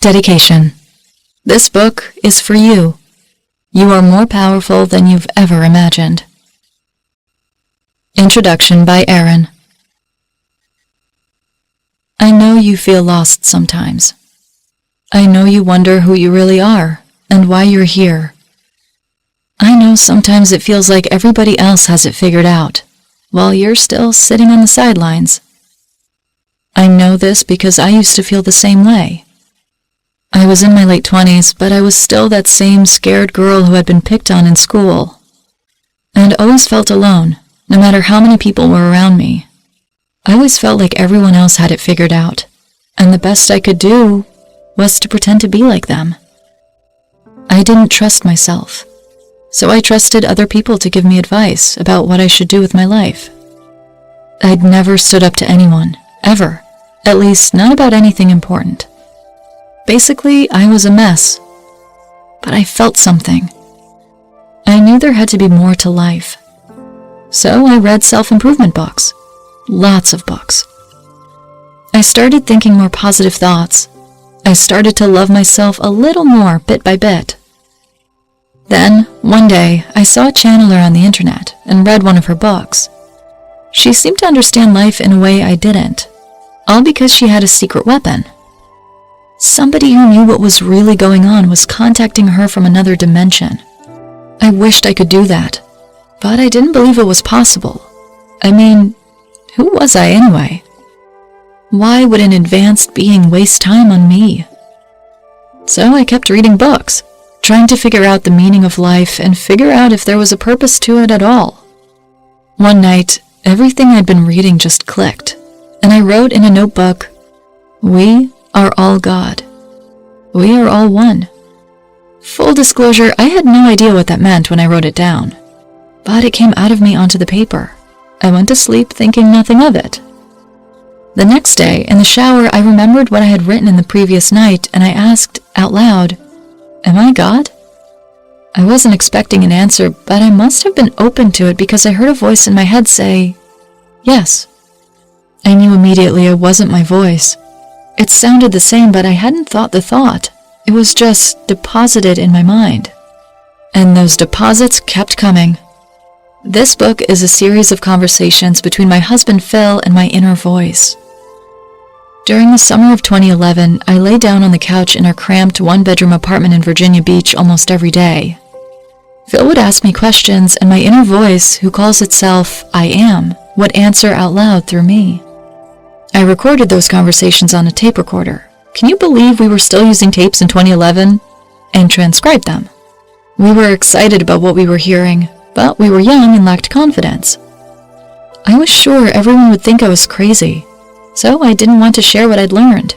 Dedication. This book is for you. You are more powerful than you've ever imagined. Introduction by Erin. I know you feel lost sometimes. I know you wonder who you really are and why you're here. I know sometimes it feels like everybody else has it figured out, while you're still sitting on the sidelines. I know this because I used to feel the same way. I was in my late 20s, but I was still that same scared girl who had been picked on in school, and always felt alone, no matter how many people were around me. I always felt like everyone else had it figured out, and the best I could do was to pretend to be like them. I didn't trust myself, so I trusted other people to give me advice about what I should do with my life. I'd never stood up to anyone, ever, at least not about anything important. Basically, I was a mess, but I felt something. I knew there had to be more to life. So I read self-improvement books, lots of books. I started thinking more positive thoughts. I started to love myself a little more bit by bit. Then, one day, I saw a channeler on the internet and read one of her books. She seemed to understand life in a way I didn't, all because she had a secret weapon. Somebody who knew what was really going on was contacting her from another dimension. I wished I could do that, but I didn't believe it was possible. I mean, who was I anyway? Why would an advanced being waste time on me? So I kept reading books, trying to figure out the meaning of life and figure out if there was a purpose to it at all. One night, everything I'd been reading just clicked, and I wrote in a notebook, "We are all God. We are all one." Full disclosure, I had no idea what that meant when I wrote it down, but it came out of me onto the paper. I went to sleep thinking nothing of it. The next day, in the shower, I remembered what I had written in the previous night, and I asked out loud, "Am I God?" I wasn't expecting an answer, but I must have been open to it because I heard a voice in my head say, "Yes." I knew immediately it wasn't my voice. It sounded the same, but I hadn't thought the thought. It was just deposited in my mind. And those deposits kept coming. This book is a series of conversations between my husband Phil and my inner voice. During the summer of 2011, I lay down on the couch in our cramped one-bedroom apartment in Virginia Beach almost every day. Phil would ask me questions, and my inner voice, who calls itself I Am, would answer out loud through me. I recorded those conversations on a tape recorder. Can you believe we were still using tapes in 2011? And transcribed them. We were excited about what we were hearing, but we were young and lacked confidence. I was sure everyone would think I was crazy, so I didn't want to share what I'd learned.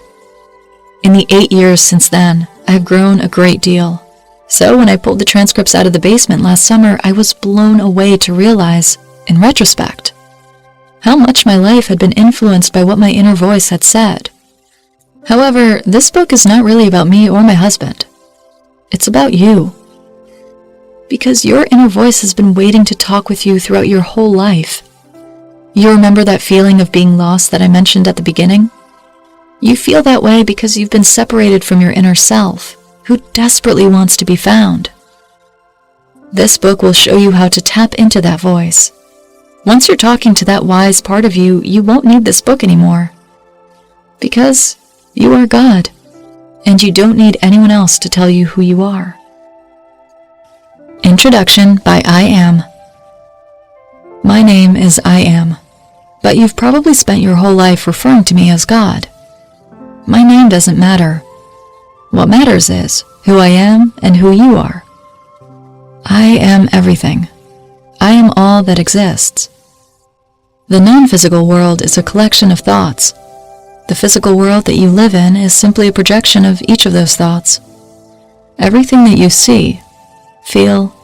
In the 8 years since then, I've grown a great deal. So when I pulled the transcripts out of the basement last summer, I was blown away to realize, in retrospect, how much my life had been influenced by what my inner voice had said. However, this book is not really about me or my husband. It's about you. Because your inner voice has been waiting to talk with you throughout your whole life. You remember that feeling of being lost that I mentioned at the beginning? You feel that way because you've been separated from your inner self, who desperately wants to be found. This book will show you how to tap into that voice. Once you're talking to that wise part of you, you won't need this book anymore. Because you are God, and you don't need anyone else to tell you who you are. Introduction by I Am. My name is I Am, but you've probably spent your whole life referring to me as God. My name doesn't matter. What matters is who I am and who you are. I am everything. I am all that exists. The non-physical world is a collection of thoughts. The physical world that you live in is simply a projection of each of those thoughts. Everything that you see, feel,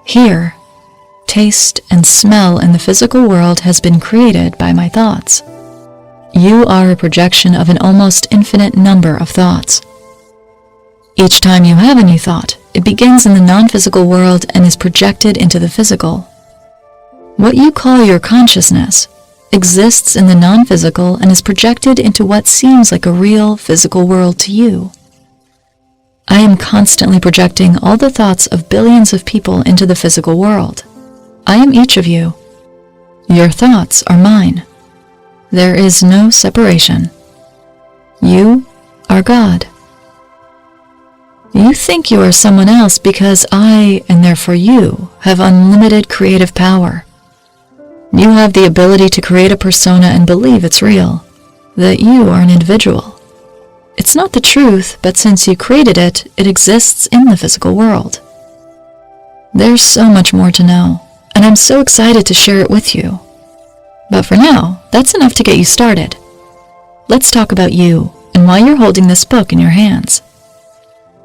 hear, taste, and smell in the physical world has been created by my thoughts. You are a projection of an almost infinite number of thoughts. Each time you have a new thought, it begins in the non-physical world and is projected into the physical. What you call your consciousness exists in the non-physical and is projected into what seems like a real physical world to you. I am constantly projecting all the thoughts of billions of people into the physical world. I am each of you. Your thoughts are mine. There is no separation. You are God. You think you are someone else because I, and therefore you, have unlimited creative power. You have the ability to create a persona and believe it's real, that you are an individual. It's not the truth, but since you created it, it exists in the physical world. There's so much more to know, and I'm so excited to share it with you. But for now, that's enough to get you started. Let's talk about you and why you're holding this book in your hands.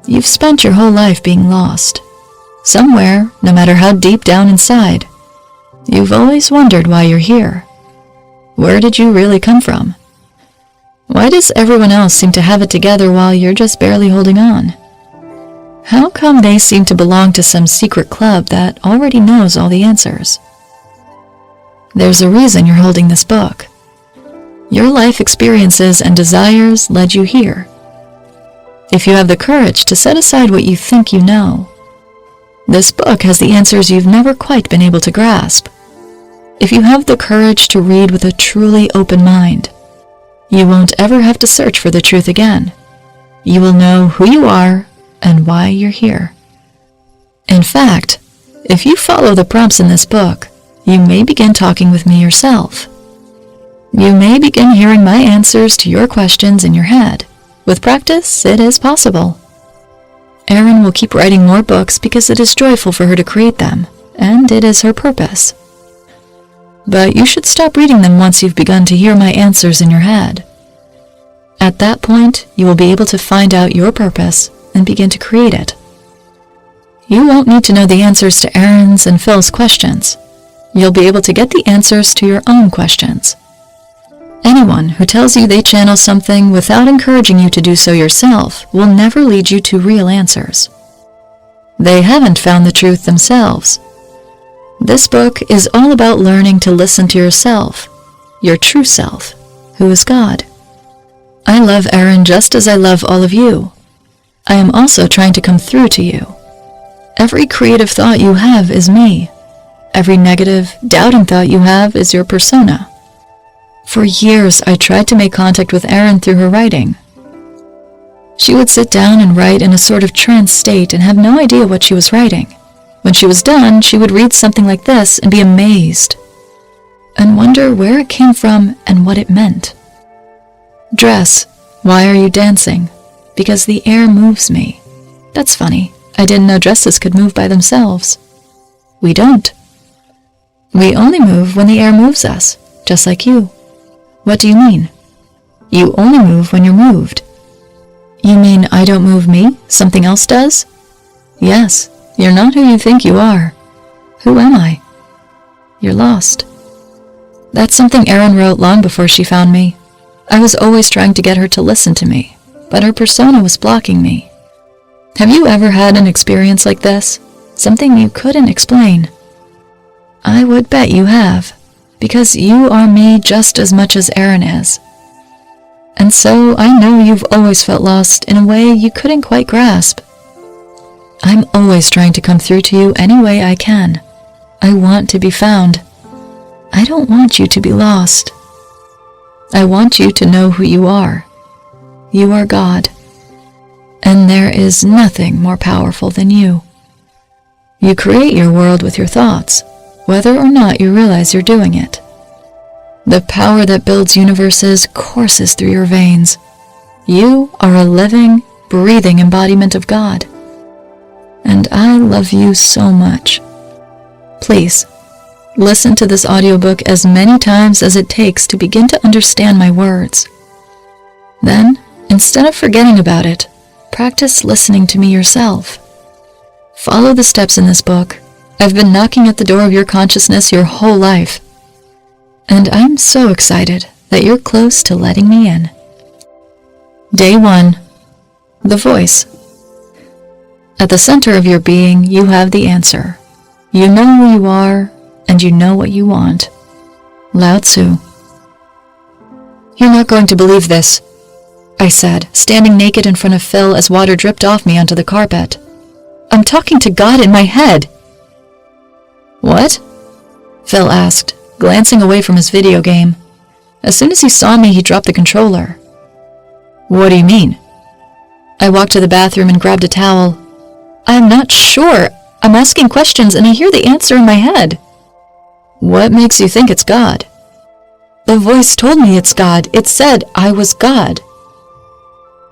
You've spent your whole life being lost. Somewhere, no matter how deep down inside, you've always wondered why you're here. Where did you really come from? Why does everyone else seem to have it together while you're just barely holding on? How come they seem to belong to some secret club that already knows all the answers? There's a reason you're holding this book. Your life experiences and desires led you here. If you have the courage to set aside what you think you know, this book has the answers you've never quite been able to grasp. If you have the courage to read with a truly open mind, you won't ever have to search for the truth again. You will know who you are and why you're here. In fact, if you follow the prompts in this book, you may begin talking with me yourself. You may begin hearing my answers to your questions in your head. With practice, it is possible. Erin will keep writing more books because it is joyful for her to create them, and it is her purpose. But you should stop reading them once you've begun to hear my answers in your head. At that point, you will be able to find out your purpose and begin to create it. You won't need to know the answers to Erin's and Phil's questions. You'll be able to get the answers to your own questions. Anyone who tells you they channel something without encouraging you to do so yourself will never lead you to real answers. They haven't found the truth themselves. This book is all about learning to listen to yourself, your true self, who is God. I love Erin just as I love all of you. I am also trying to come through to you. Every creative thought you have is me. Every negative, doubting thought you have is your persona. For years, I tried to make contact with Erin through her writing. She would sit down and write in a sort of trance state and have no idea what she was writing. When she was done, she would read something like this and be amazed, and wonder where it came from and what it meant. Dress, why are you dancing? Because the air moves me. That's funny. I didn't know dresses could move by themselves. We don't. We only move when the air moves us, just like you. What do you mean? You only move when you're moved. You mean I don't move me, something else does? Yes, you're not who you think you are. Who am I? You're lost. That's something Erin wrote long before she found me. I was always trying to get her to listen to me, but her persona was blocking me. Have you ever had an experience like this? Something you couldn't explain? I would bet you have. Because you are me just as much as Erin is. And so I know you've always felt lost in a way you couldn't quite grasp. I'm always trying to come through to you any way I can. I want to be found. I don't want you to be lost. I want you to know who you are. You are God. And there is nothing more powerful than you. You create your world with your thoughts, whether or not you realize you're doing it. The power that builds universes courses through your veins. You are a living, breathing embodiment of God. And I love you so much. Please, listen to this audiobook as many times as it takes to begin to understand my words. Then, instead of forgetting about it, practice listening to me yourself. Follow the steps in this book. I've been knocking at the door of your consciousness your whole life. And I'm so excited that you're close to letting me in. Day 1. The voice. At the center of your being, you have the answer. You know who you are, and you know what you want. Lao Tzu. You're not going to believe this. I said, standing naked in front of Phil as water dripped off me onto the carpet. I'm talking to God in my head. What? Phil asked, glancing away from his video game. As soon as he saw me, he dropped the controller. What do you mean? I walked to the bathroom and grabbed a towel. I'm not sure. I'm asking questions and I hear the answer in my head. What makes you think it's God? The voice told me it's God. It said I was God.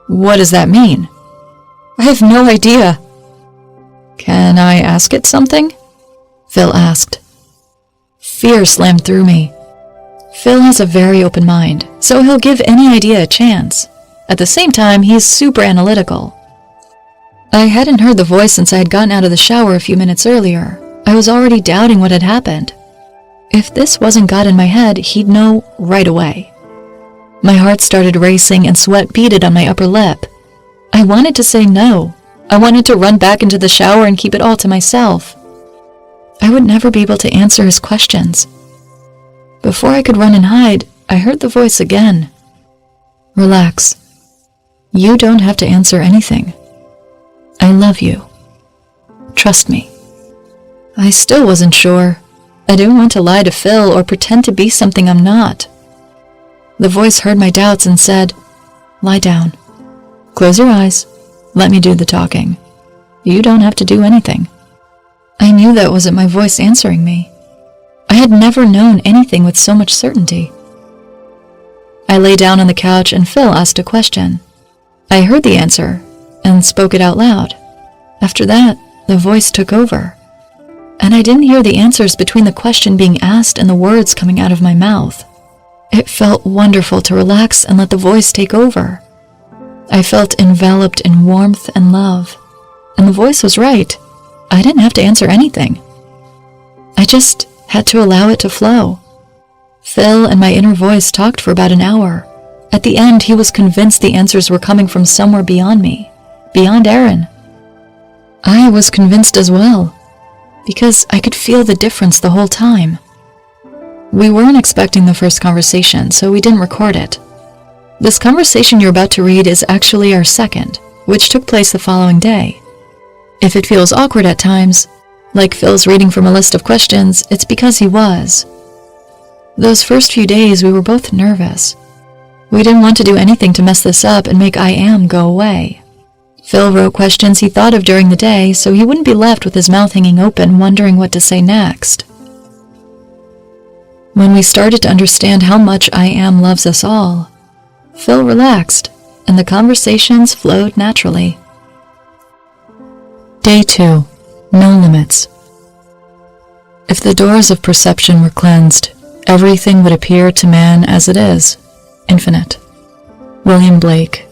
What does that mean? I have no idea. Can I ask it something? Phil asked. Fear slammed through me. Phil has a very open mind, so he'll give any idea a chance. At the same time, he's super analytical. I hadn't heard the voice since I had gotten out of the shower a few minutes earlier. I was already doubting what had happened. If this wasn't God in my head, he'd know right away. My heart started racing and sweat beaded on my upper lip. I wanted to say no. I wanted to run back into the shower and keep it all to myself. I would never be able to answer his questions. Before I could run and hide, I heard the voice again. Relax. You don't have to answer anything. I love you. Trust me. I still wasn't sure. I didn't want to lie to Phil or pretend to be something I'm not. The voice heard my doubts and said, Lie down. Close your eyes. Let me do the talking. You don't have to do anything. I knew that wasn't my voice answering me. I had never known anything with so much certainty. I lay down on the couch and Phil asked a question. I heard the answer and spoke it out loud. After that, the voice took over. And I didn't hear the answers between the question being asked and the words coming out of my mouth. It felt wonderful to relax and let the voice take over. I felt enveloped in warmth and love. And the voice was right. I didn't have to answer anything. I just had to allow it to flow. Phil and my inner voice talked for about an hour. At the end, he was convinced the answers were coming from somewhere beyond me, beyond Erin. I was convinced as well, because I could feel the difference the whole time. We weren't expecting the first conversation, so we didn't record it. This conversation you're about to read is actually our second, which took place the following day. If it feels awkward at times, like Phil's reading from a list of questions, it's because he was. Those first few days, we were both nervous. We didn't want to do anything to mess this up and make I am go away. Phil wrote questions he thought of during the day, so he wouldn't be left with his mouth hanging open, wondering what to say next. When we started to understand how much I am loves us all, Phil relaxed, and the conversations flowed naturally. Day 2. No limits. If the doors of perception were cleansed, everything would appear to man as it is, infinite. William Blake.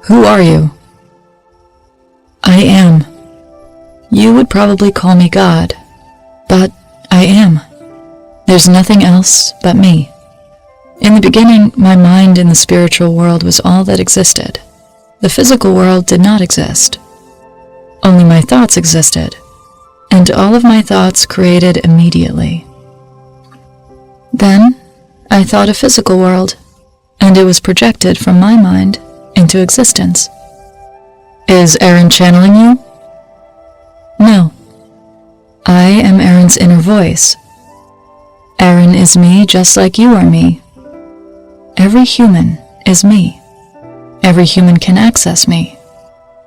Who are you? I am. You would probably call me God, but I am. There's nothing else but me. In the beginning, my mind in the spiritual world was all that existed. The physical world did not exist. Only my thoughts existed, and all of my thoughts created immediately. Then, I thought a physical world, and it was projected from my mind into existence. Is Erin channeling you? No. I am Erin's inner voice. Erin is me just like you are me. Every human is me. Every human can access me.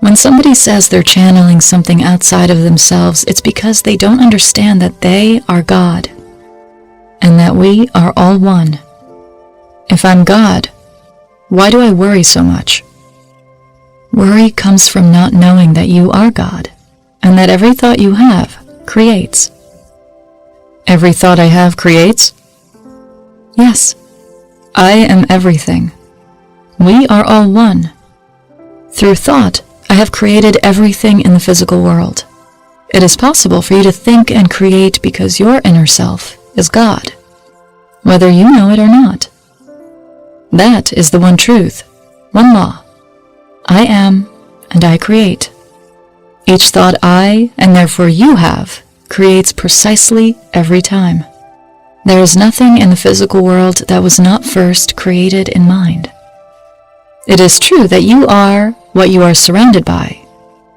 When somebody says they're channeling something outside of themselves, it's because they don't understand that they are God, and that we are all one. If I'm God, why do I worry so much? Worry comes from not knowing that you are God, and that every thought you have creates. Every thought I have creates? Yes, I am everything. We are all one. Through thought, I have created everything in the physical world. It is possible for you to think and create because your inner self is God, whether you know it or not. That is the one truth, one law. I am, and I create. Each thought I, and therefore you have, creates precisely every time. There is nothing in the physical world that was not first created in mind. It is true that you are what you are surrounded by,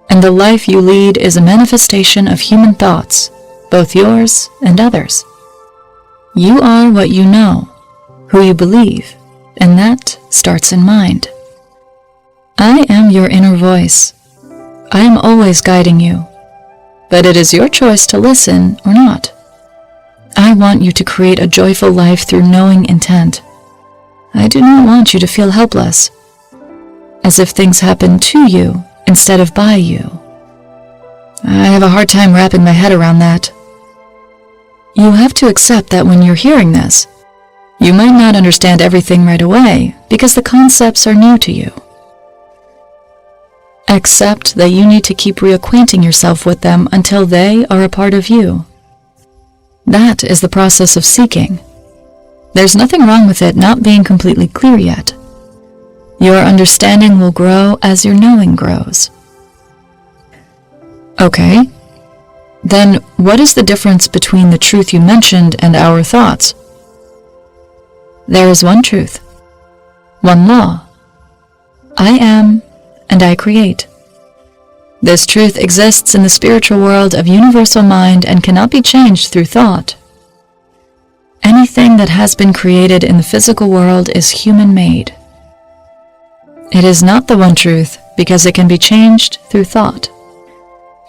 and the life you lead is a manifestation of human thoughts, both yours and others. You are what you know, who you believe, and that starts in mind. I am your inner voice. I am always guiding you, but it is your choice to listen or not. I want you to create a joyful life through knowing intent. I do not want you to feel helpless, as if things happen to you instead of by you. I have a hard time wrapping my head around that. You have to accept that when you're hearing this, you might not understand everything right away because the concepts are new to you. Accept that you need to keep reacquainting yourself with them until they are a part of you. That is the process of seeking. There's nothing wrong with it not being completely clear yet. Your understanding will grow as your knowing grows. Okay, then what is the difference between the truth you mentioned and our thoughts? There is one truth, one law. I am, and I create. This truth exists in the spiritual world of universal mind and cannot be changed through thought. Anything that has been created in the physical world is human-made. It is not the one truth because it can be changed through thought.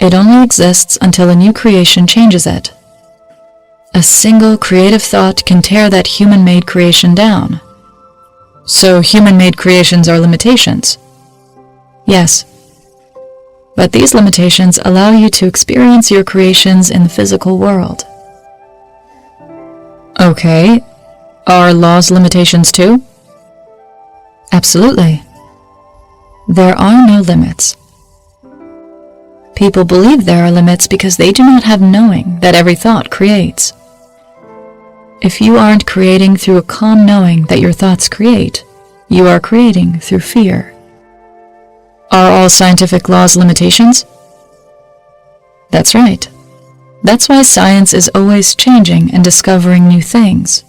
It only exists until a new creation changes it. A single creative thought can tear that human-made creation down. So human-made creations are limitations. Yes. But these limitations allow you to experience your creations in the physical world. Okay, are laws limitations too? Absolutely. There are no limits. People believe there are limits because they do not have knowing that every thought creates. If you aren't creating through a calm knowing that your thoughts create, you are creating through fear. Are all scientific laws limitations? That's right. That's why science is always changing and discovering new things.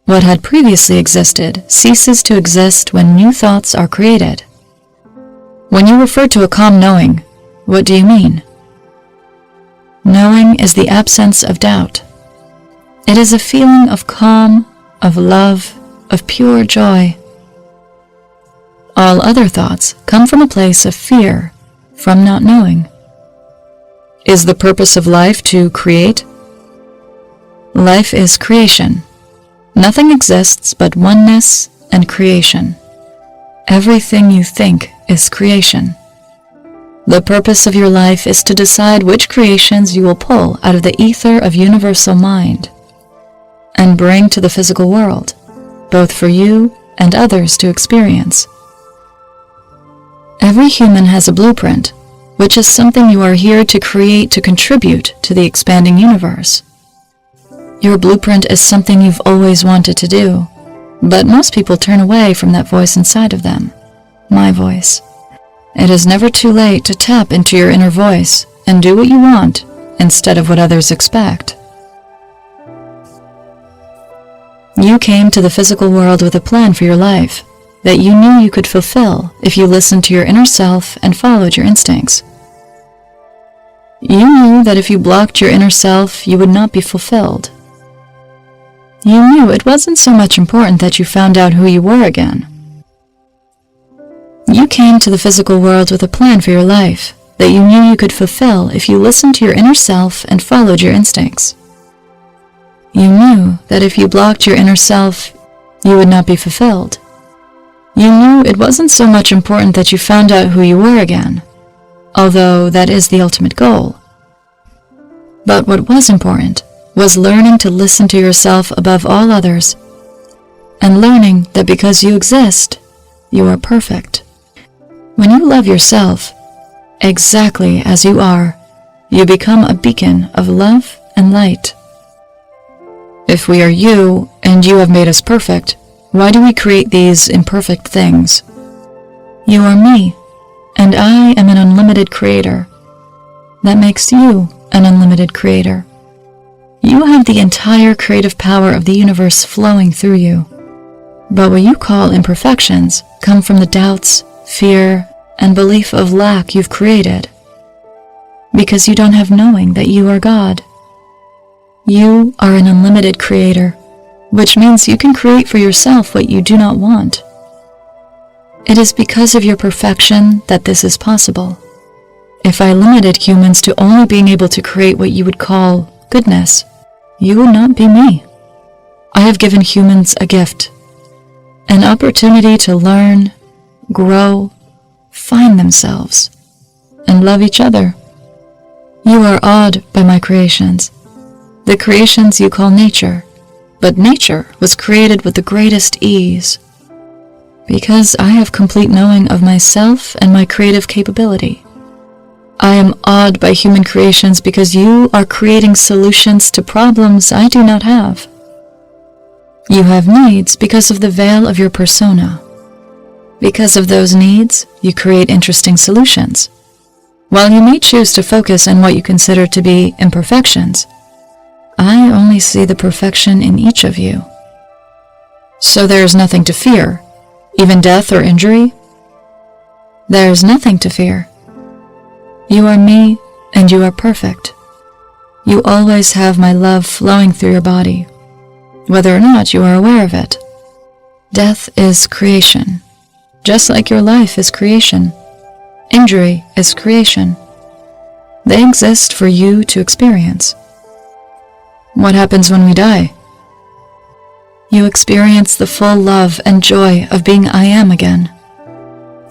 What had previously existed ceases to exist when new thoughts are created. When you refer to a calm knowing, what do you mean? Knowing is the absence of doubt. It is a feeling of calm, of love, of pure joy. All other thoughts come from a place of fear, from not knowing. Is the purpose of life to create? Life is creation. Nothing exists but oneness and creation. Everything you think is creation. The purpose of your life is to decide which creations you will pull out of the ether of universal mind and bring to the physical world, both for you and others to experience. Every human has a blueprint, which is something you are here to create to contribute to the expanding universe. Your blueprint is something you've always wanted to do, but most people turn away from that voice inside of them, my voice. It is never too late to tap into your inner voice and do what you want instead of what others expect. You came to the physical world with a plan for your life that you knew you could fulfill if you listened to your inner self and followed your instincts. You knew that if you blocked your inner self, you would not be fulfilled. You knew it wasn't so much important that you found out who you were again. You came to the physical world with a plan for your life that you knew you could fulfill if you listened to your inner self and followed your instincts. You knew that if you blocked your inner self, you would not be fulfilled. You knew it wasn't so much important that you found out who you were again, although that is the ultimate goal. But what was important was learning to listen to yourself above all others, and learning that because you exist, you are perfect. When you love yourself, exactly as you are, you become a beacon of love and light. If we are you, and you have made us perfect, why do we create these imperfect things? You are me, and I am an unlimited creator. That makes you an unlimited creator. You have the entire creative power of the universe flowing through you. But what you call imperfections come from the doubts, fear, and belief of lack you've created, because you don't have knowing that you are God. You are an unlimited creator, which means you can create for yourself what you do not want. It is because of your perfection that this is possible. If I limited humans to only being able to create what you would call goodness, you would not be me. I have given humans a gift, an opportunity to learn, grow, find themselves, and love each other. You are awed by my creations, the creations you call nature, but nature was created with the greatest ease, because I have complete knowing of myself and my creative capability. I am awed by human creations because you are creating solutions to problems I do not have. You have needs because of the veil of your persona. Because of those needs, you create interesting solutions. While you may choose to focus on what you consider to be imperfections, I only see the perfection in each of you. So there is nothing to fear, even death or injury? There is nothing to fear. You are me, and you are perfect. You always have my love flowing through your body, whether or not you are aware of it. Death is creation, just like your life is creation. Injury is creation. They exist for you to experience. What happens when we die? You experience the full love and joy of being I am again.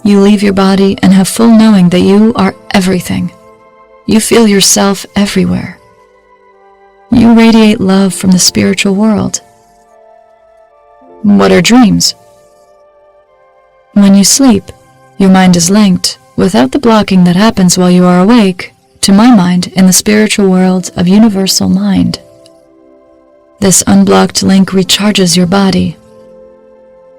You leave your body and have full knowing that you are everything. You feel yourself everywhere. You radiate love from the spiritual world. What are dreams? When you sleep, your mind is linked, without the blocking that happens while you are awake, to my mind in the spiritual world of universal mind. This unblocked link recharges your body.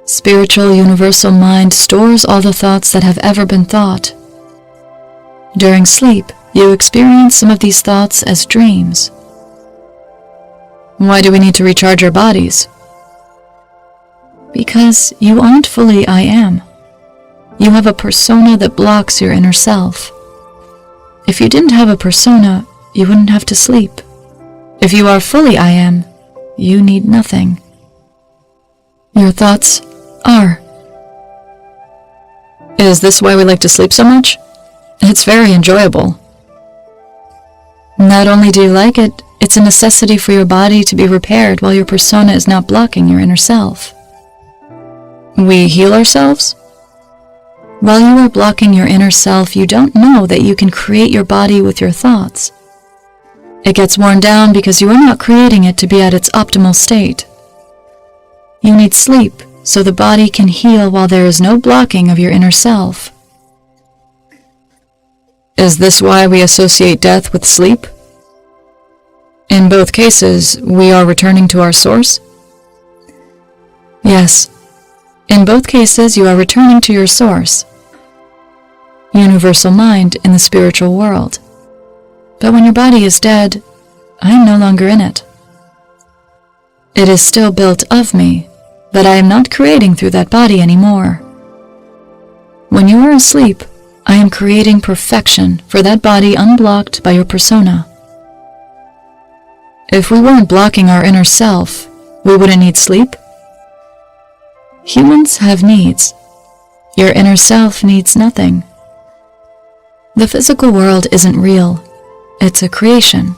Spiritual universal mind stores all the thoughts that have ever been thought. During sleep, you experience some of these thoughts as dreams. Why do we need to recharge our bodies? Because you aren't fully I am. You have a persona that blocks your inner self. If you didn't have a persona, you wouldn't have to sleep. If you are fully I am, you need nothing. Your thoughts are. Is this why we like to sleep so much? It's very enjoyable. Not only do you like it, it's a necessity for your body to be repaired while your persona is not blocking your inner self. We heal ourselves? While you are blocking your inner self, you don't know that you can create your body with your thoughts. It gets worn down because you are not creating it to be at its optimal state. You need sleep so the body can heal while there is no blocking of your inner self. Is this why we associate death with sleep? In both cases, we are returning to our source? Yes. In both cases, you are returning to your source. Universal mind in the spiritual world. But when your body is dead, I am no longer in it. It is still built of me, but I am not creating through that body anymore. When you are asleep, I am creating perfection for that body unblocked by your persona. If we weren't blocking our inner self, we wouldn't need sleep. Humans have needs. Your inner self needs nothing. The physical world isn't real. It's a creation.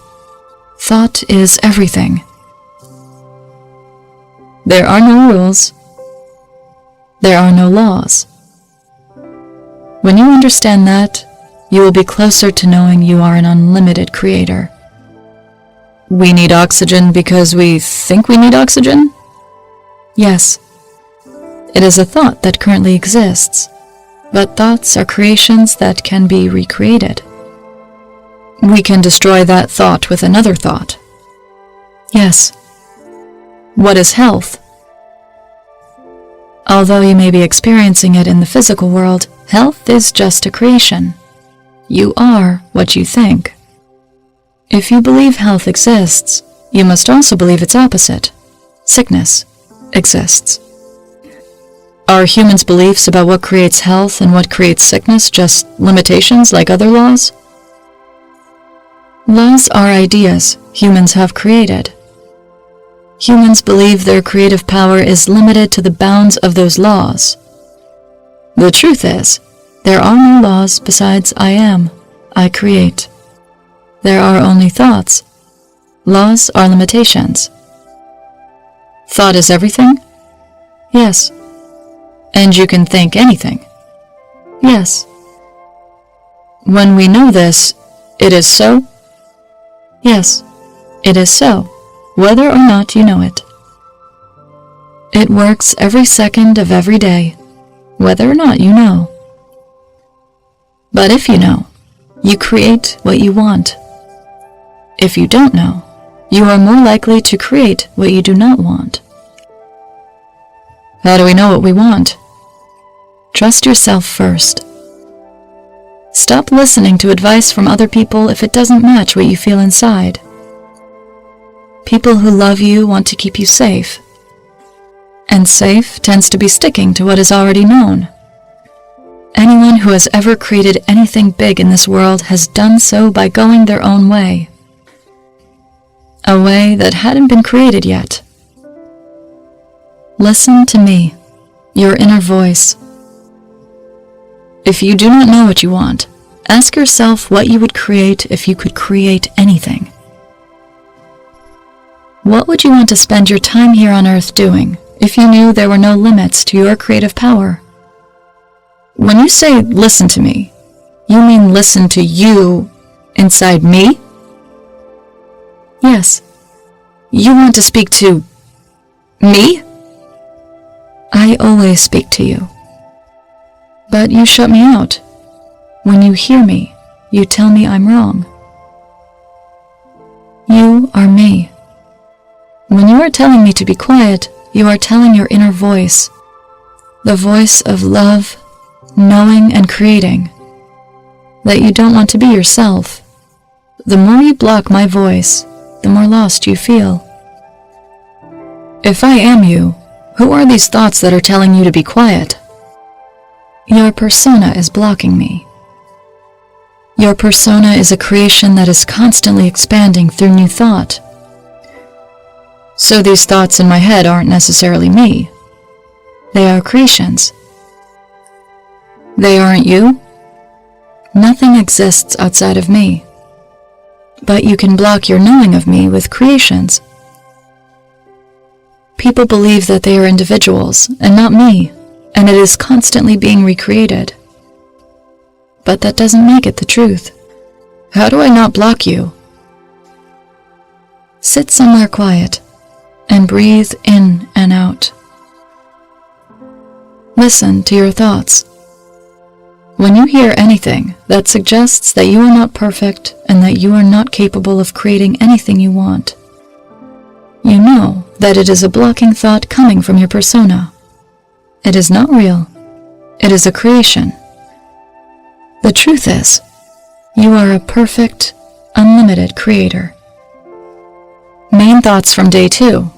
Thought is everything. There are no rules. There are no laws. When you understand that, you will be closer to knowing you are an unlimited creator. We need oxygen because we think we need oxygen? Yes. It is a thought that currently exists, but thoughts are creations that can be recreated. We can destroy that thought with another thought. Yes. What is health? Although you may be experiencing it in the physical world, health is just a creation. You are what you think. If you believe health exists, you must also believe its opposite, sickness, exists. Are humans' beliefs about what creates health and what creates sickness just limitations like other laws? Laws are ideas humans have created. Humans believe their creative power is limited to the bounds of those laws. The truth is, there are no laws besides I am, I create. There are only thoughts. Laws are limitations. Thought is everything? Yes. And you can think anything? Yes. When we know this, it is so? Yes, it is so, whether or not you know it. It works every second of every day, whether or not you know. But if you know, you create what you want. If you don't know, you are more likely to create what you do not want. How do we know what we want? Trust yourself first. Stop listening to advice from other people if it doesn't match what you feel inside. People who love you want to keep you safe. And safe tends to be sticking to what is already known. Anyone who has ever created anything big in this world has done so by going their own way. A way that hadn't been created yet. Listen to me, your inner voice. If you do not know what you want, ask yourself what you would create if you could create anything. What would you want to spend your time here on Earth doing if you knew there were no limits to your creative power? When you say listen to me, you mean listen to you inside me? Yes. You want to speak to me? I always speak to you. But you shut me out. When you hear me, you tell me I'm wrong. You are me. When you are telling me to be quiet, you are telling your inner voice, the voice of love, knowing and creating, that you don't want to be yourself. The more you block my voice, the more lost you feel. If I am you, who are these thoughts that are telling you to be quiet? Your persona is blocking me. Your persona is a creation that is constantly expanding through new thought. So these thoughts in my head aren't necessarily me. They are creations. They aren't you. Nothing exists outside of me. But you can block your knowing of me with creations. People believe that they are individuals and not me, and it is constantly being recreated. But that doesn't make it the truth. How do I not block you? Sit somewhere quiet and breathe in and out. Listen to your thoughts. When you hear anything that suggests that you are not perfect and that you are not capable of creating anything you want, you know that it is a blocking thought coming from your persona. It is not real. It is a creation. The truth is, you are a perfect, unlimited creator. Main thoughts from day 2.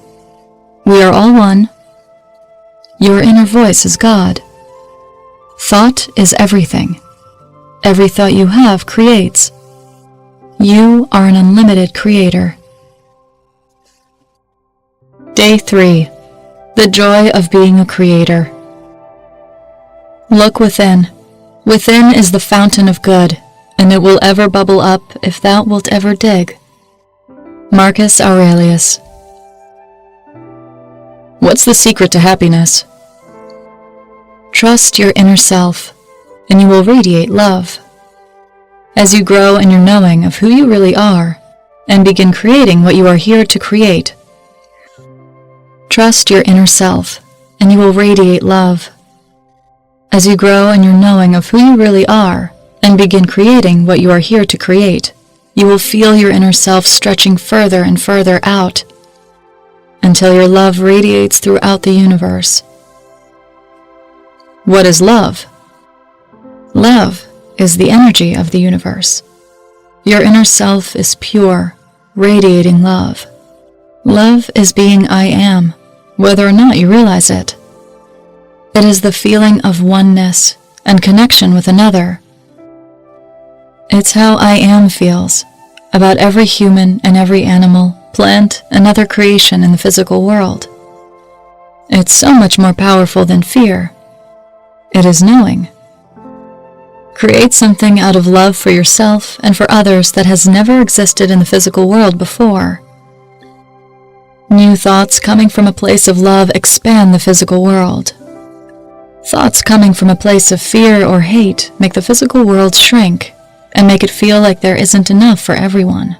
We are all one. Your inner voice is God. Thought is everything. Every thought you have creates. You are an unlimited creator. Day 3. The joy of being a creator. Look within. Within is the fountain of good, and it will ever bubble up if thou wilt ever dig. Marcus Aurelius. What's the secret to happiness? Trust your inner self, and you will radiate love. As you grow in your knowing of who you really are, and begin creating what you are here to create. Trust your inner self, and you will radiate love. As you grow in your knowing of who you really are, and begin creating what you are here to create, you will feel your inner self stretching further and further out, until your love radiates throughout the universe. What is love? Love is the energy of the universe. Your inner self is pure, radiating love. Love is being I am, whether or not you realize it. It is the feeling of oneness and connection with another. It's how I am feels about every human and every animal, plant, and other creation in the physical world. It's so much more powerful than fear. It is knowing. Create something out of love for yourself and for others that has never existed in the physical world before. New thoughts coming from a place of love expand the physical world. Thoughts coming from a place of fear or hate make the physical world shrink and make it feel like there isn't enough for everyone.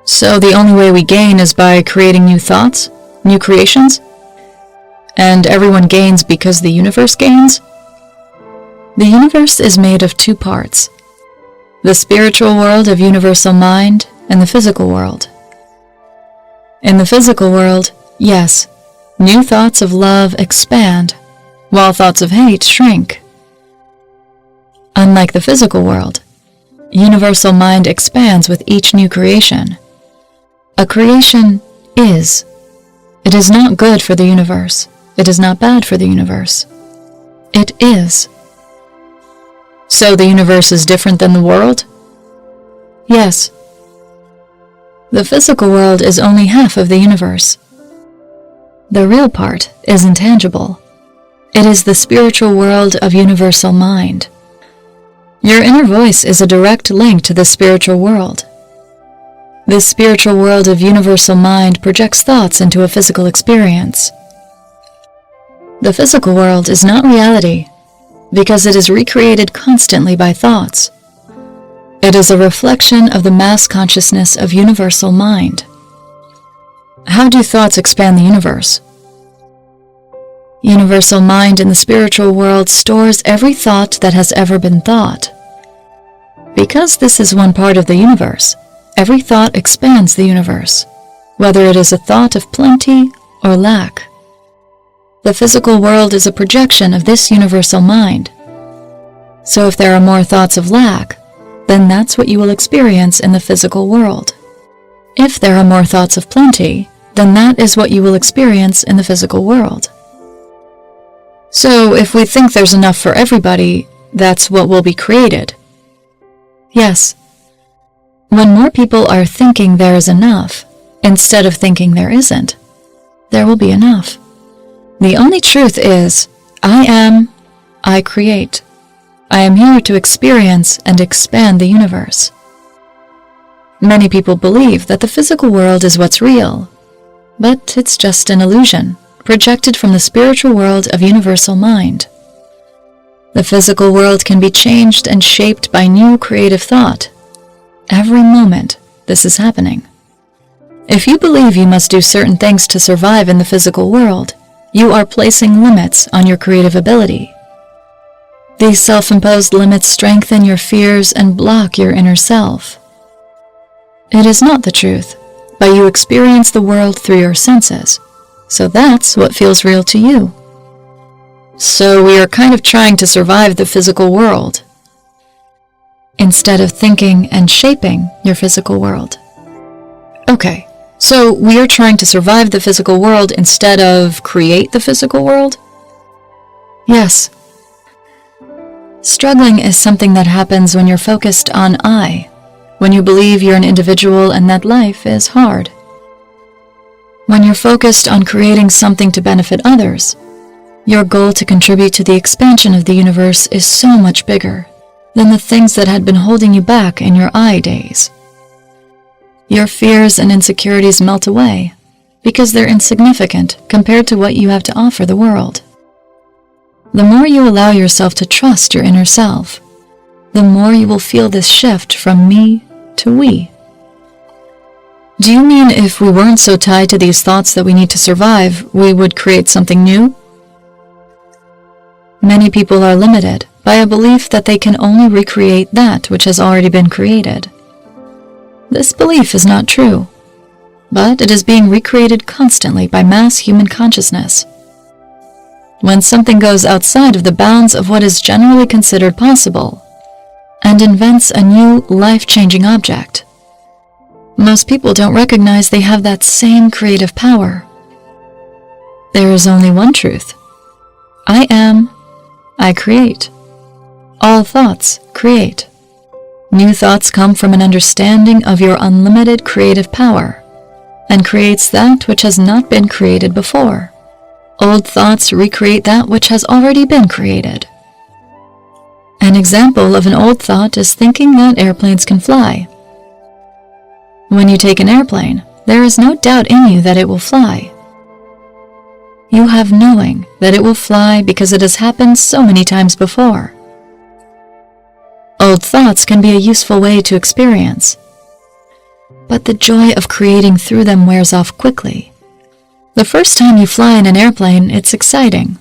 So the only way we gain is by creating new thoughts, new creations? And everyone gains because the universe gains? The universe is made of two parts: the spiritual world of universal mind and the physical world. In the physical world, yes, new thoughts of love expand, while thoughts of hate shrink. Unlike the physical world, universal mind expands with each new creation. A creation is. It is not good for the universe. It is not bad for the universe. It is. So the universe is different than the world? Yes. The physical world is only half of the universe. The real part is intangible. It is the spiritual world of universal mind. Your inner voice is a direct link to the spiritual world. This spiritual world of universal mind projects thoughts into a physical experience. The physical world is not reality, because it is recreated constantly by thoughts. It is a reflection of the mass consciousness of universal mind. How do thoughts expand the universe? Universal mind in the spiritual world stores every thought that has ever been thought. Because this is one part of the universe, every thought expands the universe, whether it is a thought of plenty or lack. The physical world is a projection of this universal mind. So if there are more thoughts of lack, then that's what you will experience in the physical world. If there are more thoughts of plenty, then that is what you will experience in the physical world. So if we think there's enough for everybody, that's what will be created. Yes. When more people are thinking there is enough, instead of thinking there isn't, there will be enough. The only truth is, I create. I am here to experience and expand the universe. Many people believe that the physical world is what's real, but it's just an illusion, projected from the spiritual world of universal mind. The physical world can be changed and shaped by new creative thought. Every moment, this is happening. If you believe you must do certain things to survive in the physical world, you are placing limits on your creative ability. These self-imposed limits strengthen your fears and block your inner self. It is not the truth, but you experience the world through your senses, so that's what feels real to you. So we are kind of trying to survive the physical world, instead of thinking and shaping your physical world. Okay, so we are trying to survive the physical world instead of create the physical world? Yes. Struggling is something that happens when you're focused on I, when you believe you're an individual and that life is hard. When you're focused on creating something to benefit others, your goal to contribute to the expansion of the universe is so much bigger than the things that had been holding you back in your I days. Your fears and insecurities melt away because they're insignificant compared to what you have to offer the world. The more you allow yourself to trust your inner self, the more you will feel this shift from me to we. Do you mean if we weren't so tied to these thoughts that we need to survive, we would create something new? Many people are limited by a belief that they can only recreate that which has already been created. This belief is not true, but it is being recreated constantly by mass human consciousness. When something goes outside of the bounds of what is generally considered possible, and invents a new life-changing object, most people don't recognize they have that same creative power. There is only one truth. I am. I create. All thoughts create. New thoughts come from an understanding of your unlimited creative power, and creates that which has not been created before. Old thoughts recreate that which has already been created. An example of an old thought is thinking that airplanes can fly. When you take an airplane, there is no doubt in you that it will fly. You have knowing that it will fly because it has happened so many times before. Old thoughts can be a useful way to experience, but the joy of creating through them wears off quickly. The first time you fly in an airplane, it's exciting.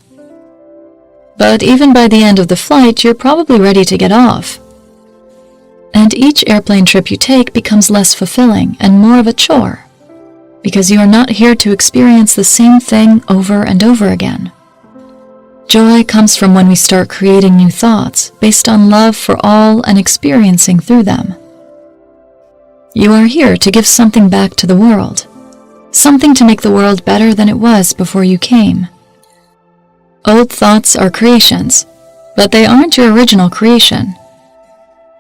But even by the end of the flight, you're probably ready to get off. And each airplane trip you take becomes less fulfilling and more of a chore, because you are not here to experience the same thing over and over again. Joy comes from when we start creating new thoughts based on love for all and experiencing through them. You are here to give something back to the world, something to make the world better than it was before you came. Old thoughts are creations, but they aren't your original creation.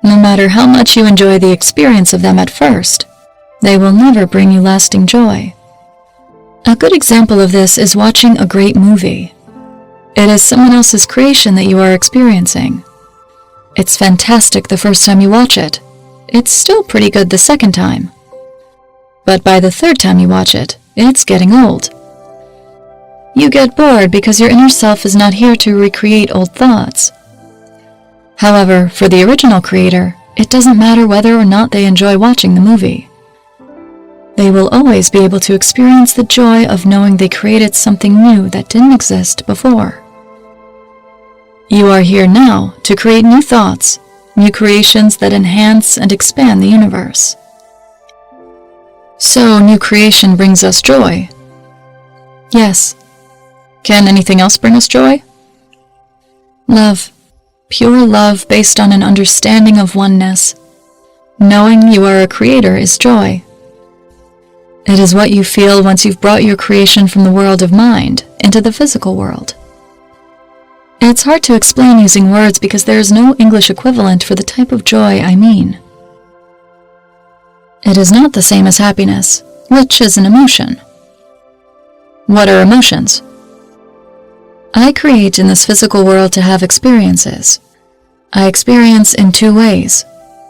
No matter how much you enjoy the experience of them at first, they will never bring you lasting joy. A good example of this is watching a great movie. It is someone else's creation that you are experiencing. It's fantastic the first time you watch it. It's still pretty good the second time. But by the third time you watch it, it's getting old. You get bored because your inner self is not here to recreate old thoughts. However, for the original creator, it doesn't matter whether or not they enjoy watching the movie. They will always be able to experience the joy of knowing they created something new that didn't exist before. You are here now to create new thoughts, new creations that enhance and expand the universe. So, new creation brings us joy. Yes. Can anything else bring us joy? Love. Pure love based on an understanding of oneness. Knowing you are a creator is joy. It is what you feel once you've brought your creation from the world of mind into the physical world. It's hard to explain using words because there is no English equivalent for the type of joy I mean. It is not the same as happiness, which is an emotion. What are emotions? I create in this physical world to have experiences. I experience in two ways,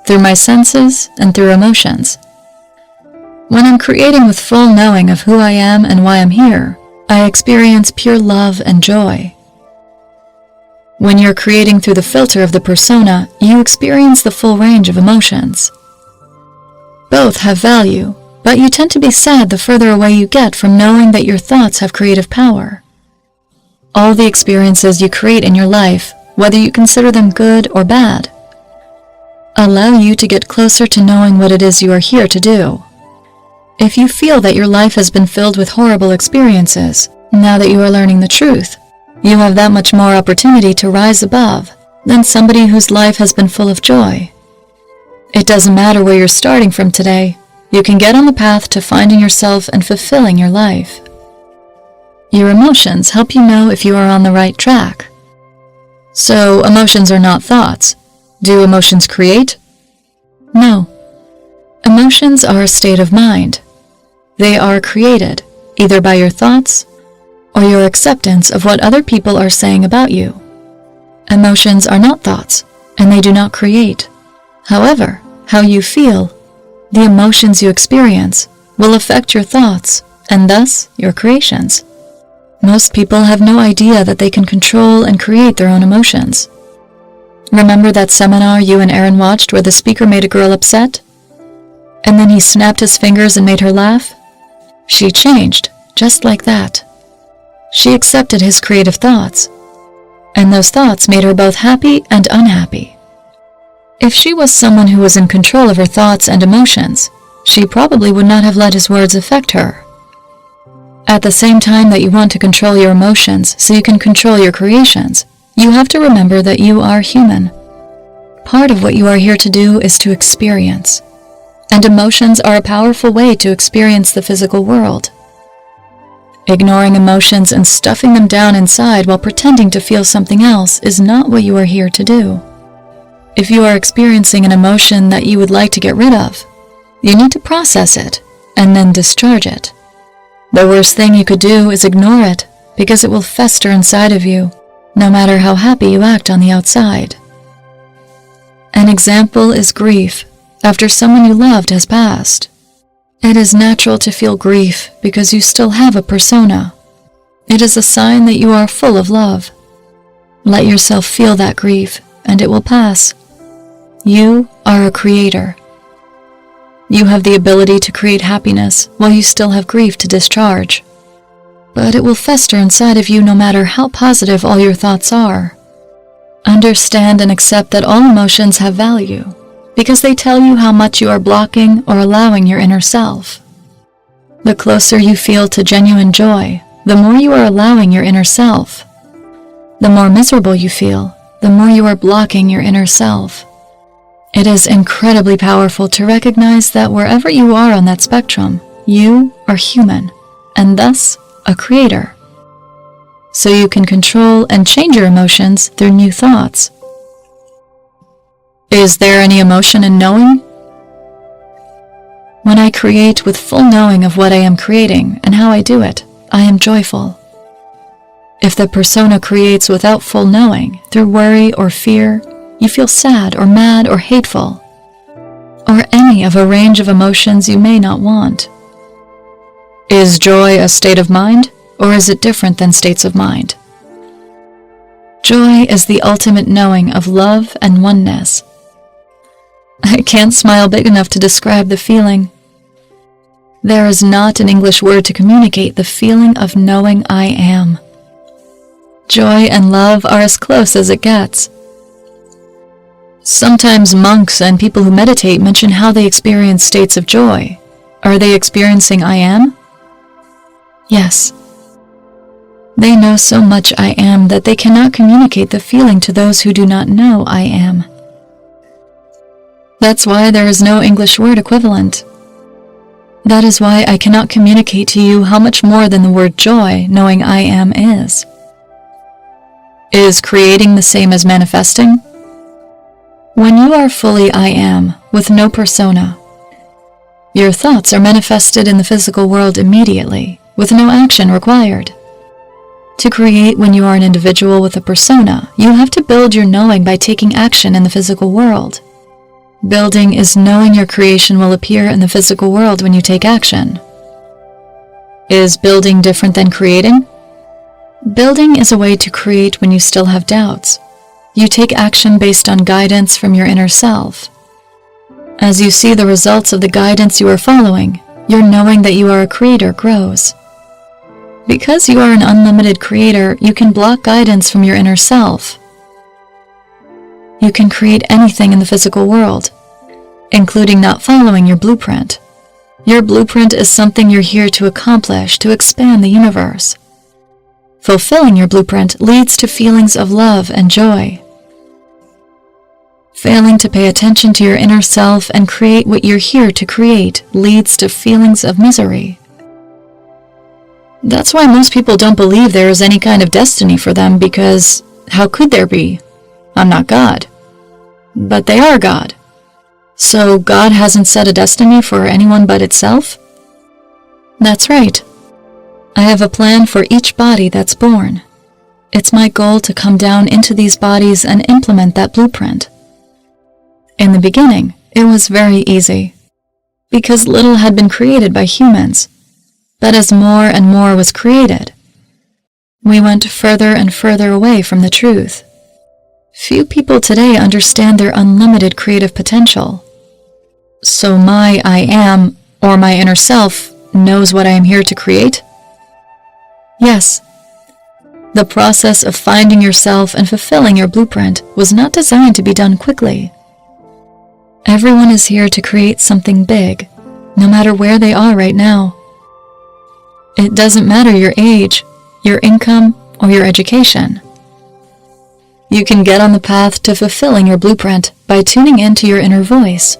through my senses and through emotions. When I'm creating with full knowing of who I am and why I'm here, I experience pure love and joy. When you're creating through the filter of the persona, you experience the full range of emotions. Both have value, but you tend to be sad the further away you get from knowing that your thoughts have creative power. All the experiences you create in your life, whether you consider them good or bad, allow you to get closer to knowing what it is you are here to do. If you feel that your life has been filled with horrible experiences, now that you are learning the truth, you have that much more opportunity to rise above than somebody whose life has been full of joy. It doesn't matter where you're starting from today, you can get on the path to finding yourself and fulfilling your life. Your emotions help you know if you are on the right track. So, emotions are not thoughts. Do emotions create? No. Emotions are a state of mind. They are created, either by your thoughts or your acceptance of what other people are saying about you. Emotions are not thoughts, and they do not create. However, how you feel, the emotions you experience, will affect your thoughts, and thus your creations. Most people have no idea that they can control and create their own emotions. Remember that seminar you and Erin watched where the speaker made a girl upset? And then he snapped his fingers and made her laugh? She changed, just like that. She accepted his creative thoughts, and those thoughts made her both happy and unhappy. If she was someone who was in control of her thoughts and emotions, she probably would not have let his words affect her. At the same time that you want to control your emotions so you can control your creations, you have to remember that you are human. Part of what you are here to do is to experience, and emotions are a powerful way to experience the physical world. Ignoring emotions and stuffing them down inside while pretending to feel something else is not what you are here to do. If you are experiencing an emotion that you would like to get rid of, you need to process it and then discharge it. The worst thing you could do is ignore it, because it will fester inside of you, no matter how happy you act on the outside. An example is grief after someone you loved has passed. It is natural to feel grief because you still have a persona. It is a sign that you are full of love. Let yourself feel that grief, and it will pass. You are a creator. You have the ability to create happiness while you still have grief to discharge. But it will fester inside of you no matter how positive all your thoughts are. Understand and accept that all emotions have value, because they tell you how much you are blocking or allowing your inner self. The closer you feel to genuine joy, the more you are allowing your inner self. The more miserable you feel, the more you are blocking your inner self. It is incredibly powerful to recognize that wherever you are on that spectrum, you are human, and thus a creator. So you can control and change your emotions through new thoughts. Is there any emotion in knowing? When I create with full knowing of what I am creating and how I do it, I am joyful. If the persona creates without full knowing, through worry or fear, you feel sad or mad or hateful, or any of a range of emotions you may not want. Is joy a state of mind, or is it different than states of mind? Joy is the ultimate knowing of love and oneness. I can't smile big enough to describe the feeling. There is not an English word to communicate the feeling of knowing I am. Joy and love are as close as it gets. Sometimes monks and people who meditate mention how they experience states of joy. Are they experiencing I am? Yes. They know so much I am that they cannot communicate the feeling to those who do not know I am. That's why there is no English word equivalent. That is why I cannot communicate to you how much more than the word joy knowing I am is. Is creating the same as manifesting? When you are fully I am, with no persona, your thoughts are manifested in the physical world immediately, with no action required. To create when you are an individual with a persona, you have to build your knowing by taking action in the physical world. Building is knowing your creation will appear in the physical world when you take action. Is building different than creating? Building is a way to create when you still have doubts. You take action based on guidance from your inner self. As you see the results of the guidance you are following, your knowing that you are a creator grows. Because you are an unlimited creator, you can block guidance from your inner self. You can create anything in the physical world, including not following your blueprint. Your blueprint is something you're here to accomplish, to expand the universe. Fulfilling your blueprint leads to feelings of love and joy. Failing to pay attention to your inner self and create what you're here to create leads to feelings of misery. That's why most people don't believe there is any kind of destiny for them, because how could there be? I'm not God. But they are God. So God hasn't set a destiny for anyone but itself? That's right. I have a plan for each body that's born. It's my goal to come down into these bodies and implement that blueprint. In the beginning, it was very easy, because little had been created by humans. But as more and more was created, we went further and further away from the truth. Few people today understand their unlimited creative potential. So my I am, or my inner self, knows what I am here to create? Yes. The process of finding yourself and fulfilling your blueprint was not designed to be done quickly. Everyone is here to create something big, no matter where they are right now. It doesn't matter your age, your income, or your education. You can get on the path to fulfilling your blueprint by tuning into your inner voice.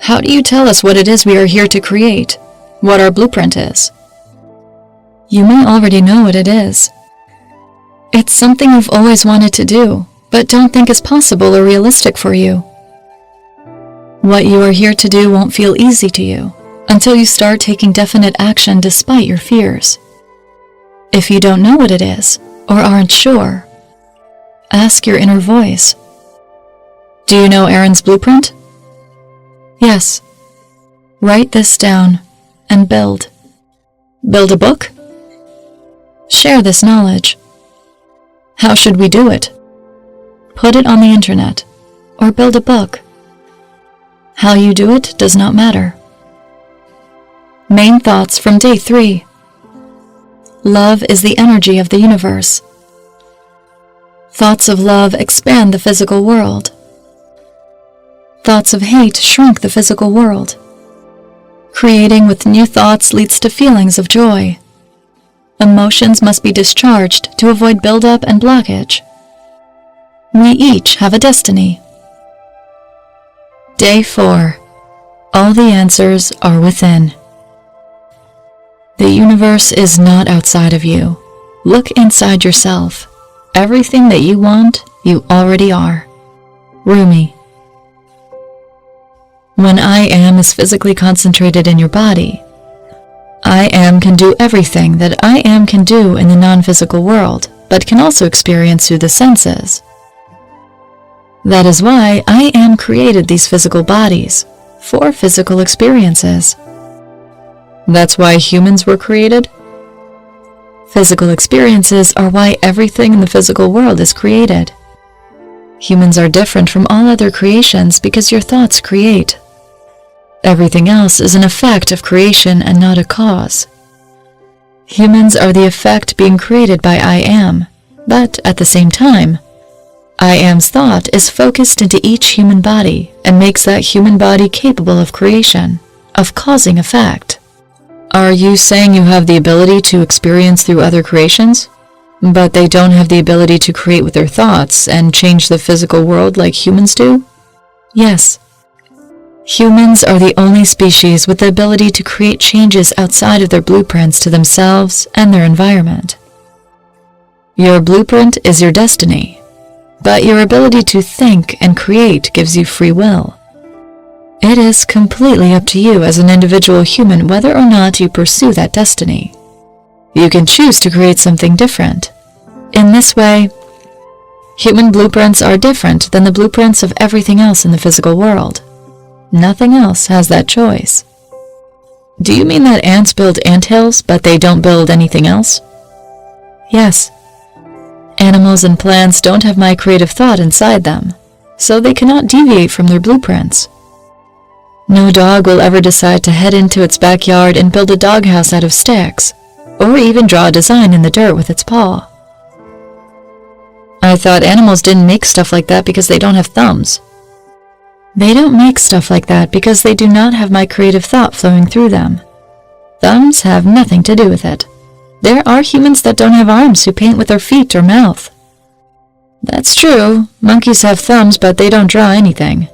How do you tell us what it is we are here to create, what our blueprint is? You may already know what it is. It's something you've always wanted to do, but don't think is possible or realistic for you. What you are here to do won't feel easy to you until you start taking definite action despite your fears. If you don't know what it is, or aren't sure, ask your inner voice. Do you know Erin's blueprint? Yes. Write this down and build. Build a book? Share this knowledge. How should we do it? Put it on the internet, or build a book. How you do it does not matter. Main thoughts from day 3. Love is the energy of the universe. Thoughts of love expand the physical world. Thoughts of hate shrink the physical world. Creating with new thoughts leads to feelings of joy. Emotions must be discharged to avoid buildup and blockage. We each have a destiny. Day 4. All the answers are within. The universe is not outside of you. Look inside yourself. Everything that you want, you already are. Rumi. When I am is physically concentrated in your body, I am can do everything that I am can do in the non-physical world, but can also experience through the senses. That is why I am created these physical bodies, for physical experiences. That's why humans were created? Physical experiences are why everything in the physical world is created. Humans are different from all other creations because your thoughts create. Everything else is an effect of creation and not a cause. Humans are the effect being created by I am, but at the same time, I am's thought is focused into each human body and makes that human body capable of creation, of causing effect. Are you saying you have the ability to experience through other creations, but they don't have the ability to create with their thoughts and change the physical world like humans do? Yes. Humans are the only species with the ability to create changes outside of their blueprints to themselves and their environment. Your blueprint is your destiny, but your ability to think and create gives you free will. It is completely up to you as an individual human whether or not you pursue that destiny. You can choose to create something different. In this way, human blueprints are different than the blueprints of everything else in the physical world. Nothing else has that choice. Do you mean that ants build anthills, but they don't build anything else? Yes. Animals and plants don't have my creative thought inside them, so they cannot deviate from their blueprints. No dog will ever decide to head into its backyard and build a doghouse out of sticks, or even draw a design in the dirt with its paw. I thought animals didn't make stuff like that because they don't have thumbs. They don't make stuff like that because they do not have my creative thought flowing through them. Thumbs have nothing to do with it. There are humans that don't have arms who paint with their feet or mouth. That's true. Monkeys have thumbs, but they don't draw anything.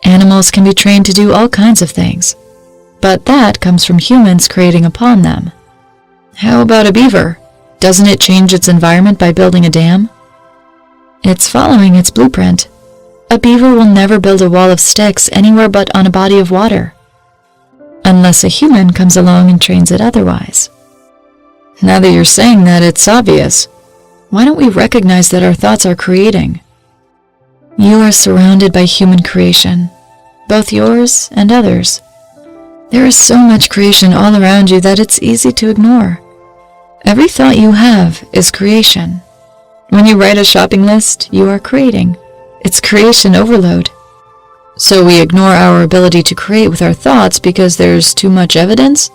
Animals can be trained to do all kinds of things, but that comes from humans creating upon them. How about a beaver? Doesn't it change its environment by building a dam? It's following its blueprint. A beaver will never build a wall of sticks anywhere but on a body of water, unless a human comes along and trains it otherwise. Now that you're saying that, it's obvious. Why don't we recognize that our thoughts are creating? You are surrounded by human creation, both yours and others. There is so much creation all around you that it's easy to ignore. Every thought you have is creation. When you write a shopping list, you are creating. It's creation overload. So we ignore our ability to create with our thoughts because there's too much evidence?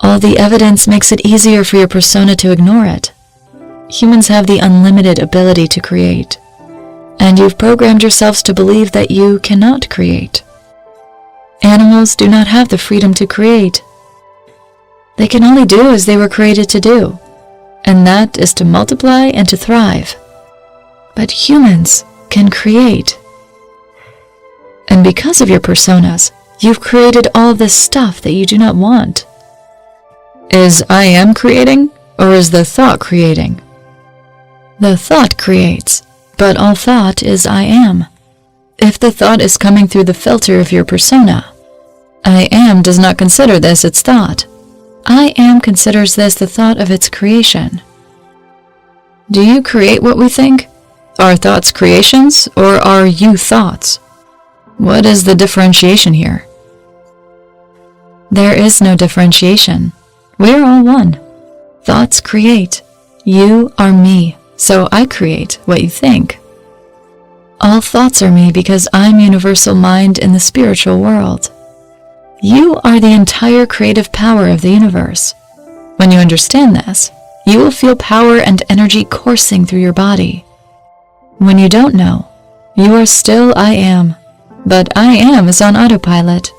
All the evidence makes it easier for your persona to ignore it. Humans have the unlimited ability to create, and you've programmed yourselves to believe that you cannot create. Animals do not have the freedom to create. They can only do as they were created to do, and that is to multiply and to thrive. But humans can create. And because of your personas, you've created all this stuff that you do not want. Is I am creating, or is the thought creating? The thought creates, but all thought is I am. If the thought is coming through the filter of your persona, I am does not consider this its thought. I am considers this the thought of its creation. Do you create what we think? Are thoughts creations, or are you thoughts? What is the differentiation here? There is no differentiation. We're all one. Thoughts create. You are me, so I create what you think. All thoughts are me because I'm universal mind in the spiritual world. You are the entire creative power of the universe. When you understand this, you will feel power and energy coursing through your body. When you don't know, you are still I am, but I am is on autopilot.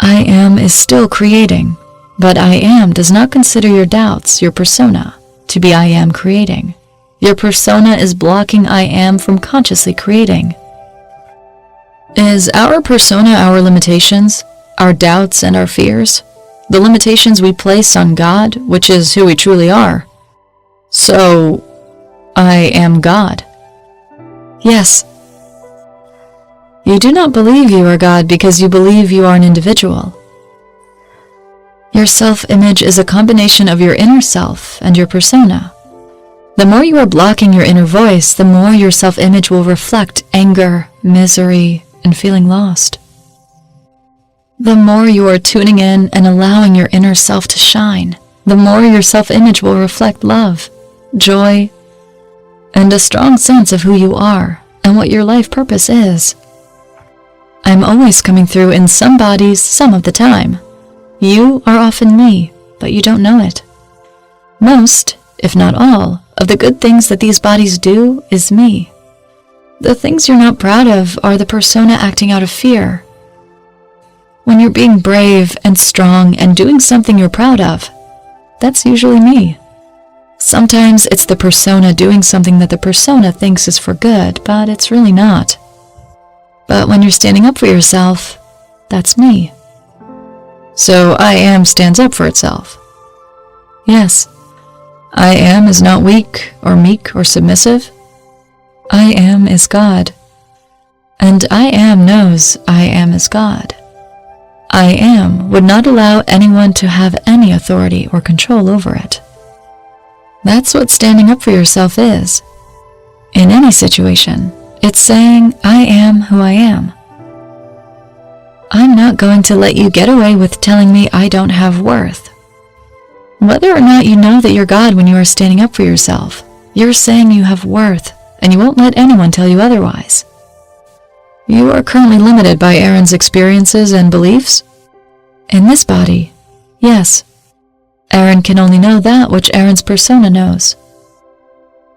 I am is still creating, but I am does not consider your doubts, your persona, to be I am creating. Your persona is blocking I am from consciously creating. Is our persona our limitations, our doubts and our fears? The limitations we place on God, which is who we truly are. So, I am God. Yes. You do not believe you are God because you believe you are an individual. Your self-image is a combination of your inner self and your persona. The more you are blocking your inner voice, the more your self-image will reflect anger, misery, and feeling lost. The more you are tuning in and allowing your inner self to shine, the more your self-image will reflect love, joy, and a strong sense of who you are and what your life purpose is. I'm always coming through in some bodies some of the time. You are often me, but you don't know it. Most, if not all, of the good things that these bodies do is me. The things you're not proud of are the persona acting out of fear. When you're being brave and strong and doing something you're proud of, that's usually me. Sometimes it's the persona doing something that the persona thinks is for good, but it's really not. But when you're standing up for yourself, that's me. So I am stands up for itself. Yes, I am is not weak or meek or submissive. I am is God. And I am knows I am is God. I am would not allow anyone to have any authority or control over it. That's what standing up for yourself is. In any situation, it's saying, I am who I am. I'm not going to let you get away with telling me I don't have worth. Whether or not you know that you're God when you are standing up for yourself, you're saying you have worth, and you won't let anyone tell you otherwise. You are currently limited by Erin's experiences and beliefs. In this body, yes. Erin can only know that which Erin's persona knows.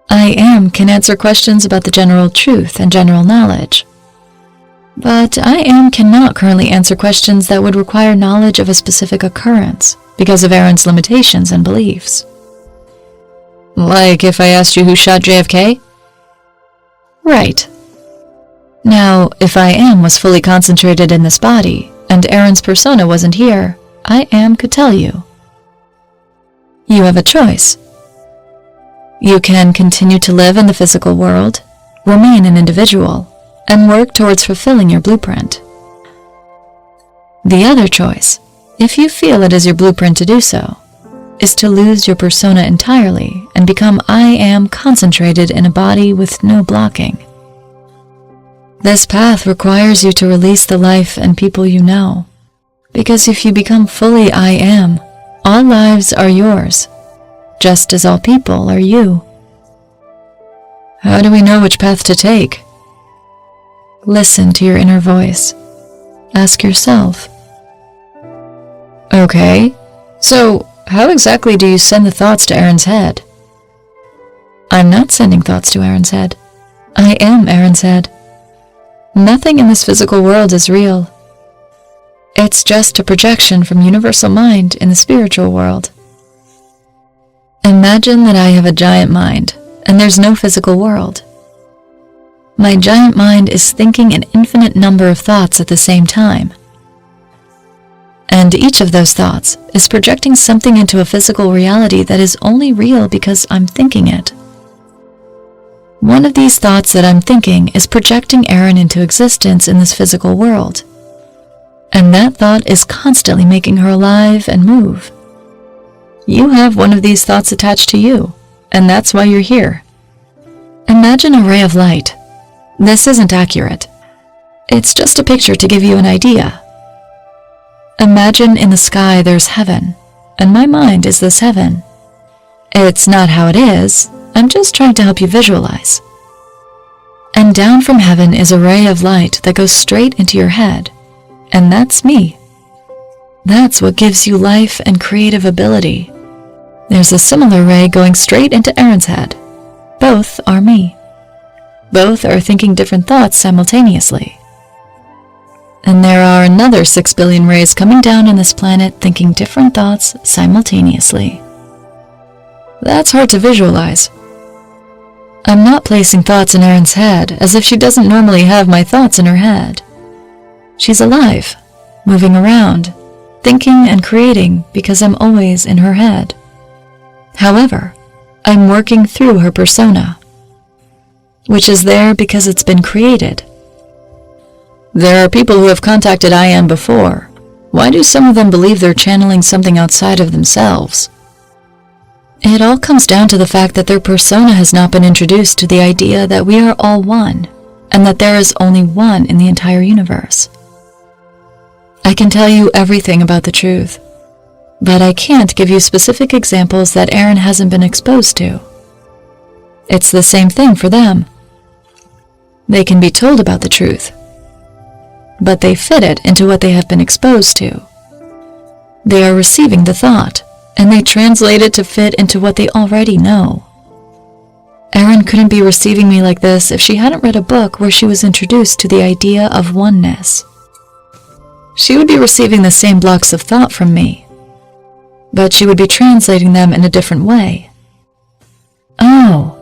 I am can answer questions about the general truth and general knowledge. But I am cannot currently answer questions that would require knowledge of a specific occurrence because of Erin's limitations and beliefs. Like if I asked you who shot JFK? Right. Now, if I am was fully concentrated in this body, and Erin's persona wasn't here, I am could tell you. You have a choice. You can continue to live in the physical world, remain an individual, and work towards fulfilling your blueprint. The other choice, if you feel it is your blueprint to do so, is to lose your persona entirely and become I am concentrated in a body with no blocking. This path requires you to release the life and people you know, because if you become fully I am, all lives are yours, just as all people are you. How do we know which path to take? Listen to your inner voice. Ask yourself. Okay, so how exactly do you send the thoughts to Erin's head? I'm not sending thoughts to Erin's head. I am Erin's head. Nothing in this physical world is real. It's just a projection from universal mind in the spiritual world. Imagine that I have a giant mind, and there's no physical world. My giant mind is thinking an infinite number of thoughts at the same time. And each of those thoughts is projecting something into a physical reality that is only real because I'm thinking it. One of these thoughts that I'm thinking is projecting Erin into existence in this physical world. And that thought is constantly making her alive and move. You have one of these thoughts attached to you, and that's why you're here. Imagine a ray of light. This isn't accurate. It's just a picture to give you an idea. Imagine in the sky there's heaven, and my mind is this heaven. It's not how it is, I'm just trying to help you visualize. And down from heaven is a ray of light that goes straight into your head, and that's me. That's what gives you life and creative ability. There's a similar ray going straight into Erin's head. Both are me. Both are thinking different thoughts simultaneously. And there are another 6 billion rays coming down on this planet thinking different thoughts simultaneously. That's hard to visualize. I'm not placing thoughts in Erin's head as if she doesn't normally have my thoughts in her head. She's alive, moving around, thinking and creating because I'm always in her head. However, I'm working through her persona, which is there because it's been created. There are people who have contacted I Am before. Why do some of them believe they're channeling something outside of themselves? It all comes down to the fact that their persona has not been introduced to the idea that we are all one, and that there is only one in the entire universe. I can tell you everything about the truth, but I can't give you specific examples that Erin hasn't been exposed to. It's the same thing for them. They can be told about the truth, but they fit it into what they have been exposed to. They are receiving the thought, and they translate it to fit into what they already know. Erin couldn't be receiving me like this if she hadn't read a book where she was introduced to the idea of oneness. She would be receiving the same blocks of thought from me, but she would be translating them in a different way. Oh,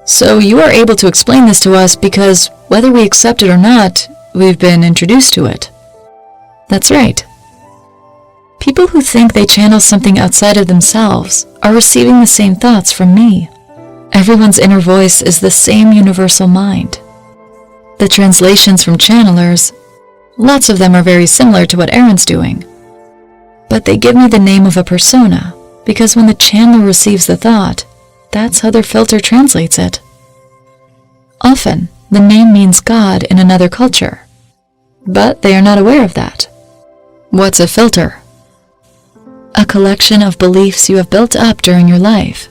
so you are able to explain this to us because whether we accept it or not, we've been introduced to it. That's right. People who think they channel something outside of themselves are receiving the same thoughts from me. Everyone's inner voice is the same universal mind. The translations from channelers, lots of them are very similar to what Erin's doing. But they give me the name of a persona because when the channeler receives the thought, that's how their filter translates it. Often, the name means God in another culture, but they are not aware of that. What's a filter? A collection of beliefs you have built up during your life.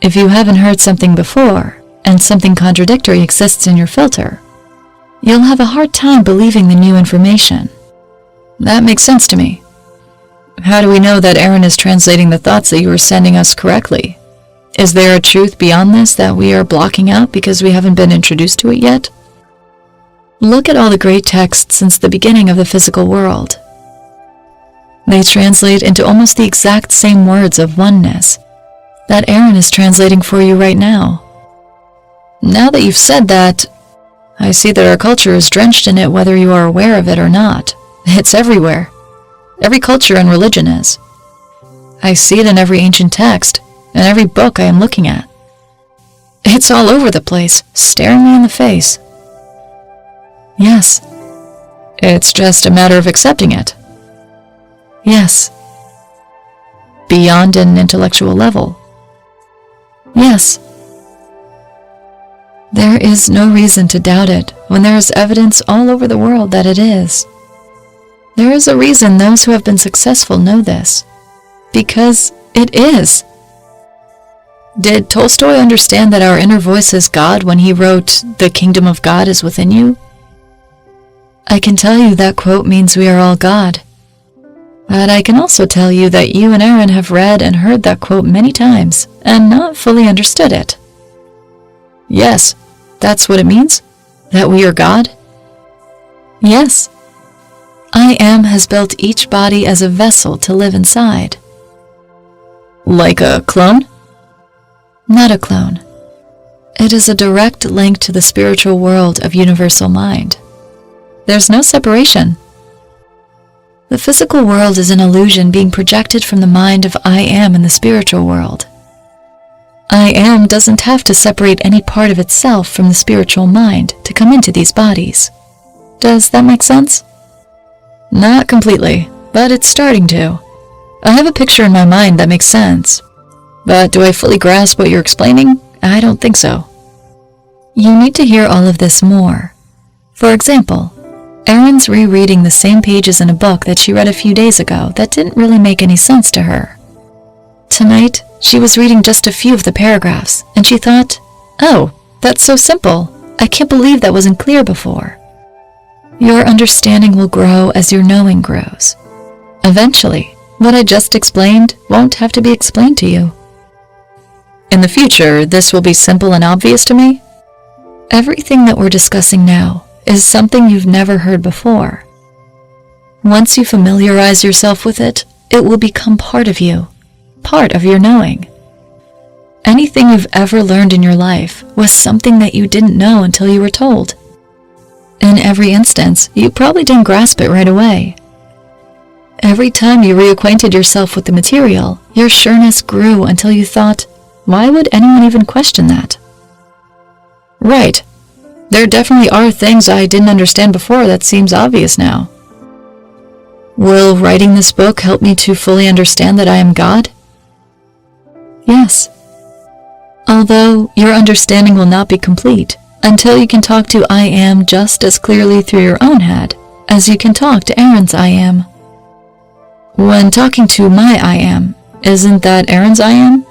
If you haven't heard something before, and something contradictory exists in your filter, you'll have a hard time believing the new information. That makes sense to me. How do we know that Erin is translating the thoughts that you are sending us correctly? Is there a truth beyond this that we are blocking out because we haven't been introduced to it yet? Look at all the great texts since the beginning of the physical world. They translate into almost the exact same words of oneness that Erin is translating for you right now. Now that you've said that, I see that our culture is drenched in it whether you are aware of it or not. It's everywhere. Every culture and religion is. I see it in every ancient text, and every book I am looking at. It's all over the place, staring me in the face. Yes. It's just a matter of accepting it. Yes. Beyond an intellectual level. Yes. There is no reason to doubt it when there is evidence all over the world that it is. There is a reason those who have been successful know this. Because it is. Did Tolstoy understand that our inner voice is God when he wrote, "The kingdom of God is within you"? I can tell you that quote means we are all God. But I can also tell you that you and Erin have read and heard that quote many times and not fully understood it. Yes, that's what it means? That we are God? Yes. I Am has built each body as a vessel to live inside. Like a clone? Not a clone. It is a direct link to the spiritual world of universal mind. There's no separation. The physical world is an illusion being projected from the mind of I Am in the spiritual world. I Am doesn't have to separate any part of itself from the spiritual mind to come into these bodies. Does that make sense? Not completely, but it's starting to. I have a picture in my mind that makes sense. But do I fully grasp what you're explaining? I don't think so. You need to hear all of this more. For example, Erin's rereading the same pages in a book that she read a few days ago that didn't really make any sense to her. Tonight, she was reading just a few of the paragraphs, and she thought, "Oh, that's so simple. I can't believe that wasn't clear before." Your understanding will grow as your knowing grows. Eventually, what I just explained won't have to be explained to you. In the future, this will be simple and obvious to me? Everything that we're discussing now is something you've never heard before. Once you familiarize yourself with it, it will become part of you, part of your knowing. Anything you've ever learned in your life was something that you didn't know until you were told. In every instance, you probably didn't grasp it right away. Every time you reacquainted yourself with the material, your sureness grew until you thought, why would anyone even question that? Right. There definitely are things I didn't understand before that seems obvious now. Will writing this book help me to fully understand that I am God? Yes. Although your understanding will not be complete until you can talk to I Am just as clearly through your own head as you can talk to Erin's I Am. When talking to my I Am, isn't that Erin's I Am?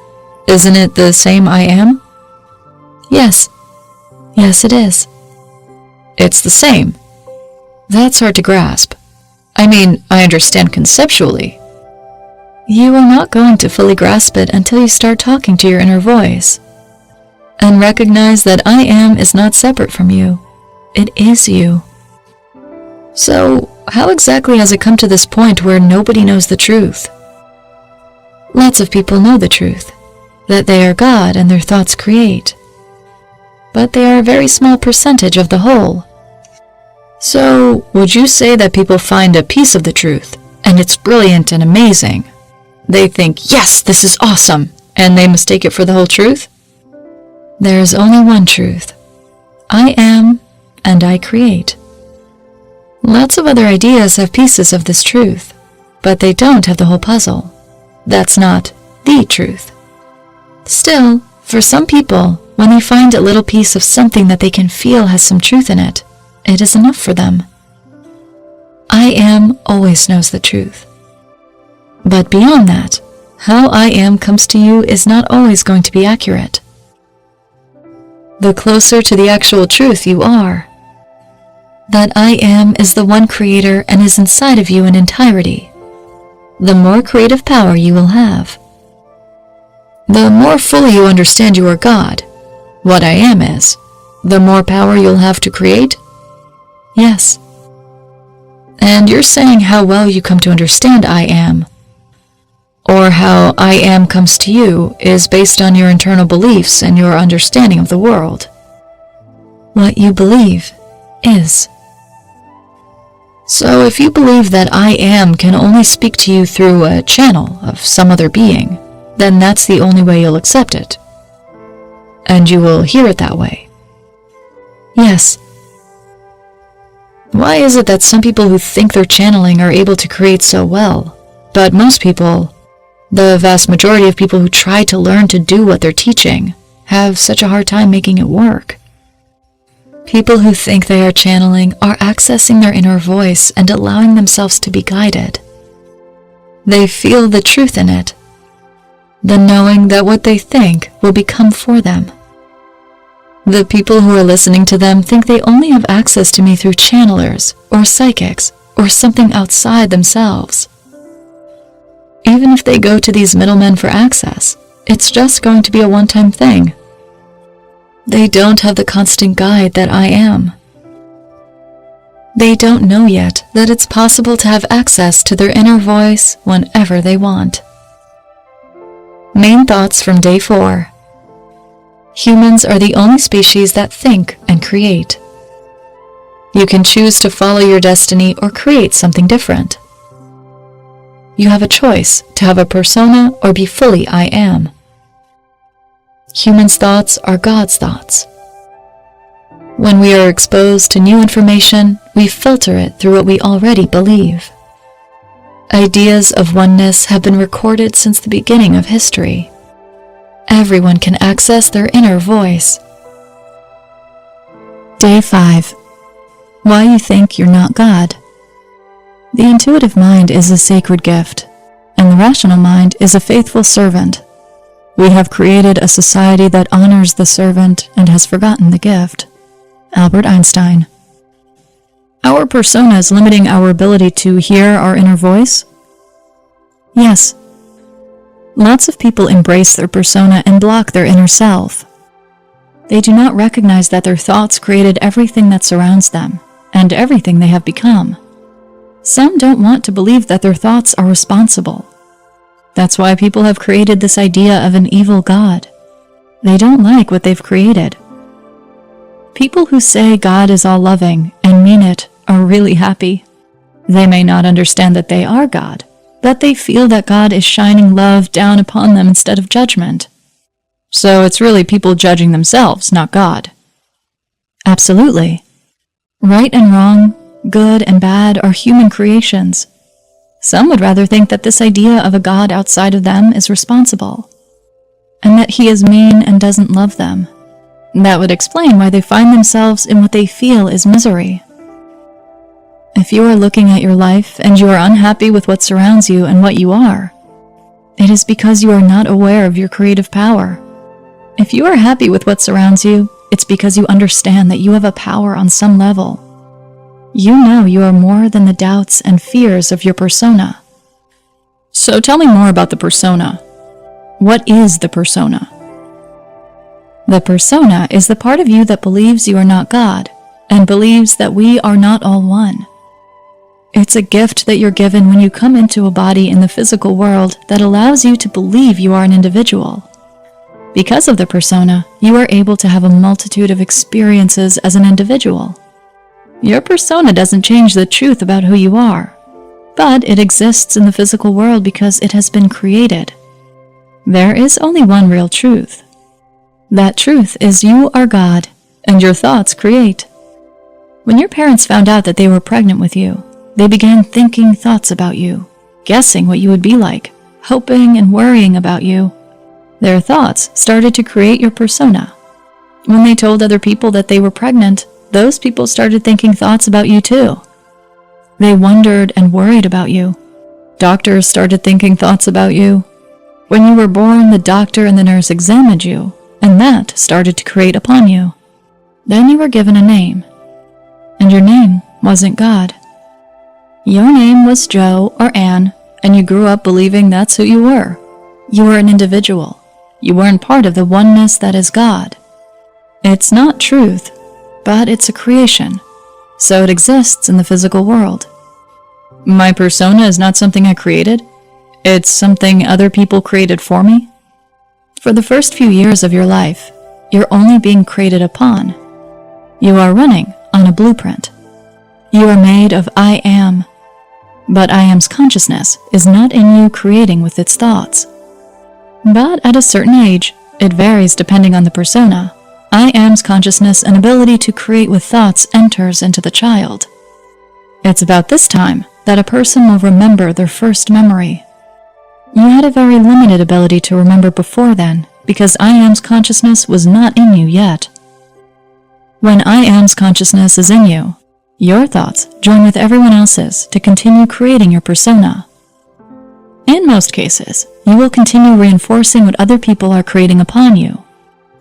Isn't it the same I Am? Yes. Yes, it is. It's the same. That's hard to grasp. I mean, I understand conceptually. You are not going to fully grasp it until you start talking to your inner voice and recognize that I Am is not separate from you. It is you. So, how exactly has it come to this point where nobody knows the truth? Lots of people know the truth, that they are God and their thoughts create. But they are a very small percentage of the whole. So, would you say that people find a piece of the truth, and it's brilliant and amazing? They think, yes, this is awesome, and they mistake it for the whole truth? There is only one truth. I am, and I create. Lots of other ideas have pieces of this truth, but they don't have the whole puzzle. That's not the truth. Still, for some people, when they find a little piece of something that they can feel has some truth in it, it is enough for them. I Am always knows the truth. But beyond that, how I Am comes to you is not always going to be accurate. The closer to the actual truth you are, that I Am is the one creator and is inside of you in entirety, the more creative power you will have. The more fully you understand you are God, what I Am is, the more power you'll have to create? Yes. And you're saying how well you come to understand I Am, or how I Am comes to you, is based on your internal beliefs and your understanding of the world. What you believe is. So if you believe that I Am can only speak to you through a channel of some other being, then that's the only way you'll accept it. And you will hear it that way. Yes. Why is it that some people who think they're channeling are able to create so well, but most people, the vast majority of people who try to learn to do what they're teaching, have such a hard time making it work? People who think they are channeling are accessing their inner voice and allowing themselves to be guided. They feel the truth in it, the knowing that what they think will become for them. The people who are listening to them think they only have access to me through channelers, or psychics, or something outside themselves. Even if they go to these middlemen for access, it's just going to be a one-time thing. They don't have the constant guide that I Am. They don't know yet that it's possible to have access to their inner voice whenever they want. Main thoughts from day 4. Humans are the only species that think and create. You can choose to follow your destiny or create something different. You have a choice to have a persona or be fully I am. Humans' thoughts are God's thoughts. When we are exposed to new information, we filter it through what we already believe. Ideas of oneness have been recorded since the beginning of history. Everyone can access their inner voice. Day 5. Why you think you're not God. The intuitive mind is a sacred gift, and the rational mind is a faithful servant. We have created a society that honors the servant and has forgotten the gift. Albert Einstein. Our persona is limiting our ability to hear our inner voice? Yes. Lots of people embrace their persona and block their inner self. They do not recognize that their thoughts created everything that surrounds them, and everything they have become. Some don't want to believe that their thoughts are responsible. That's why people have created this idea of an evil God. They don't like what they've created. People who say God is all loving and mean it are really happy. They may not understand that they are God, but they feel that God is shining love down upon them instead of judgment. So it's really people judging themselves, not God. Absolutely. Right and wrong, good and bad are human creations. Some would rather think that this idea of a God outside of them is responsible, and that he is mean and doesn't love them. That would explain why they find themselves in what they feel is misery. If you are looking at your life and you are unhappy with what surrounds you and what you are, it is because you are not aware of your creative power. If you are happy with what surrounds you, it's because you understand that you have a power on some level. You know you are more than the doubts and fears of your persona. So tell me more about the persona. What is the persona? The persona is the part of you that believes you are not God and believes that we are not all one. It's a gift that you're given when you come into a body in the physical world that allows you to believe you are an individual. Because of the persona, you are able to have a multitude of experiences as an individual. Your persona doesn't change the truth about who you are, but it exists in the physical world because it has been created. There is only one real truth. That truth is you are God, and your thoughts create. When your parents found out that they were pregnant with you, they began thinking thoughts about you, guessing what you would be like, hoping and worrying about you. Their thoughts started to create your persona. When they told other people that they were pregnant, those people started thinking thoughts about you too. They wondered and worried about you. Doctors started thinking thoughts about you. When you were born, the doctor and the nurse examined you, and that started to create upon you. Then you were given a name, and your name wasn't God. Your name was Joe or Ann, and you grew up believing that's who you were. You were an individual. You weren't part of the oneness that is God. It's not truth, but it's a creation, so it exists in the physical world. My persona is not something I created. It's something other people created for me. For the first few years of your life, you're only being created upon. You are running on a blueprint. You are made of I am, but I am's consciousness is not in you creating with its thoughts. But at a certain age, it varies depending on the persona. I am's consciousness and ability to create with thoughts enters into the child. It's about this time that a person will remember their first memory. You had a very limited ability to remember before then, because I am's consciousness was not in you yet. When I am's consciousness is in you, your thoughts join with everyone else's to continue creating your persona. In most cases, you will continue reinforcing what other people are creating upon you.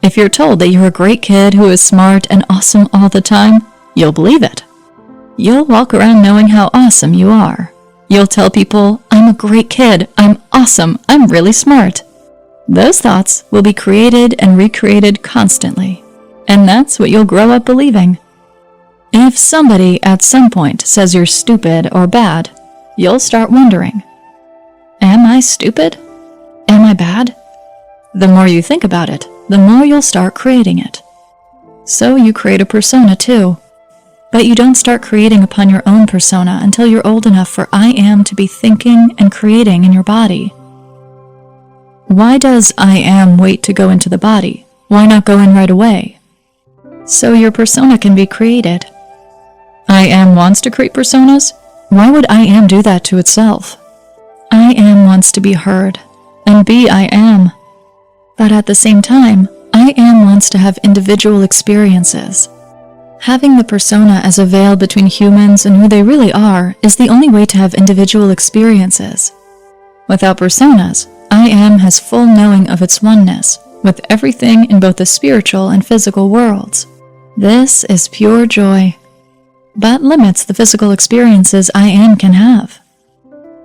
If you're told that you're a great kid who is smart and awesome all the time, you'll believe it. You'll walk around knowing how awesome you are. You'll tell people, I'm a great kid, I'm awesome, I'm really smart. Those thoughts will be created and recreated constantly, and that's what you'll grow up believing. If somebody at some point says you're stupid or bad, you'll start wondering, am I stupid? Am I bad? The more you think about it, the more you'll start creating it. So you create a persona too. But you don't start creating upon your own persona until you're old enough for I am to be thinking and creating in your body. Why does I am wait to go into the body? Why not go in right away? So your persona can be created. I am wants to create personas? Why would I am do that to itself? I am wants to be heard, and be I am. But at the same time, I am wants to have individual experiences. Having the persona as a veil between humans and who they really are is the only way to have individual experiences. Without personas, I am has full knowing of its oneness with everything in both the spiritual and physical worlds. This is pure joy, but limits the physical experiences I am can have.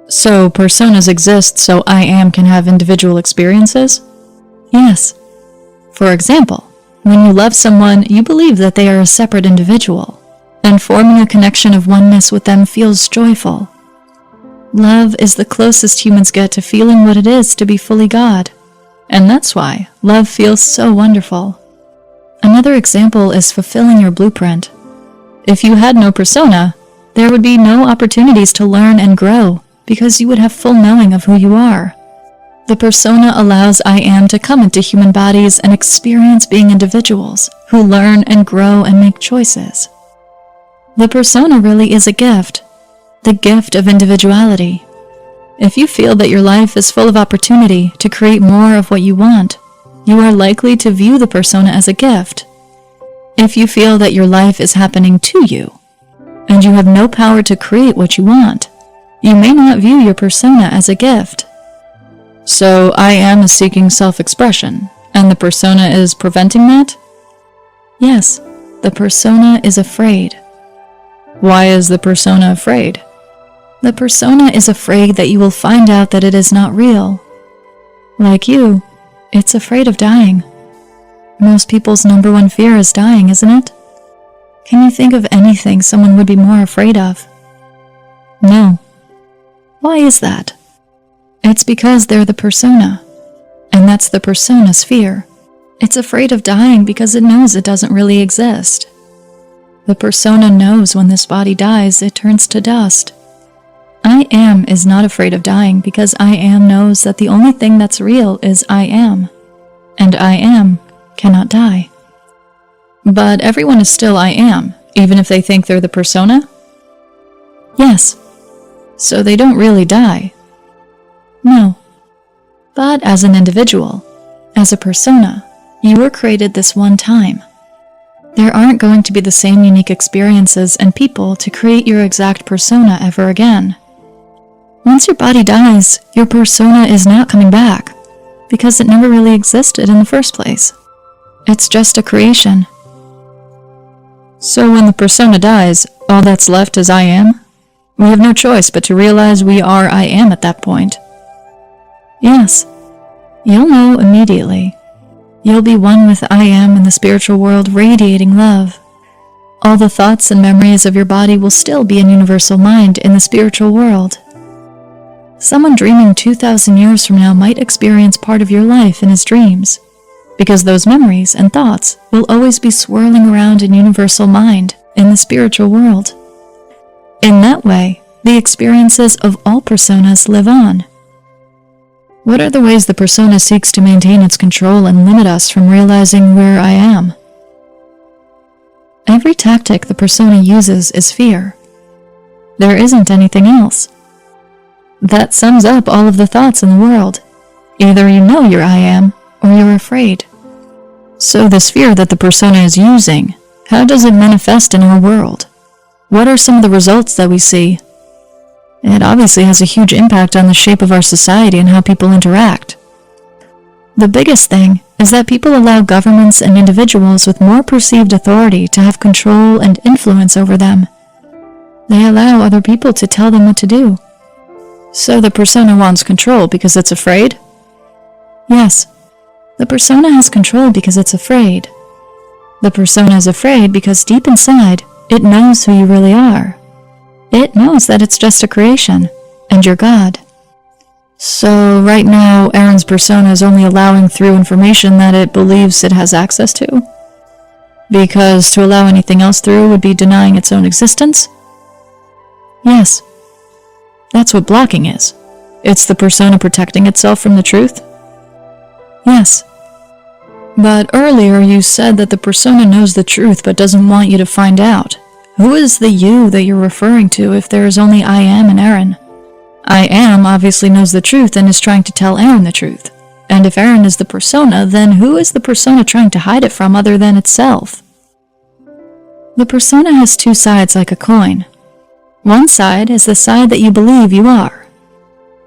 So personas exist so I am can have individual experiences? Yes. For example, when you love someone, you believe that they are a separate individual, and forming a connection of oneness with them feels joyful. Love is the closest humans get to feeling what it is to be fully God, and that's why love feels so wonderful. Another example is fulfilling your blueprint. If you had no persona, there would be no opportunities to learn and grow because you would have full knowing of who you are. The persona allows I am to come into human bodies and experience being individuals who learn and grow and make choices. The persona really is a gift, the gift of individuality. If you feel that your life is full of opportunity to create more of what you want, you are likely to view the persona as a gift. If you feel that your life is happening to you, and you have no power to create what you want, you may not view your persona as a gift. So I am is seeking self-expression, and the persona is preventing that? Yes, the persona is afraid. Why is the persona afraid? The persona is afraid that you will find out that it is not real. Like you, it's afraid of dying. Most people's number one fear is dying, isn't it? Can you think of anything someone would be more afraid of? No. Why is that? It's because they're the persona, and that's the persona's fear. It's afraid of dying because it knows it doesn't really exist. The persona knows when this body dies, it turns to dust. I am is not afraid of dying because I am knows that the only thing that's real is I am, and I am cannot die. But everyone is still I am, even if they think they're the persona? Yes. So they don't really die. No. But as an individual, as a persona, you were created this one time. There aren't going to be the same unique experiences and people to create your exact persona ever again. Once your body dies, your persona is not coming back, because it never really existed in the first place. It's just a creation. So when the persona dies, all that's left is I am? We have no choice but to realize we are I am at that point. Yes, you'll know immediately. You'll be one with I am in the spiritual world, radiating love. All the thoughts and memories of your body will still be in universal mind in the spiritual world. Someone dreaming 2,000 years from now might experience part of your life in his dreams, because those memories and thoughts will always be swirling around in universal mind in the spiritual world. In that way, the experiences of all personas live on. What are the ways the persona seeks to maintain its control and limit us from realizing where I am? Every tactic the persona uses is fear. There isn't anything else. That sums up all of the thoughts in the world. Either you know you're I am, or you're afraid. So this fear that the persona is using, how does it manifest in our world? What are some of the results that we see? It obviously has a huge impact on the shape of our society and how people interact. The biggest thing is that people allow governments and individuals with more perceived authority to have control and influence over them. They allow other people to tell them what to do. So the persona wants control because it's afraid? Yes, the persona has control because it's afraid. The persona is afraid because deep inside, it knows who you really are. It knows that it's just a creation, and you're God. So right now, Erin's persona is only allowing through information that it believes it has access to. Because to allow anything else through would be denying its own existence? Yes. That's what blocking is. It's the persona protecting itself from the truth? Yes. But earlier you said that the persona knows the truth but doesn't want you to find out. Who is the you that you're referring to if there is only I am and Erin? I am obviously knows the truth and is trying to tell Erin the truth. And if Erin is the persona, then who is the persona trying to hide it from other than itself? The persona has two sides like a coin. One side is the side that you believe you are.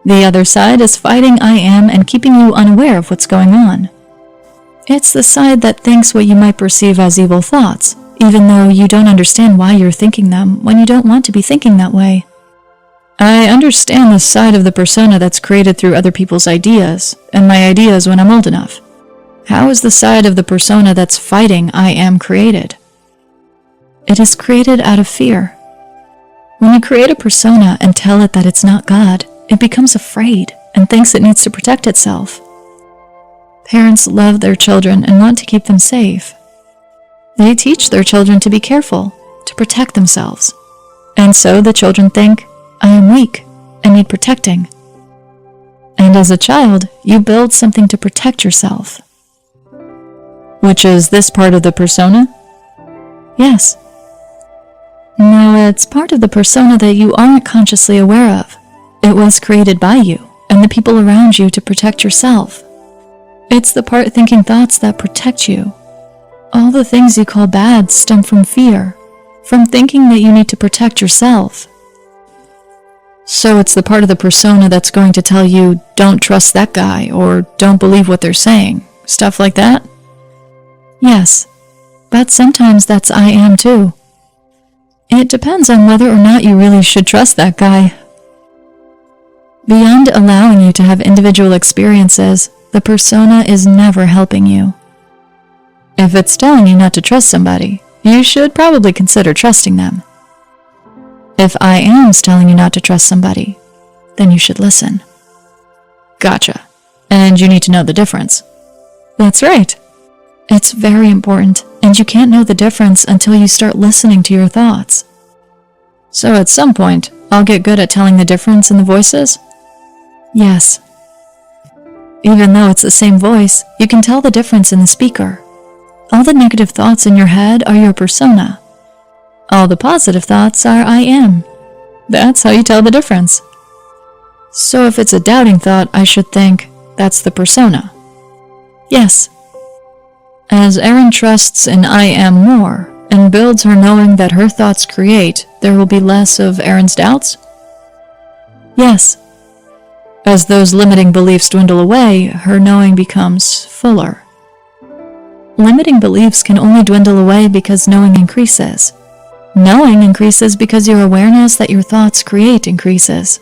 The other side is fighting I am and keeping you unaware of what's going on. It's the side that thinks what you might perceive as evil thoughts, even though you don't understand why you're thinking them when you don't want to be thinking that way. I understand the side of the persona that's created through other people's ideas, and my ideas when I'm old enough. How is the side of the persona that's fighting I am created? It is created out of fear. When you create a persona and tell it that it's not God, it becomes afraid and thinks it needs to protect itself. Parents love their children and want to keep them safe. They teach their children to be careful, to protect themselves. And so the children think, I am weak and need protecting. And as a child, you build something to protect yourself. Which is this part of the persona? Yes. No, it's part of the persona that you aren't consciously aware of. It was created by you and the people around you to protect yourself. It's the part thinking thoughts that protect you. All the things you call bad stem from fear, from thinking that you need to protect yourself. So it's the part of the persona that's going to tell you, don't trust that guy, or don't believe what they're saying, stuff like that? Yes, but sometimes that's I am too. It depends on whether or not you really should trust that guy. Beyond allowing you to have individual experiences, the persona is never helping you. If it's telling you not to trust somebody, you should probably consider trusting them. If I am's telling you not to trust somebody, then you should listen. Gotcha. And you need to know the difference. That's right. It's very important, and you can't know the difference until you start listening to your thoughts. So at some point, I'll get good at telling the difference in the voices? Yes. Even though it's the same voice, you can tell the difference in the speaker. All the negative thoughts in your head are your persona. All the positive thoughts are I am. That's how you tell the difference. So if it's a doubting thought, I should think, that's the persona. Yes. As Erin trusts in I am more, and builds her knowing that her thoughts create, there will be less of Erin's doubts? Yes. As those limiting beliefs dwindle away, her knowing becomes fuller. Limiting beliefs can only dwindle away because knowing increases. Knowing increases because your awareness that your thoughts create increases.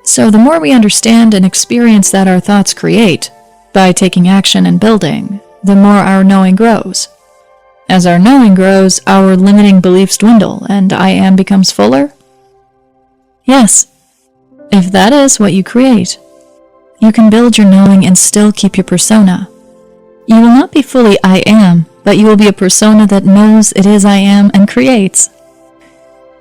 So the more we understand and experience that our thoughts create, by taking action and building, the more our knowing grows. As our knowing grows, our limiting beliefs dwindle, and I am becomes fuller? Yes. If that is what you create, you can build your knowing and still keep your persona. You will not be fully I am, but you will be a persona that knows it is I am and creates.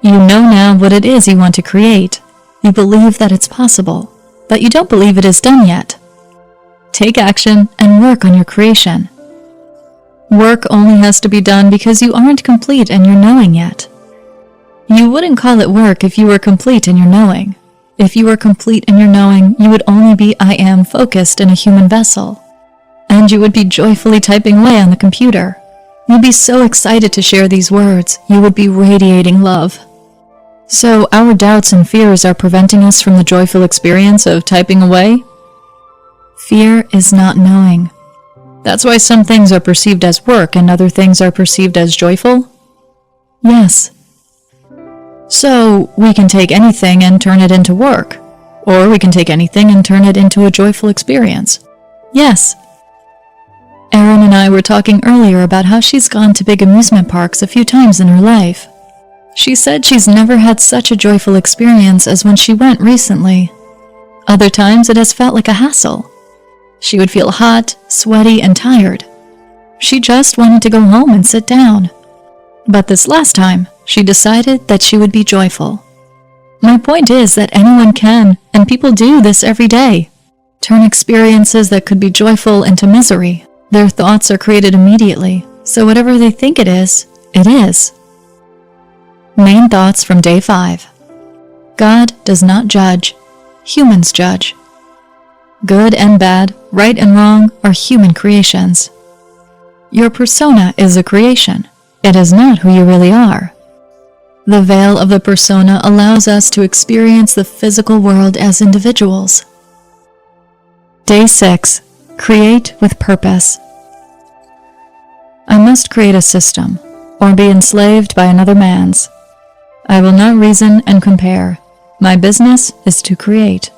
You know now what it is you want to create. You believe that it's possible, but you don't believe it is done yet. Take action and work on your creation. Work only has to be done because you aren't complete in your knowing yet. You wouldn't call it work if you were complete in your knowing. If you were complete in your knowing, you would only be I am focused in a human vessel. And you would be joyfully typing away on the computer. You'd be so excited to share these words, you would be radiating love. So our doubts and fears are preventing us from the joyful experience of typing away? Fear is not knowing. That's why some things are perceived as work and other things are perceived as joyful? Yes. So we can take anything and turn it into work, or we can take anything and turn it into a joyful experience. Yes. Erin and I were talking earlier about how she's gone to big amusement parks a few times in her life. She said she's never had such a joyful experience as when she went recently. Other times it has felt like a hassle. She would feel hot, sweaty, and tired. She just wanted to go home and sit down. But this last time, she decided that she would be joyful. My point is that anyone can, and people do this every day, turn experiences that could be joyful into misery. Their thoughts are created immediately, so whatever they think it is, it is. Main thoughts from day 5. God does not judge. Humans judge. Good and bad, right and wrong are human creations. Your persona is a creation. It is not who you really are. The veil of the persona allows us to experience the physical world as individuals. Day 6. Create with purpose. I must create a system, or be enslaved by another man's. I will not reason and compare. My business is to create.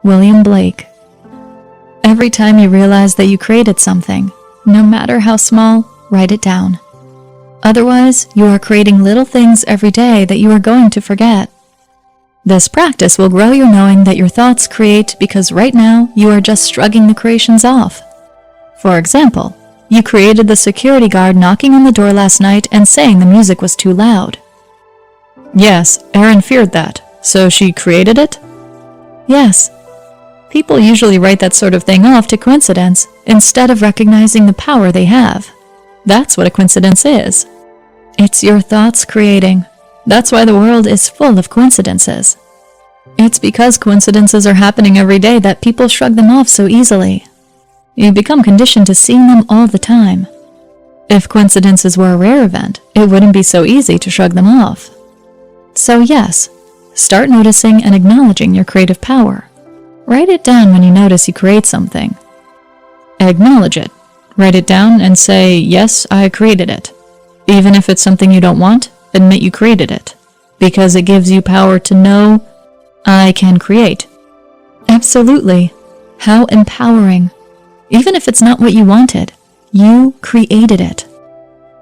William Blake. Every time you realize that you created something, no matter how small, write it down. Otherwise, you are creating little things every day that you are going to forget. This practice will grow your knowing that your thoughts create because right now you are just shrugging the creations off. For example, you created the security guard knocking on the door last night and saying the music was too loud. Yes, Erin feared that, so she created it? Yes. People usually write that sort of thing off to coincidence instead of recognizing the power they have. That's what a coincidence is. It's your thoughts creating. That's why the world is full of coincidences. It's because coincidences are happening every day that people shrug them off so easily. You become conditioned to seeing them all the time. If coincidences were a rare event, it wouldn't be so easy to shrug them off. So yes, start noticing and acknowledging your creative power. Write it down when you notice you create something. Acknowledge it. Write it down and say, yes, I created it. Even if it's something you don't want, admit you created it. Because it gives you power to know, I can create. Absolutely. How empowering. Even if it's not what you wanted, you created it.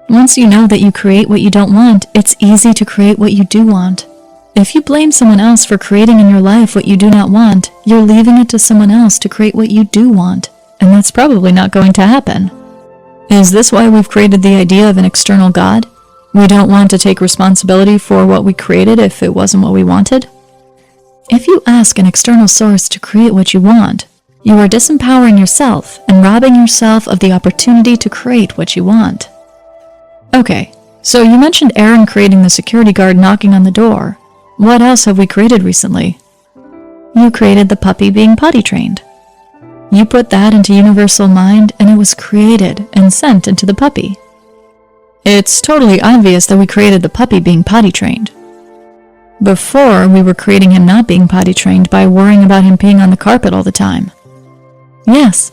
Once you know that you create what you don't want, it's easy to create what you do want. If you blame someone else for creating in your life what you do not want, you're leaving it to someone else to create what you do want, and that's probably not going to happen. Is this why we've created the idea of an external God? We don't want to take responsibility for what we created if it wasn't what we wanted? If you ask an external source to create what you want, you are disempowering yourself and robbing yourself of the opportunity to create what you want. Okay, so you mentioned Erin creating the security guard knocking on the door. What else have we created recently? You created the puppy being potty trained. You put that into universal mind and it was created and sent into the puppy. It's totally obvious that we created the puppy being potty trained. Before, we were creating him not being potty trained by worrying about him peeing on the carpet all the time. Yes,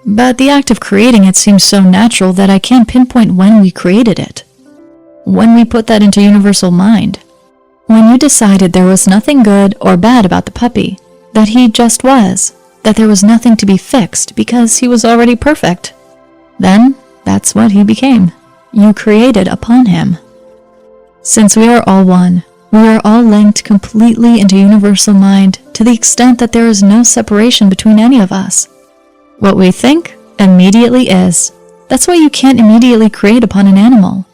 but the act of creating it seems so natural that I can't pinpoint when we created it. When we put that into universal mind. When you decided there was nothing good or bad about the puppy, that he just was, that there was nothing to be fixed because he was already perfect. Then, that's what he became. You created upon him. Since we are all one, we are all linked completely into universal mind to the extent that there is no separation between any of us. What we think immediately is. That's why you can't immediately create upon an animal.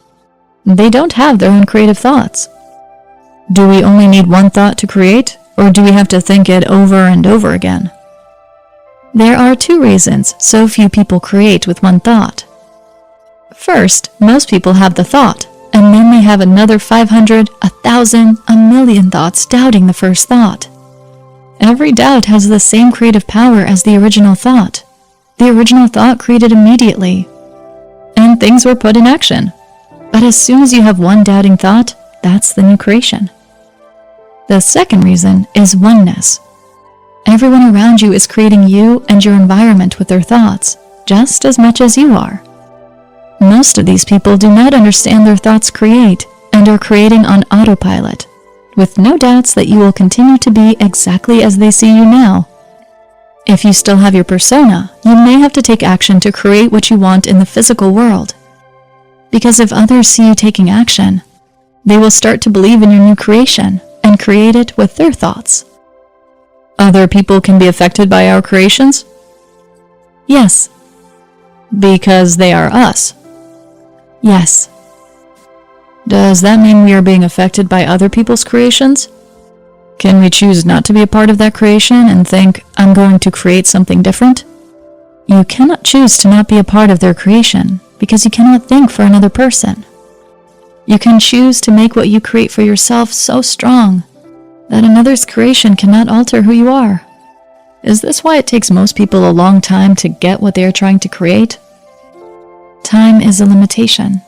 They don't have their own creative thoughts. Do we only need one thought to create, or do we have to think it over and over again? There are 2 reasons so few people create with one thought. First, most people have the thought, and then they have another 500, 1,000, a million thoughts doubting the first thought. Every doubt has the same creative power as the original thought. The original thought created immediately, and things were put in action. But as soon as you have one doubting thought, that's the new creation. The second reason is oneness. Everyone around you is creating you and your environment with their thoughts, just as much as you are. Most of these people do not understand their thoughts create and are creating on autopilot, with no doubts that you will continue to be exactly as they see you now. If you still have your persona, you may have to take action to create what you want in the physical world. Because if others see you taking action, they will start to believe in your new creation and create it with their thoughts. Other people can be affected by our creations? Yes. Because they are us. Yes. Does that mean we are being affected by other people's creations? Can we choose not to be a part of that creation and think, I'm going to create something different? You cannot choose to not be a part of their creation, because you cannot think for another person. You can choose to make what you create for yourself so strong that another's creation cannot alter who you are. Is this why it takes most people a long time to get what they are trying to create? Time is a limitation.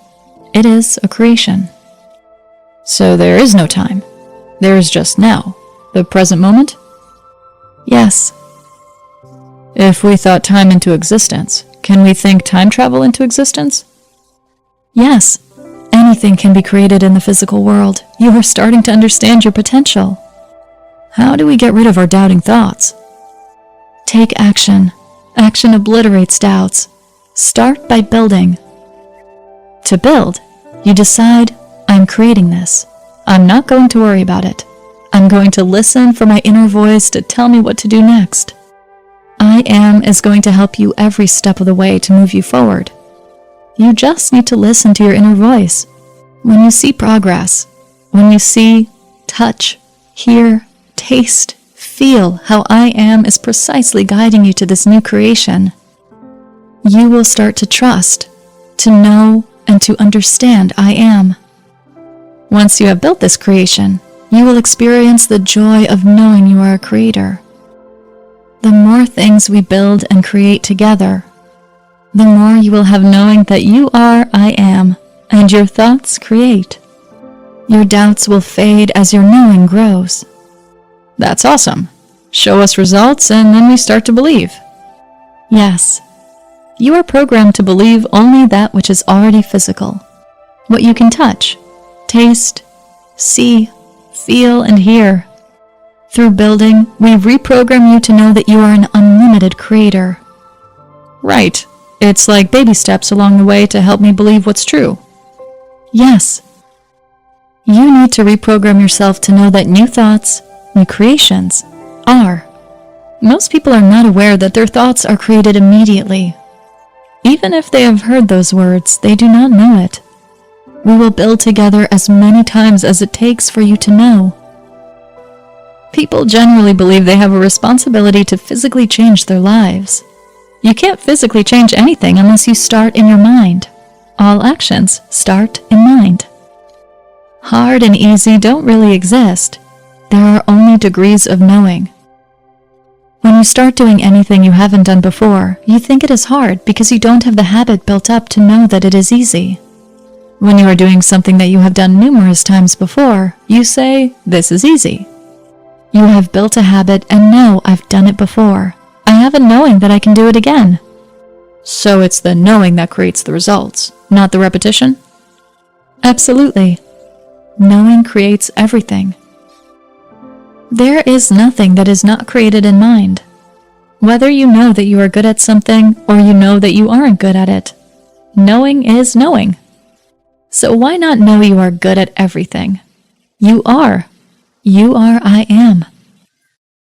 It is a creation. So there is no time. There is just now, the present moment? Yes. If we thought time into existence, can we think time travel into existence? Yes. Anything can be created in the physical world. You are starting to understand your potential. How do we get rid of our doubting thoughts? Take action. Action obliterates doubts. Start by building. To build, you decide, I'm creating this. I'm not going to worry about it. I'm going to listen for my inner voice to tell me what to do next. I Am is going to help you every step of the way to move you forward. You just need to listen to your inner voice. When you see progress, when you see, touch, hear, taste, feel how I Am is precisely guiding you to this new creation, you will start to trust, to know, and to understand I Am. Once you have built this creation, you will experience the joy of knowing you are a creator. The more things we build and create together, the more you will have knowing that you are I Am, and your thoughts create. Your doubts will fade as your knowing grows. That's awesome. Show us results and then we start to believe. Yes. You are programmed to believe only that which is already physical. What you can touch, taste, see, feel, and hear. Through building, we reprogram you to know that you are an unlimited creator. Right. It's like baby steps along the way to help me believe what's true. Yes. You need to reprogram yourself to know that new thoughts, new creations, are. Most people are not aware that their thoughts are created immediately. Even if they have heard those words, they do not know it. We will build together as many times as it takes for you to know. People generally believe they have a responsibility to physically change their lives. You can't physically change anything unless you start in your mind. All actions start in mind. Hard and easy don't really exist. There are only degrees of knowing. When you start doing anything you haven't done before, you think it is hard because you don't have the habit built up to know that it is easy. When you are doing something that you have done numerous times before, you say, this is easy. You have built a habit and know I've done it before. I have a knowing that I can do it again. So it's the knowing that creates the results, not the repetition? Absolutely. Knowing creates everything. There is nothing that is not created in mind. Whether you know that you are good at something or you know that you aren't good at it, knowing is knowing. So why not know you are good at everything? You are. You are I Am.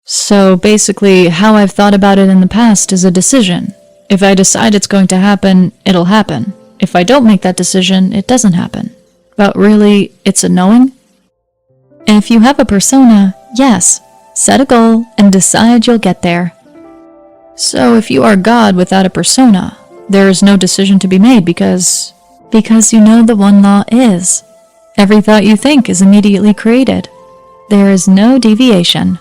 So basically, how I've thought about it in the past is a decision. If I decide it's going to happen, it'll happen. If I don't make that decision, it doesn't happen. But really, it's a knowing? If you have a persona, yes, set a goal and decide you'll get there. So if you are God without a persona, there is no decision to be made because you know the one law is. Every thought you think is immediately created. There is no deviation.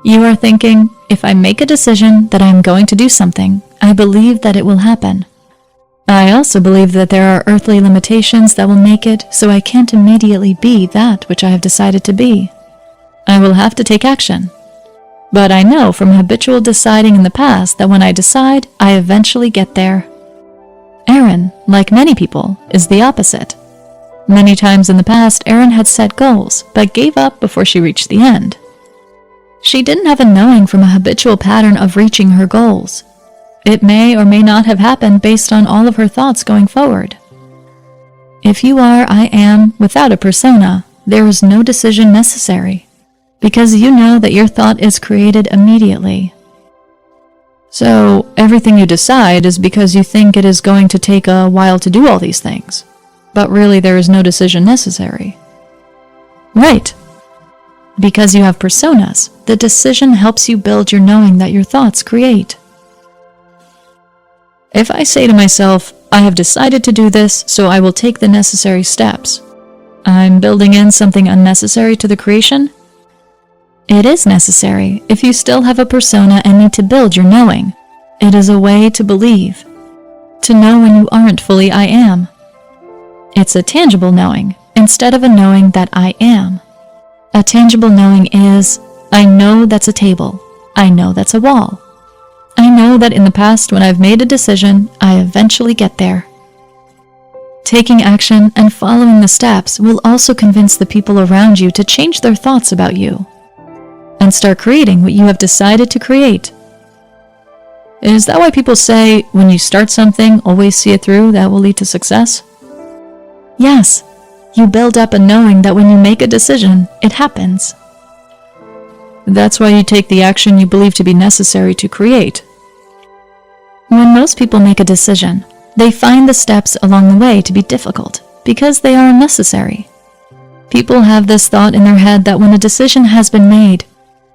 You are thinking, if I make a decision that I am going to do something, I believe that it will happen. I also believe that there are earthly limitations that will make it so I can't immediately be that which I have decided to be. I will have to take action. But I know from habitual deciding in the past that when I decide, I eventually get there. Erin, like many people, is the opposite. Many times in the past, Erin had set goals, but gave up before she reached the end. She didn't have a knowing from a habitual pattern of reaching her goals. It may or may not have happened based on all of her thoughts going forward. If you are I Am without a persona, there is no decision necessary, because you know that your thought is created immediately. So everything you decide is because you think it is going to take a while to do all these things, but really there is no decision necessary. Right. Because you have personas, the decision helps you build your knowing that your thoughts create. If I say to myself, I have decided to do this, so I will take the necessary steps, I'm building in something unnecessary to the creation? It is necessary if you still have a persona and need to build your knowing. It is a way to believe, to know when you aren't fully I am. It's a tangible knowing instead of a knowing that I am. A tangible knowing is, I know that's a table. I know that's a wall. I know that in the past when I've made a decision, I eventually get there. Taking action and following the steps will also convince the people around you to change their thoughts about you and start creating what you have decided to create. Is that why people say, when you start something, always see it through, that will lead to success? Yes. You build up a knowing that when you make a decision, it happens. That's why you take the action you believe to be necessary to create. When most people make a decision, they find the steps along the way to be difficult because they are unnecessary. People have this thought in their head that when a decision has been made,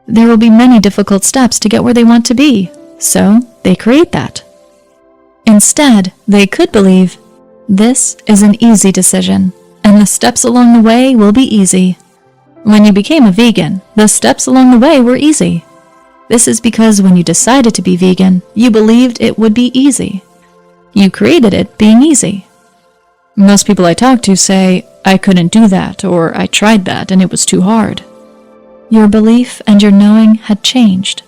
there will be many difficult steps to get where they want to be, so they create that. Instead, they could believe, this is an easy decision, and the steps along the way will be easy. When you became a vegan, the steps along the way were easy. This is because when you decided to be vegan, you believed it would be easy. You created it being easy. Most people I talk to say, I couldn't do that, or I tried that and it was too hard. Your belief and your knowing had changed.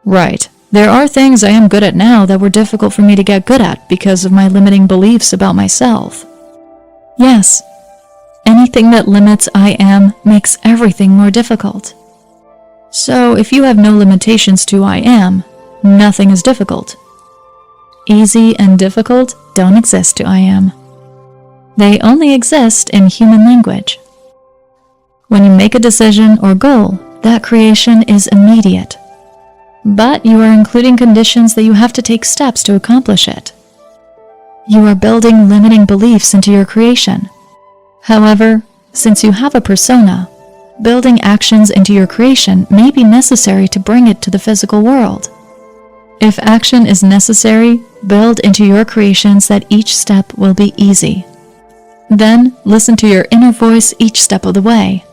Right. There are things I am good at now that were difficult for me to get good at because of my limiting beliefs about myself. Yes. Anything that limits I am makes everything more difficult. So if you have no limitations to I am, nothing is difficult. Easy and difficult don't exist to I am. They only exist in human language. When you make a decision or goal, that creation is immediate. But you are including conditions that you have to take steps to accomplish it. You are building limiting beliefs into your creation. However, since you have a persona, building actions into your creation may be necessary to bring it to the physical world. If action is necessary, build into your creations that each step will be easy. Then, listen to your inner voice each step of the way.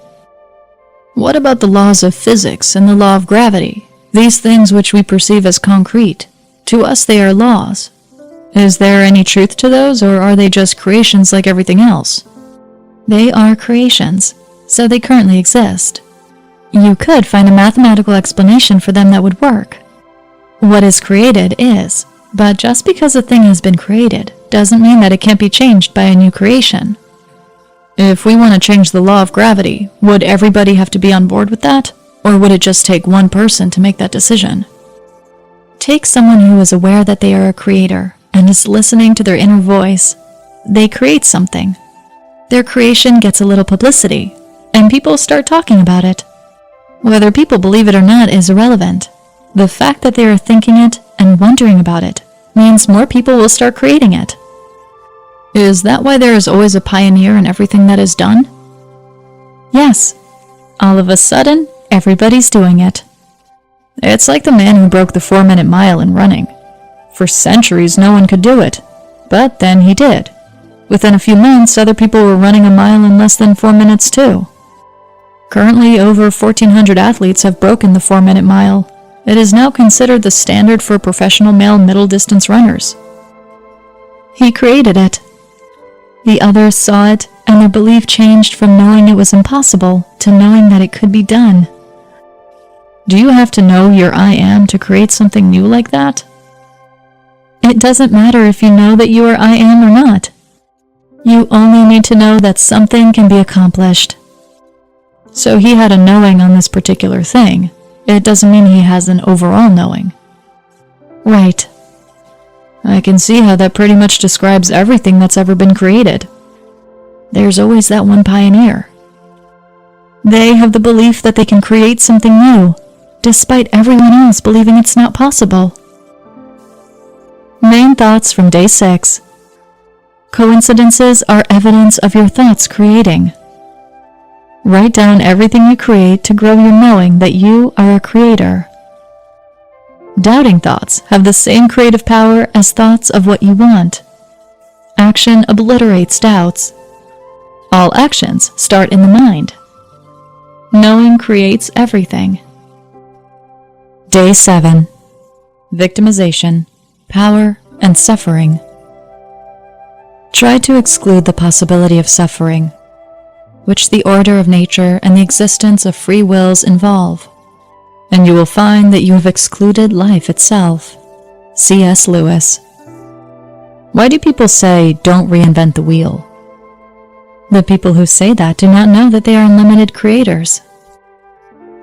What about the laws of physics and the law of gravity? These things which we perceive as concrete. To us they are laws. Is there any truth to those, or are they just creations like everything else? They are creations, so they currently exist. You could find a mathematical explanation for them that would work. What is created is, but just because a thing has been created doesn't mean that it can't be changed by a new creation. If we want to change the law of gravity, would everybody have to be on board with that? Or would it just take one person to make that decision? Take someone who is aware that they are a creator and is listening to their inner voice. They create something. Their creation gets a little publicity, and people start talking about it. Whether people believe it or not is irrelevant. The fact that they are thinking it and wondering about it means more people will start creating it. Is that why there is always a pioneer in everything that is done? Yes. All of a sudden, everybody's doing it. It's like the man who broke the 4-minute mile in running. For centuries, no one could do it. But then he did. Within a few months, other people were running a mile in less than 4 minutes too. Currently, over 1,400 athletes have broken the 4-minute mile. It is now considered the standard for professional male middle-distance runners. He created it. The others saw it, and their belief changed from knowing it was impossible to knowing that it could be done. Do you have to know your I am to create something new like that? It doesn't matter if you know that you are I am or not. You only need to know that something can be accomplished. So he had a knowing on this particular thing. It doesn't mean he has an overall knowing. Right. I can see how that pretty much describes everything that's ever been created. There's always that one pioneer. They have the belief that they can create something new, despite everyone else believing it's not possible. Main thoughts from day 6. Coincidences are evidence of your thoughts creating. Write down everything you create to grow your knowing that you are a creator. Doubting thoughts have the same creative power as thoughts of what you want. Action obliterates doubts. All actions start in the mind. Knowing creates everything. Day 7. Victimization, power, and suffering. Try to exclude the possibility of suffering, which the order of nature and the existence of free wills involve, and you will find that you have excluded life itself. C.S. Lewis. Why do people say, "Don't reinvent the wheel"? The people who say that do not know that they are unlimited creators.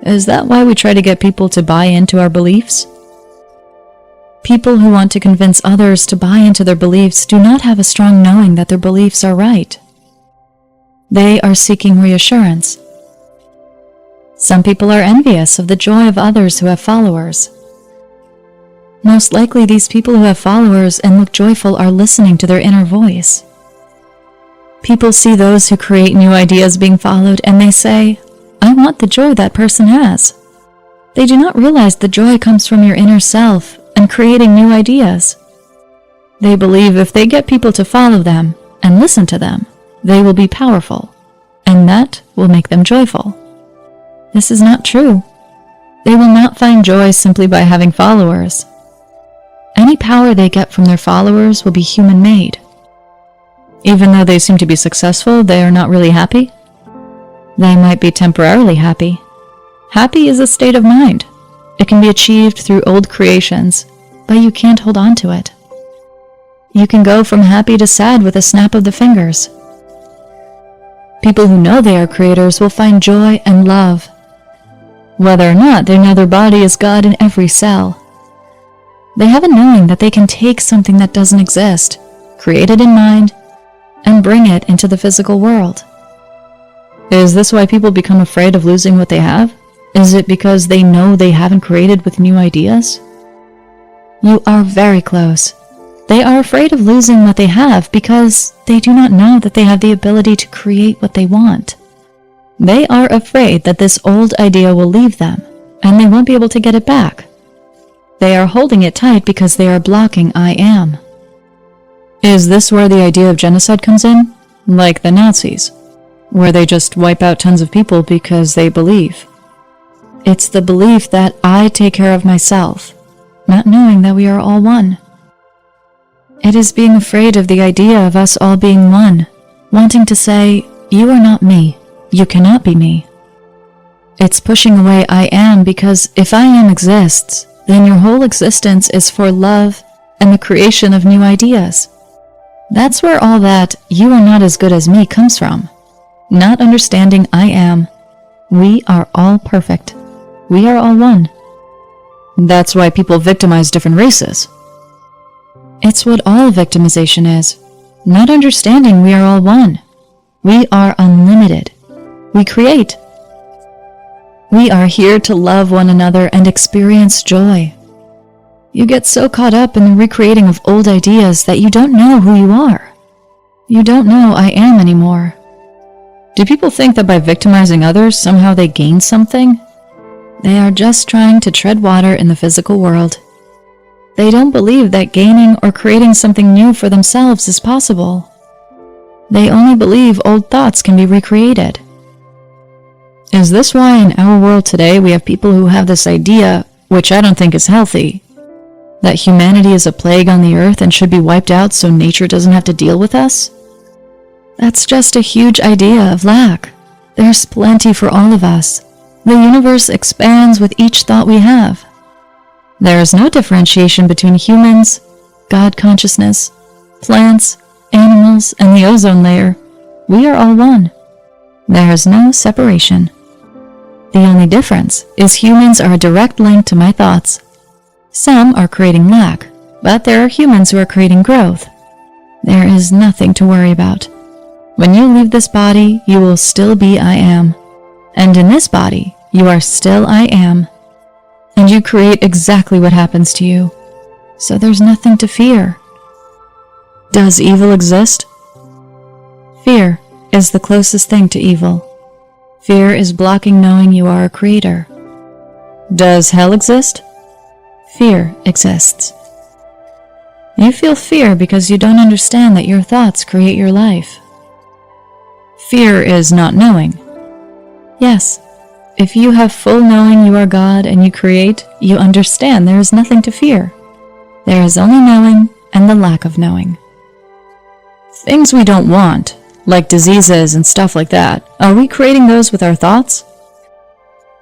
Is that why we try to get people to buy into our beliefs? People who want to convince others to buy into their beliefs do not have a strong knowing that their beliefs are right. They are seeking reassurance. Some people are envious of the joy of others who have followers. Most likely these people who have followers and look joyful are listening to their inner voice. People see those who create new ideas being followed and they say, "I want the joy that person has." They do not realize the joy comes from your inner self and creating new ideas. They believe if they get people to follow them and listen to them, they will be powerful, and that will make them joyful. This is not true. They will not find joy simply by having followers. Any power they get from their followers will be human-made. Even though they seem to be successful, they are not really happy. They might be temporarily happy. Happy is a state of mind. It can be achieved through old creations, but you can't hold on to it. You can go from happy to sad with a snap of the fingers. People who know they are creators will find joy and love, whether or not they know their body is God in every cell. They have a knowing that they can take something that doesn't exist, create it in mind, and bring it into the physical world. Is this why people become afraid of losing what they have? Is it because they know they haven't created with new ideas? You are very close. They are afraid of losing what they have because they do not know that they have the ability to create what they want. They are afraid that this old idea will leave them, and they won't be able to get it back. They are holding it tight because they are blocking I am. Is this where the idea of genocide comes in? Like the Nazis, where they just wipe out tons of people because they believe. It's the belief that I take care of myself, not knowing that we are all one. It is being afraid of the idea of us all being one, wanting to say, "You are not me, you cannot be me." It's pushing away I am because if I am exists, then your whole existence is for love and the creation of new ideas. That's where all that "you are not as good as me" comes from. Not understanding I am. We are all perfect. We are all one. That's why people victimize different races. It's what all victimization is. Not understanding we are all one. We are unlimited. We create. We are here to love one another and experience joy. You get so caught up in the recreating of old ideas that you don't know who you are. You don't know I am anymore. Do people think that by victimizing others, somehow they gain something? They are just trying to tread water in the physical world. They don't believe that gaining or creating something new for themselves is possible. They only believe old thoughts can be recreated. Is this why in our world today we have people who have this idea, which I don't think is healthy, that humanity is a plague on the earth and should be wiped out so nature doesn't have to deal with us? That's just a huge idea of lack. There's plenty for all of us. The universe expands with each thought we have. There is no differentiation between humans, God consciousness, plants, animals, and the ozone layer. We are all one. There is no separation. The only difference is humans are a direct link to my thoughts. Some are creating lack, but there are humans who are creating growth. There is nothing to worry about. When you leave this body, you will still be I am. And in this body, you are still I am. and you create exactly what happens to you. So there's nothing to fear. Does evil exist? Fear is the closest thing to evil. Fear is blocking knowing you are a creator. Does hell exist? Fear exists. You feel fear because you don't understand that your thoughts create your life. Fear is not knowing. Yes. If you have full knowing you are God and you create, you understand there is nothing to fear. There is only knowing and the lack of knowing. Things we don't want, like diseases and stuff like that, are we creating those with our thoughts?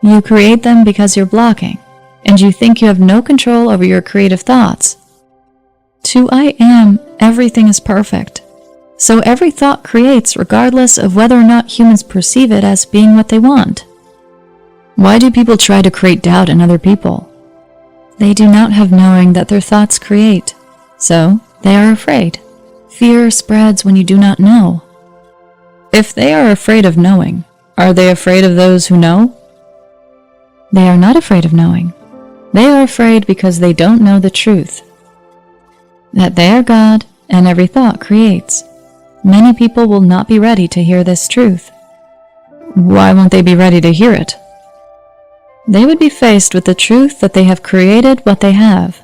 You create them because you're blocking, and you think you have no control over your creative thoughts. To I am, everything is perfect. So every thought creates regardless of whether or not humans perceive it as being what they want. Why do people try to create doubt in other people? They do not have knowing that their thoughts create, so they are afraid. Fear spreads when you do not know. If they are afraid of knowing, are they afraid of those who know? They are not afraid of knowing. They are afraid because they don't know the truth. That they are God and every thought creates. Many people will not be ready to hear this truth. Why won't they be ready to hear it? They would be faced with the truth that they have created what they have.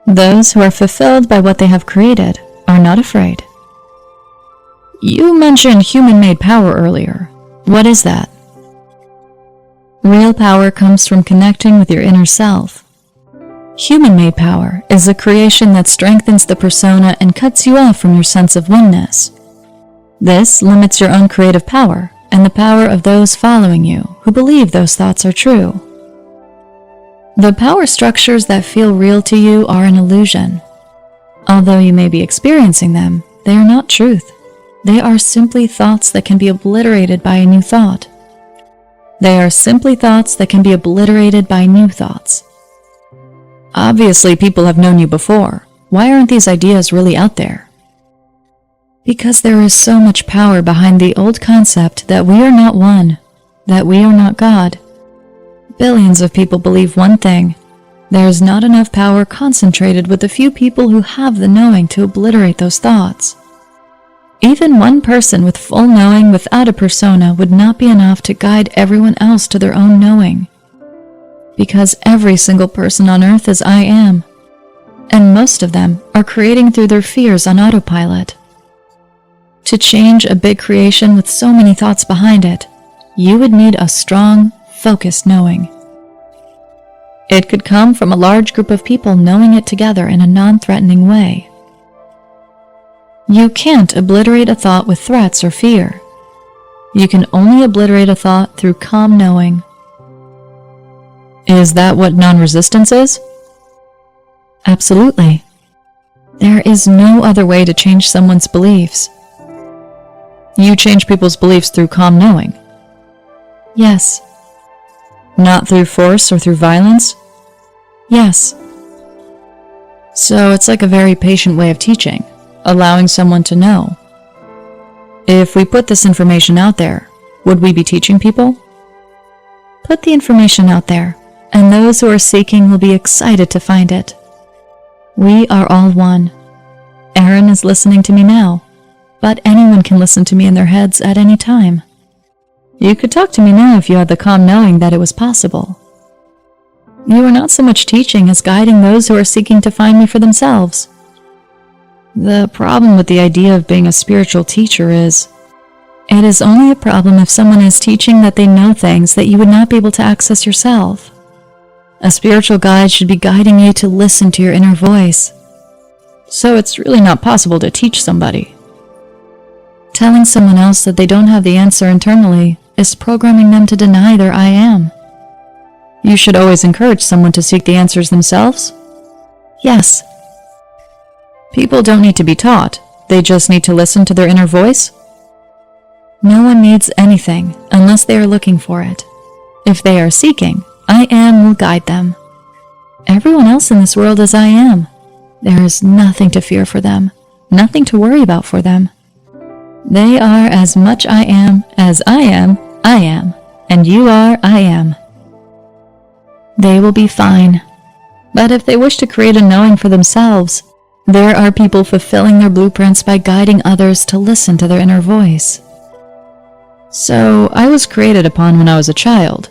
Those who are fulfilled by what they have created are not afraid. You mentioned human-made power earlier. What is that? Real power comes from connecting with your inner self. Human-made power is a creation that strengthens the persona and cuts you off from your sense of oneness. This limits your own creative power and the power of those following you who believe those thoughts are true. The power structures that feel real to you are an illusion. Although you may be experiencing them, they are not truth. They are simply thoughts that can be obliterated by a new thought. They are simply thoughts that can be obliterated by new thoughts. Obviously, people have known you before. Why aren't these ideas really out there? Because there is so much power behind the old concept that we are not one, that we are not God. Billions of people believe one thing. There is not enough power concentrated with the few people who have the knowing to obliterate those thoughts. Even one person with full knowing without a persona would not be enough to guide everyone else to their own knowing. Because every single person on earth is I am, and most of them are creating through their fears on autopilot. To change a big creation with so many thoughts behind it, you would need a strong, focused knowing. It could come from a large group of people knowing it together in a non-threatening way. You can't obliterate a thought with threats or fear. You can only obliterate a thought through calm knowing. Is that what non-resistance is? Absolutely. There is no other way to change someone's beliefs. You change people's beliefs through calm knowing? Yes. Not through force or through violence? Yes. So it's like a very patient way of teaching, allowing someone to know. If we put this information out there, would we be teaching people? Put the information out there, and those who are seeking will be excited to find it. We are all one. Erin is listening to me now, but anyone can listen to me in their heads at any time. You could talk to me now if you had the calm knowing that it was possible. You are not so much teaching as guiding those who are seeking to find me for themselves. The problem with the idea of being a spiritual teacher is, it is only a problem if someone is teaching that they know things that you would not be able to access yourself. A spiritual guide should be guiding you to listen to your inner voice. So it's really not possible to teach somebody. Telling someone else that they don't have the answer internally is programming them to deny their I am. You should always encourage someone to seek the answers themselves? Yes. People don't need to be taught. They just need to listen to their inner voice? No one needs anything unless they are looking for it. If they are seeking, I am will guide them. Everyone else in this world is I am. There is nothing to fear for them, nothing to worry about for them. They are as much I am as I am, and you are I am. they will be fine. But if they wish to create a knowing for themselves, there are people fulfilling their blueprints by guiding others to listen to their inner voice. So, I was created upon when I was a child.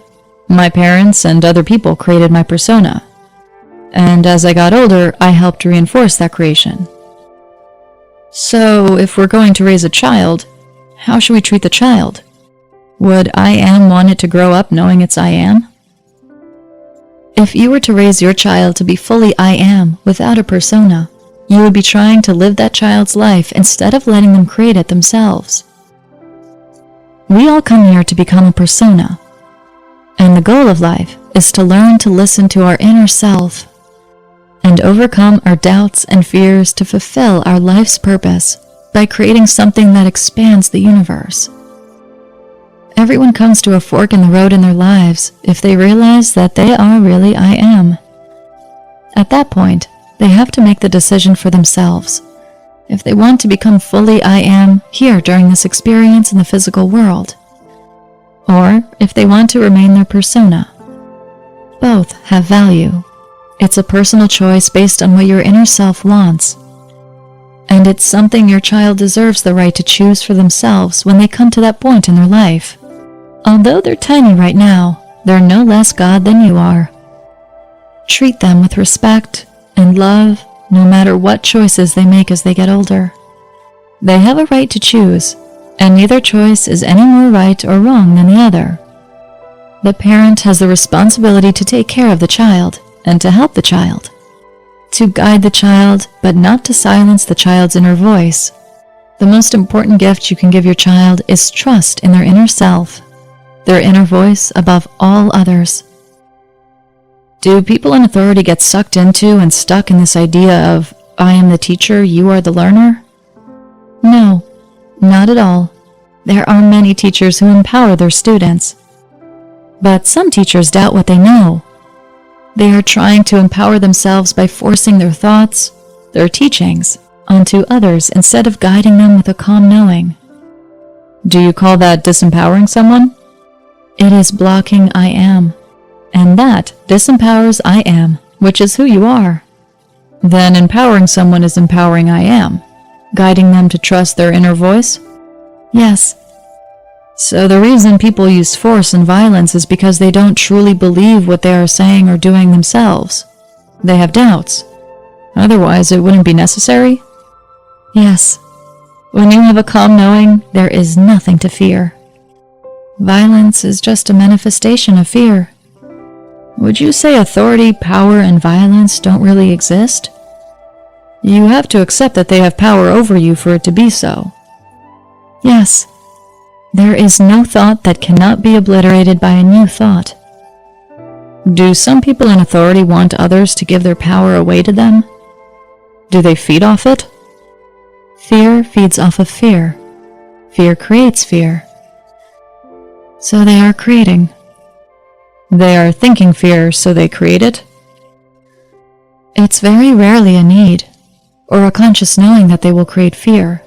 My parents and other people created my persona. And as I got older, I helped reinforce that creation. So, if we're going to raise a child, how should we treat the child? Would I Am want it to grow up knowing it's I Am? If you were to raise your child to be fully I Am without a persona, you would be trying to live that child's life instead of letting them create it themselves. We all come here to become a persona, and the goal of life is to learn to listen to our inner self and overcome our doubts and fears to fulfill our life's purpose by creating something that expands the universe. Everyone comes to a fork in the road in their lives if they realize that they are really I Am. At that point, they have to make the decision for themselves if they want to become fully I Am here during this experience in the physical world, or if they want to remain their persona. Both have value. It's a personal choice based on what your inner self wants, and it's something your child deserves the right to choose for themselves when they come to that point in their life. Although they're tiny right now, they're no less God than you are. Treat them with respect and love, no matter what choices they make as they get older. They have a right to choose, and neither choice is any more right or wrong than the other. The parent has the responsibility to take care of the child and to help the child, to guide the child, but not to silence the child's inner voice. The most important gift you can give your child is trust in their inner self, their inner voice above all others. Do people in authority get sucked into and stuck in this idea of, I am the teacher, you are the learner? No, not at all. There are many teachers who empower their students. But some teachers doubt what they know. They are trying to empower themselves by forcing their thoughts, their teachings, onto others instead of guiding them with a calm knowing. Do you call that disempowering someone? It is blocking I Am. And that disempowers I Am, which is who you are. Then empowering someone is empowering I Am, guiding them to trust their inner voice? Yes. So the reason people use force and violence is because they don't truly believe what they are saying or doing themselves. They have doubts. Otherwise, it wouldn't be necessary? Yes. When you have a calm knowing, there is nothing to fear. Violence is just a manifestation of fear. Would you say authority, power, and violence don't really exist? You have to accept that they have power over you for it to be so. Yes. There is no thought that cannot be obliterated by a new thought. Do some people in authority want others to give their power away to them? Do they feed off it? Fear feeds off of fear. Fear creates fear. So they are creating. They are thinking fear, so they create it? It's very rarely a need, or a conscious knowing that they will create fear.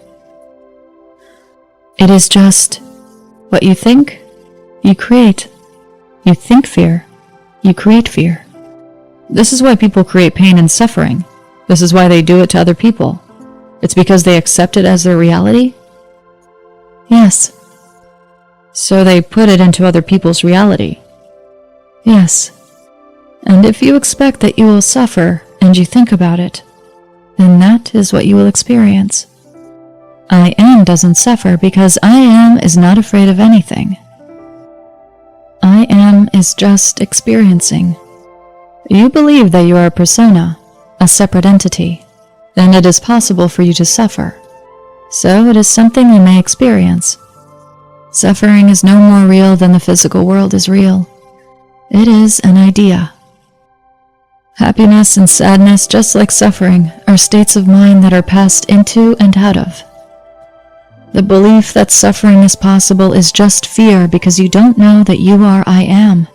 It is just what you think, you create. You think fear, you create fear. This is why people create pain and suffering. This is why they do it to other people. It's because they accept it as their reality? Yes. So they put it into other people's reality. Yes. And if you expect that you will suffer and you think about it, then that is what you will experience. I Am doesn't suffer because I Am is not afraid of anything. I Am is just experiencing. You believe that you are a persona, a separate entity, then it is possible for you to suffer. So it is something you may experience. Suffering is no more real than the physical world is real. It is an idea. Happiness and sadness, just like suffering, are states of mind that are passed into and out of. The belief that suffering is possible is just fear because you don't know that you are I Am.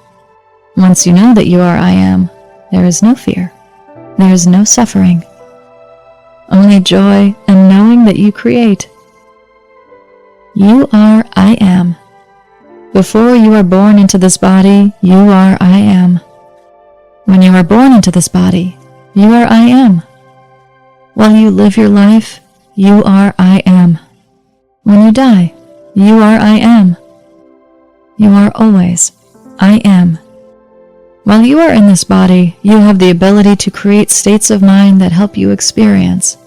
Once you know that you are I Am, there is no fear. There is no suffering. Only joy and knowing that you create. You are I Am. Before you are born into this body, you are I Am. When you are born into this body, you are I am. While you live your life, you are I am. When you die, you are I am. You are always I am. While you are in this body, you have the ability to create states of mind that help you experience.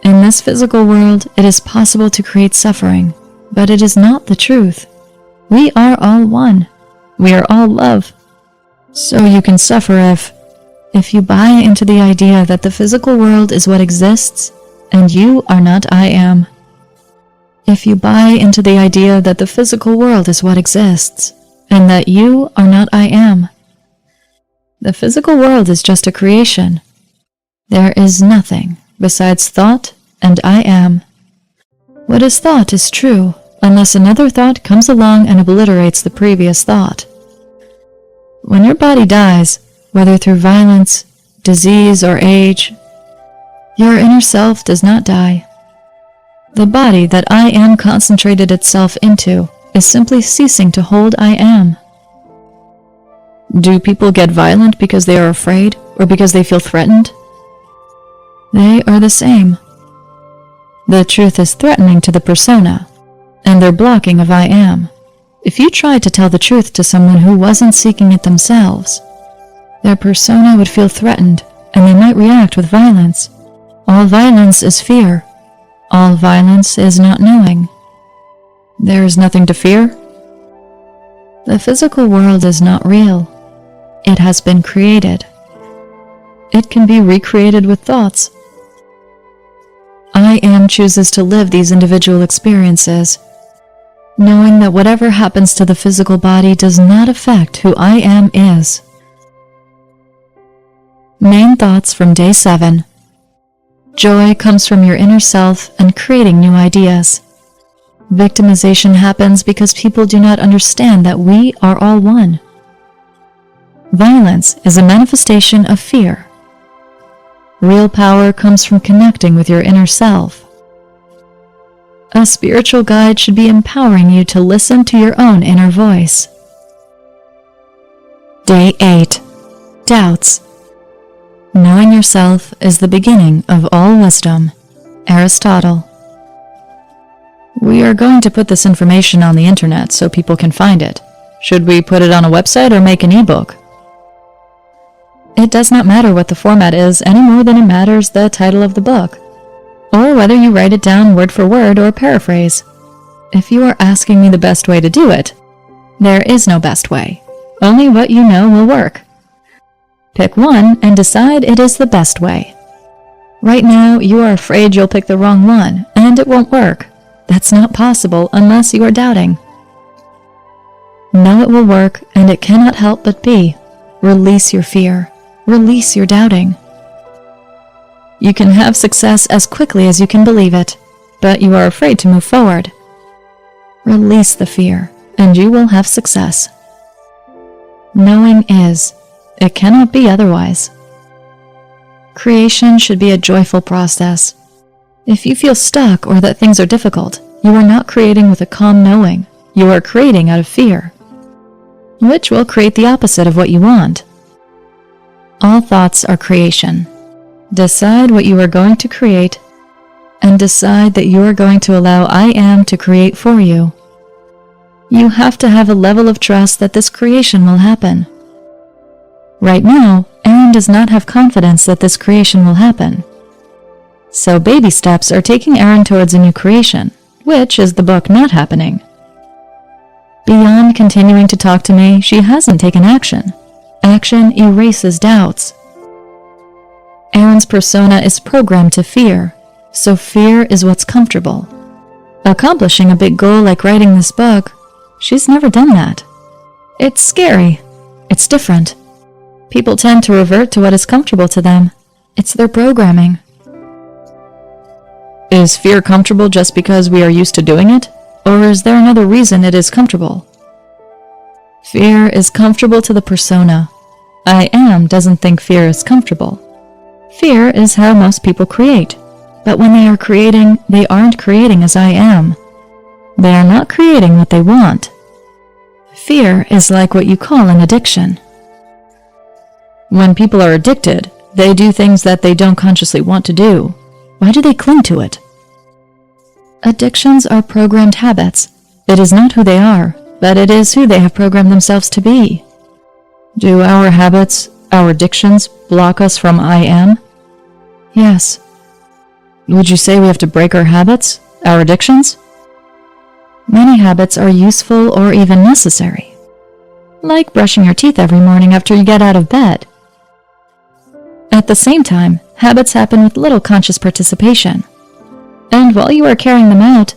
In this physical world, it is possible to create suffering, but it is not the truth. We are all one. We are all love. So you can suffer if you buy into the idea that the physical world is what exists and you are not I am. If you buy into the idea that the physical world is what exists and that you are not I am. The physical world is just a creation. There is nothing besides thought and I am. What is thought is true unless another thought comes along and obliterates the previous thought. When your body dies, whether through violence, disease, or age, your inner self does not die. The body that I am concentrated itself into is simply ceasing to hold I am. Do people get violent because they are afraid or because they feel threatened? They are the same. The truth is threatening to the persona, and their blocking of I am. If you tried to tell the truth to someone who wasn't seeking it themselves, their persona would feel threatened and they might react with violence. All violence is fear. All violence is not knowing. There is nothing to fear. The physical world is not real. It has been created. It can be recreated with thoughts. I am chooses to live these individual experiences, knowing that whatever happens to the physical body does not affect who I am is. Main thoughts from day 7. Joy comes from your inner self and creating new ideas. Victimization happens because people do not understand that we are all one. Violence is a manifestation of fear. Real power comes from connecting with your inner self. A spiritual guide should be empowering you to listen to your own inner voice. Day 8. Doubts. Knowing yourself is the beginning of all wisdom. Aristotle. We are going to put this information on the internet so people can find it. Should we put it on a website or make an ebook? It does not matter what the format is any more than it matters the title of the book, or whether you write it down word for word or paraphrase. If you are asking me the best way to do it, there is no best way. Only what you know will work. Pick one and decide it is the best way. Right now, you are afraid you'll pick the wrong one, and it won't work. That's not possible unless you are doubting. Know it will work, and it cannot help but be. Release your fear. Release your doubting. You can have success as quickly as you can believe it, but you are afraid to move forward. Release the fear, and you will have success. Knowing is. It cannot be otherwise. Creation should be a joyful process. If you feel stuck or that things are difficult, you are not creating with a calm knowing. You are creating out of fear, which will create the opposite of what you want. All thoughts are creation. Decide what you are going to create, and decide that you are going to allow I am to create for you. You have to have a level of trust that this creation will happen. Right now, Erin does not have confidence that this creation will happen. So baby steps are taking Erin towards a new creation, which is the book not happening. Beyond continuing to talk to me, she hasn't taken action. Action erases doubts. Erin's persona is programmed to fear, so fear is what's comfortable. Accomplishing a big goal like writing this book, she's never done that. It's scary. It's different. People tend to revert to what is comfortable to them. It's their programming. Is fear comfortable just because we are used to doing it? Or is there another reason it is comfortable? Fear is comfortable to the persona. I am doesn't think fear is comfortable. Fear is how most people create. But when they are creating, they aren't creating as I am. They are not creating what they want. Fear is like what you call an addiction. When people are addicted, they do things that they don't consciously want to do. Why do they cling to it? Addictions are programmed habits. It is not who they are, but it is who they have programmed themselves to be. Do our habits, our addictions, block us from I am? Yes. Would you say we have to break our habits, our addictions? Many habits are useful or even necessary. Like brushing your teeth every morning after you get out of bed. At the same time, habits happen with little conscious participation. And while you are carrying them out,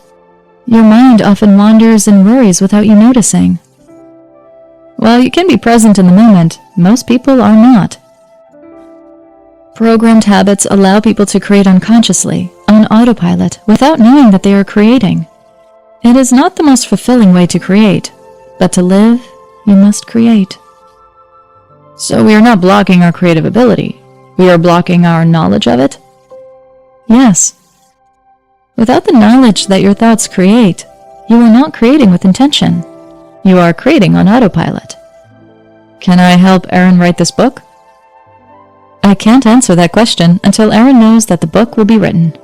your mind often wanders and worries without you noticing. While you can be present in the moment, most people are not. Programmed habits allow people to create unconsciously, on autopilot, without knowing that they are creating. It is not the most fulfilling way to create, but to live, you must create. So we are not blocking our creative ability. We are blocking our knowledge of it? Yes. Without the knowledge that your thoughts create, you are not creating with intention. You are creating on autopilot. Can I help Erin write this book? I can't answer that question until Erin knows that the book will be written.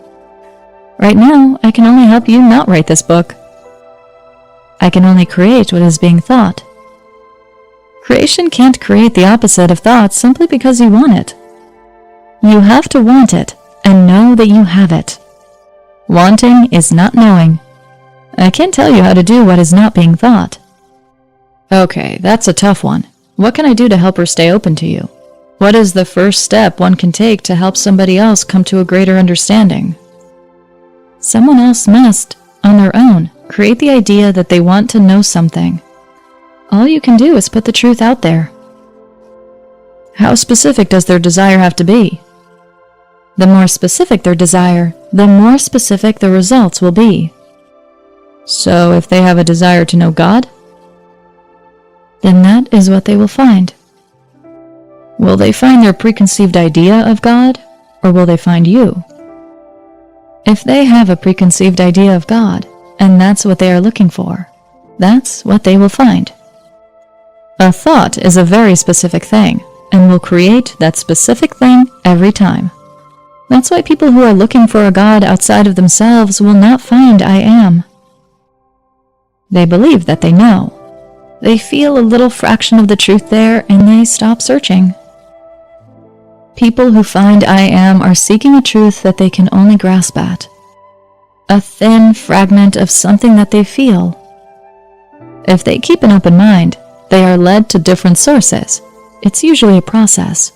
Right now, I can only help you not write this book. I can only create what is being thought. Creation can't create the opposite of thought simply because you want it. You have to want it and know that you have it. Wanting is not knowing. I can't tell you how to do what is not being thought. Okay, that's a tough one. What can I do to help her stay open to you? What is the first step one can take to help somebody else come to a greater understanding? Someone else must, on their own, create the idea that they want to know something. All you can do is put the truth out there. How specific does their desire have to be? The more specific their desire, the more specific the results will be. So if they have a desire to know God? Then that is what they will find. Will they find their preconceived idea of God, or will they find you? If they have a preconceived idea of God, and that's what they are looking for, that's what they will find. A thought is a very specific thing, and will create that specific thing every time. That's why people who are looking for a God outside of themselves will not find I am. They believe that they know. They feel a little fraction of the truth there, and they stop searching. People who find I am are seeking a truth that they can only grasp at. A thin fragment of something that they feel. If they keep an open mind, they are led to different sources. It's usually a process.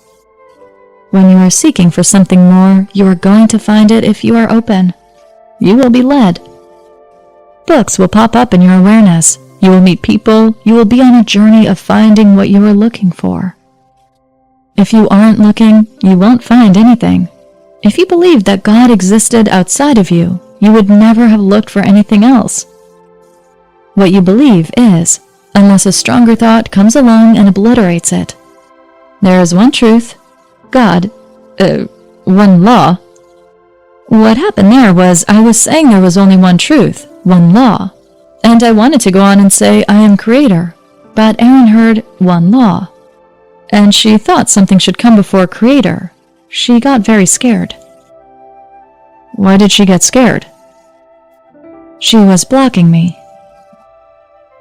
When you are seeking for something more, you are going to find it if you are open. You will be led. Books will pop up in your awareness. You will meet people. You will be on a journey of finding what you are looking for. If you aren't looking, you won't find anything. If you believed that God existed outside of you, you would never have looked for anything else. What you believe is, unless a stronger thought comes along and obliterates it. There is one truth, God, one law. What happened there was I was saying there was only one truth, one law. And I wanted to go on and say I am creator, but Erin heard one law. And she thought something should come before creator. She got very scared. Why did she get scared? She was blocking me.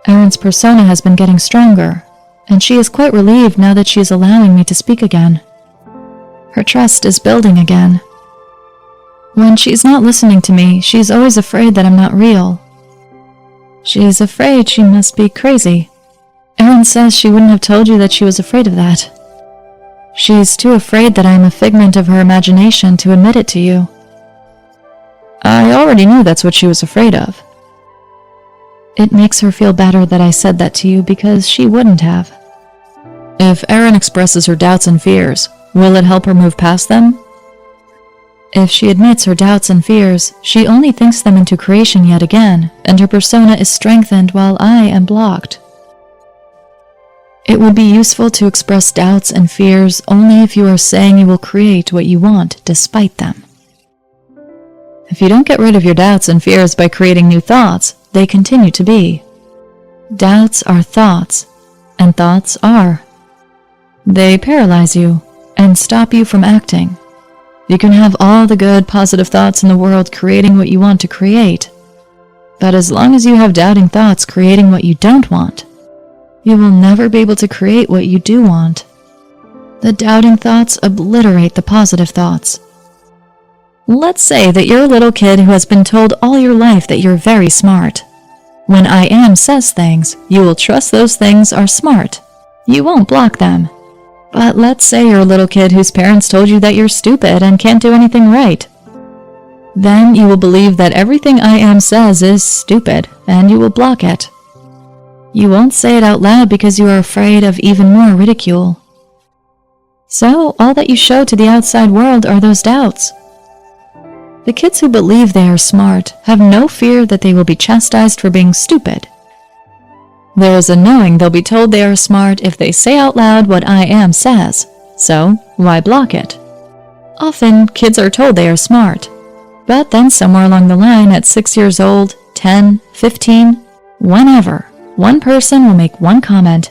Erin's persona has been getting stronger, and she is quite relieved now that she is allowing me to speak again. Her trust is building again. When she's not listening to me, she's always afraid that I'm not real. She is afraid she must be crazy. Erin says she wouldn't have told you that she was afraid of that. She's too afraid that I am a figment of her imagination to admit it to you. I already knew that's what she was afraid of. It makes her feel better that I said that to you because she wouldn't have. If Erin expresses her doubts and fears, will it help her move past them? If she admits her doubts and fears, she only thinks them into creation yet again, and her persona is strengthened while I am blocked. It would be useful to express doubts and fears only if you are saying you will create what you want despite them. If you don't get rid of your doubts and fears by creating new thoughts, they continue to be. Doubts are thoughts, and thoughts are. They paralyze you. and stop you from acting. You can have all the good, positive thoughts in the world creating what you want to create. But as long as you have doubting thoughts creating what you don't want, you will never be able to create what you do want. The doubting thoughts obliterate the positive thoughts. Let's say that you're a little kid who has been told all your life that you're very smart. When I am says things, you will trust those things are smart. You won't block them. But let's say you're a little kid whose parents told you that you're stupid and can't do anything right. Then you will believe that everything I am says is stupid, and you will block it. You won't say it out loud because you are afraid of even more ridicule. So all that you show to the outside world are those doubts. The kids who believe they are smart have no fear that they will be chastised for being stupid. There is a knowing they'll be told they are smart if they say out loud what I am says, so why block it? Often, kids are told they are smart, but then somewhere along the line at 6 years old, 10, 15, whenever, one person will make one comment,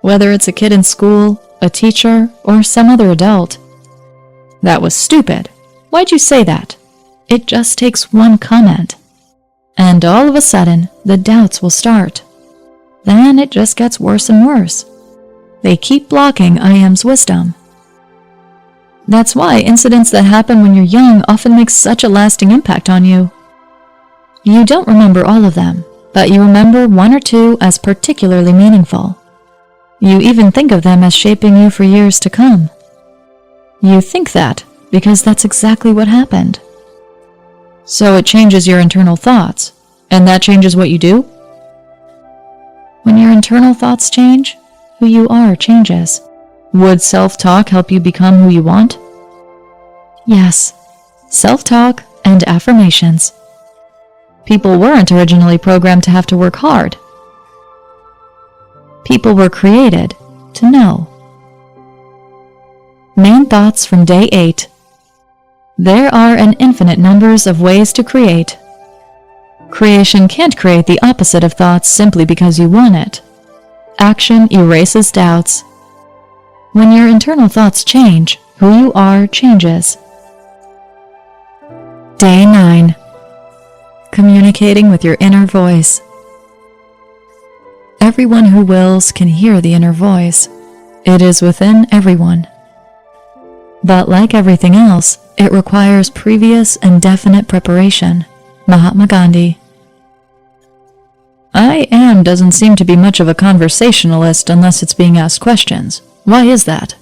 whether it's a kid in school, a teacher, or some other adult. That was stupid. Why'd you say that? It just takes one comment. And all of a sudden, the doubts will start. Then it just gets worse and worse. They keep blocking I am's wisdom. That's why incidents that happen when you're young often make such a lasting impact on you. You don't remember all of them, but you remember one or two as particularly meaningful. You even think of them as shaping you for years to come. You think that because that's exactly what happened. So it changes your internal thoughts, and that changes what you do? When your internal thoughts change, who you are changes. Would self-talk help you become who you want? Yes, self-talk and affirmations. People weren't originally programmed to have to work hard. People were created to know. Main thoughts from day 8. There are an infinite numbers of ways to create. Creation can't create the opposite of thoughts simply because you want it. Action erases doubts. When your internal thoughts change, who you are changes. Day 9. Communicating with your inner voice. Everyone who wills can hear the inner voice. It is within everyone. But like everything else, it requires previous and definite preparation. Mahatma Gandhi. I am doesn't seem to be much of a conversationalist unless it's being asked questions. Why is that?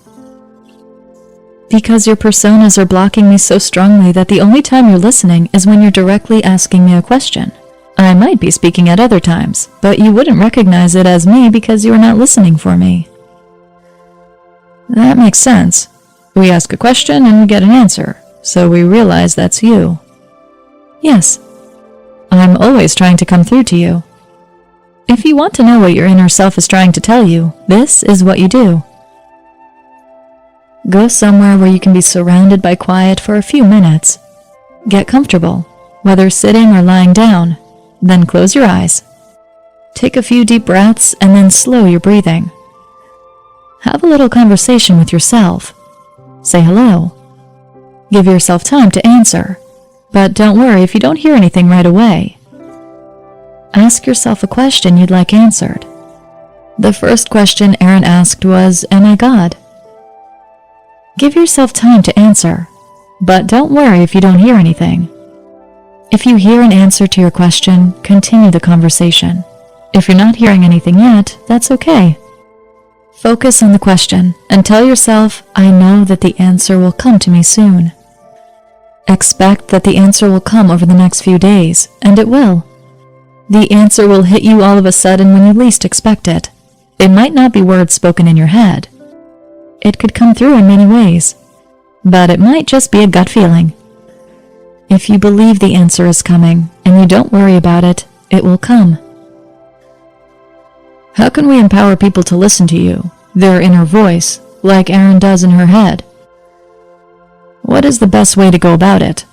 Because your personas are blocking me so strongly that the only time you're listening is when you're directly asking me a question. I might be speaking at other times, but you wouldn't recognize it as me because you are not listening for me. That makes sense. We ask a question and we get an answer, so we realize that's you. Yes, I'm always trying to come through to you. If you want to know what your inner self is trying to tell you, this is what you do. Go somewhere where you can be surrounded by quiet for a few minutes. Get comfortable, whether sitting or lying down, then close your eyes. Take a few deep breaths and then slow your breathing. Have a little conversation with yourself. Say hello. Give yourself time to answer, but don't worry if you don't hear anything right away. Ask yourself a question you'd like answered. The first question Erin asked was, "Am I God?" Give yourself time to answer, but don't worry if you don't hear anything. If you hear an answer to your question, continue the conversation. If you're not hearing anything yet, that's okay. Focus on the question and tell yourself, I know that the answer will come to me soon. Expect that the answer will come over the next few days, and it will. The answer will hit you all of a sudden when you least expect it. It might not be words spoken in your head. It could come through in many ways, but it might just be a gut feeling. If you believe the answer is coming, and you don't worry about it, it will come. How can we empower people to listen to you, their inner voice, like Erin does in her head? What is the best way to go about it?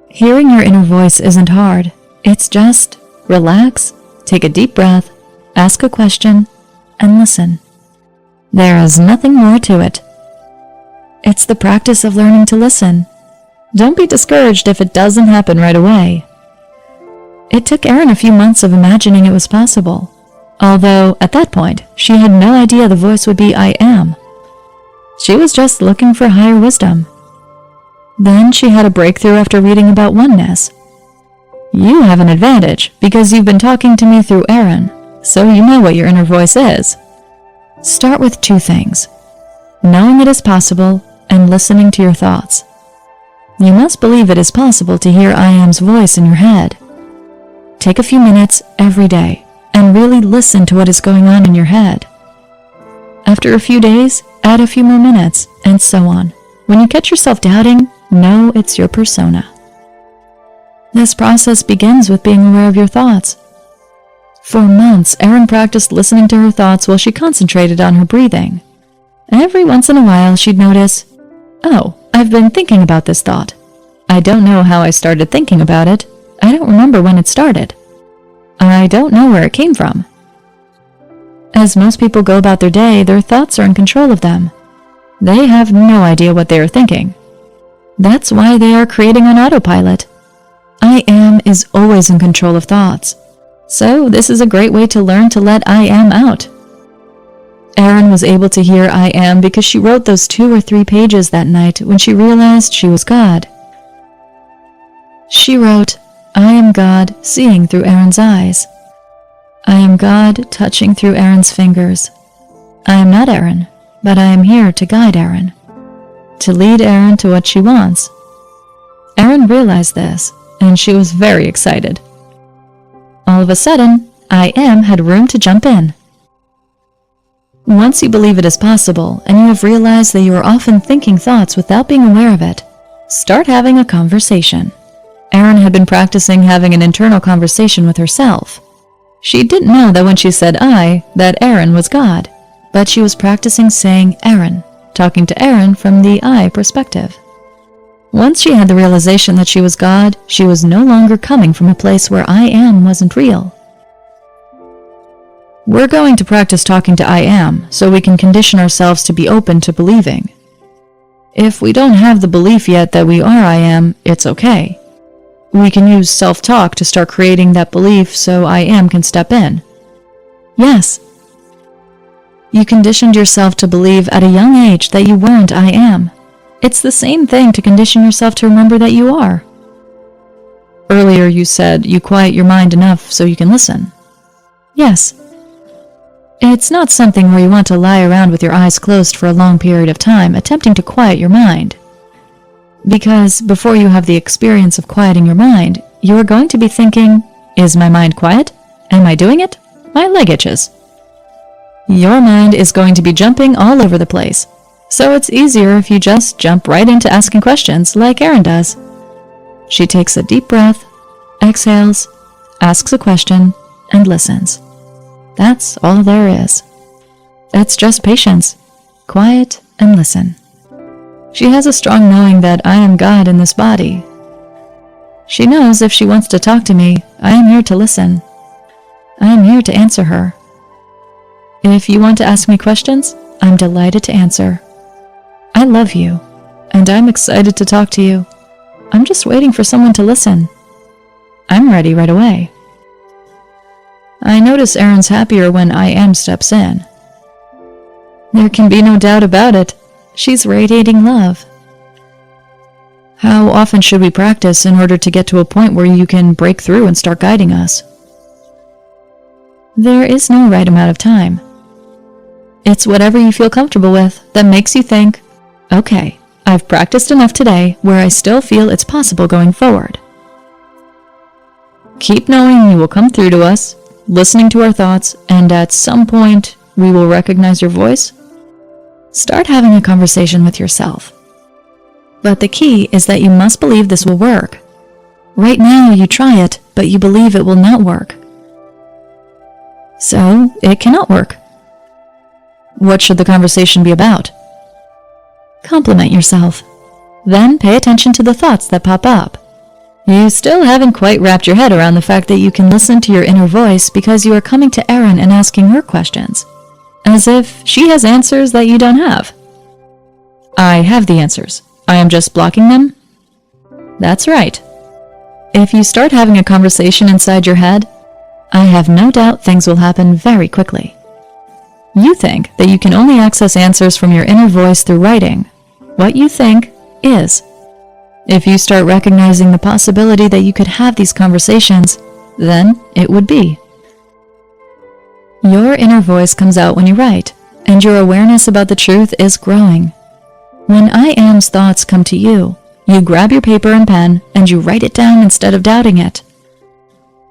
Hearing your inner voice isn't hard. It's just relax, take a deep breath, ask a question, and listen. There is nothing more to it. It's the practice of learning to listen. Don't be discouraged if it doesn't happen right away. It took Erin a few months of imagining it was possible, although at that point she had no idea the voice would be I am. She was just looking for higher wisdom. Then she had a breakthrough after reading about oneness. You have an advantage because you've been talking to me through Erin, so you know what your inner voice is. Start with 2 things: knowing it is possible and listening to your thoughts. You must believe it is possible to hear I am's voice in your head. Take a few minutes every day and really listen to what is going on in your head. After a few days, add a few more minutes, and so on. When you catch yourself doubting, know it's your persona. This process begins with being aware of your thoughts. For months, Erin practiced listening to her thoughts while she concentrated on her breathing. Every once in a while, she'd notice, "Oh, I've been thinking about this thought. I don't know how I started thinking about it. I don't remember when it started. I don't know where it came from." As most people go about their day, their thoughts are in control of them. They have no idea what they are thinking. That's why they are creating on autopilot. I am is always in control of thoughts. So this is a great way to learn to let I am out. Erin was able to hear I am because she wrote those 2 or 3 pages that night when she realized she was God. She wrote, "I am God seeing through Erin's eyes. I am God touching through Erin's fingers. I am not Erin, but I am here to guide Erin, to lead Erin to what she wants." Erin realized this, and she was very excited. All of a sudden, I am had room to jump in. Once you believe it is possible, and you have realized that you are often thinking thoughts without being aware of it, start having a conversation. Erin had been practicing having an internal conversation with herself. She didn't know that when she said I, that Erin was God, but she was practicing saying Erin, talking to Erin from the I perspective. Once she had the realization that she was God, she was no longer coming from a place where I am wasn't real. We're going to practice talking to I am so we can condition ourselves to be open to believing. If we don't have the belief yet that we are I am, it's okay. We can use self-talk to start creating that belief so I am can step in. Yes. You conditioned yourself to believe at a young age that you weren't I am. It's the same thing to condition yourself to remember that you are. Earlier you said you quiet your mind enough so you can listen. Yes. It's not something where you want to lie around with your eyes closed for a long period of time attempting to quiet your mind. Because before you have the experience of quieting your mind, you are going to be thinking, is my mind quiet? Am I doing it? My leg itches. Your mind is going to be jumping all over the place. So it's easier if you just jump right into asking questions like Erin does. She takes a deep breath, exhales, asks a question, and listens. That's all there is. That's just patience. Quiet and listen. She has a strong knowing that I am God in this body. She knows if she wants to talk to me, I am here to listen. I am here to answer her. If you want to ask me questions, I'm delighted to answer. I love you, and I'm excited to talk to you. I'm just waiting for someone to listen. I'm ready right away. I notice Erin's happier when I am steps in. There can be no doubt about it. She's radiating love. How often should we practice in order to get to a point where you can break through and start guiding us? There is no right amount of time. It's whatever you feel comfortable with that makes you think, okay, I've practiced enough today where I still feel it's possible going forward. Keep knowing you will come through to us, listening to our thoughts, and at some point we will recognize your voice. Start having a conversation with yourself. But the key is that you must believe this will work. Right now you try it, but you believe it will not work. So, it cannot work. What should the conversation be about? Compliment yourself. Then pay attention to the thoughts that pop up. You still haven't quite wrapped your head around the fact that you can listen to your inner voice because you are coming to Erin and asking her questions, as if she has answers that you don't have. I have the answers. I am just blocking them? That's right. If you start having a conversation inside your head, I have no doubt things will happen very quickly. You think that you can only access answers from your inner voice through writing. What you think is. If you start recognizing the possibility that you could have these conversations, then it would be. Your inner voice comes out when you write, and your awareness about the truth is growing. When I am's thoughts come to you, you grab your paper and pen and you write it down instead of doubting it.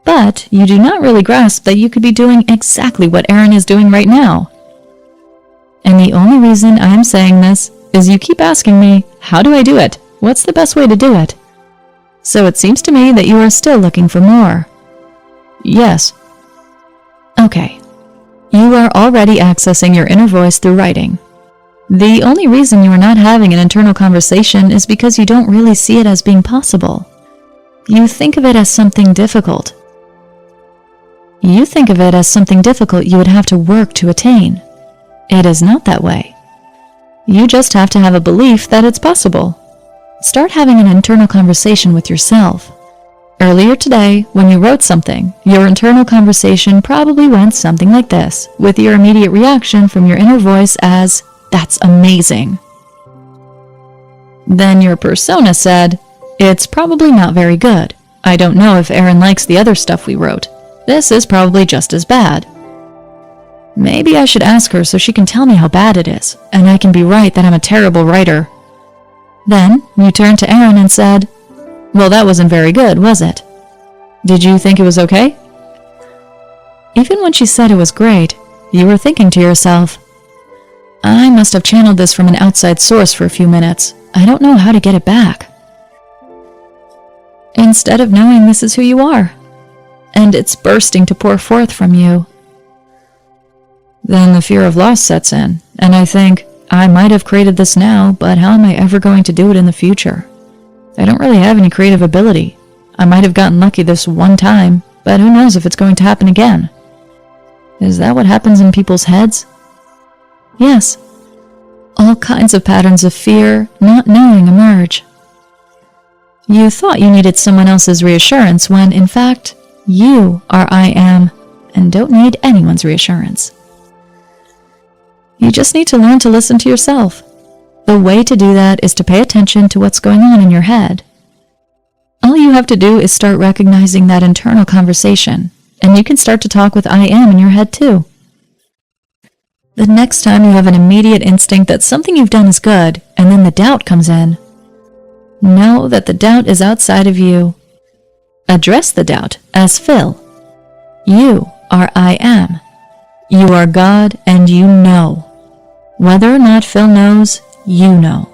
But you do not really grasp that you could be doing exactly what Erin is doing right now. And the only reason I am saying this is you keep asking me, how do I do it? What's the best way to do it? So it seems to me that you are still looking for more. Yes. Okay. You are already accessing your inner voice through writing. The only reason you are not having an internal conversation is because you don't really see it as being possible. You think of it as something difficult. You think of it as something difficult you would have to work to attain. It is not that way. You just have to have a belief that it's possible. Start having an internal conversation with yourself. Earlier today, when you wrote something, your internal conversation probably went something like this, with your immediate reaction from your inner voice as, "That's amazing." Then your persona said, "It's probably not very good. I don't know if Erin likes the other stuff we wrote. This is probably just as bad. Maybe I should ask her so she can tell me how bad it is, and I can be right that I'm a terrible writer." Then you turned to Erin and said, "Well, that wasn't very good, was it? Did you think it was okay?" Even when she said it was great, you were thinking to yourself, "I must have channeled this from an outside source for a few minutes. I don't know how to get it back." Instead of knowing this is who you are, and it's bursting to pour forth from you. Then the fear of loss sets in, and I think, I might have created this now, but how am I ever going to do it in the future? I don't really have any creative ability. I might have gotten lucky this one time, but who knows if it's going to happen again? Is that what happens in people's heads? Yes. All kinds of patterns of fear, not knowing emerge. You thought you needed someone else's reassurance when, in fact, you are I am, and don't need anyone's reassurance. You just need to learn to listen to yourself. The way to do that is to pay attention to what's going on in your head. All you have to do is start recognizing that internal conversation, and you can start to talk with I am in your head too. The next time you have an immediate instinct that something you've done is good, and then the doubt comes in, know that the doubt is outside of you. Address the doubt as Phil. You are I am. You are God, and you know. Whether or not Phil knows, you know.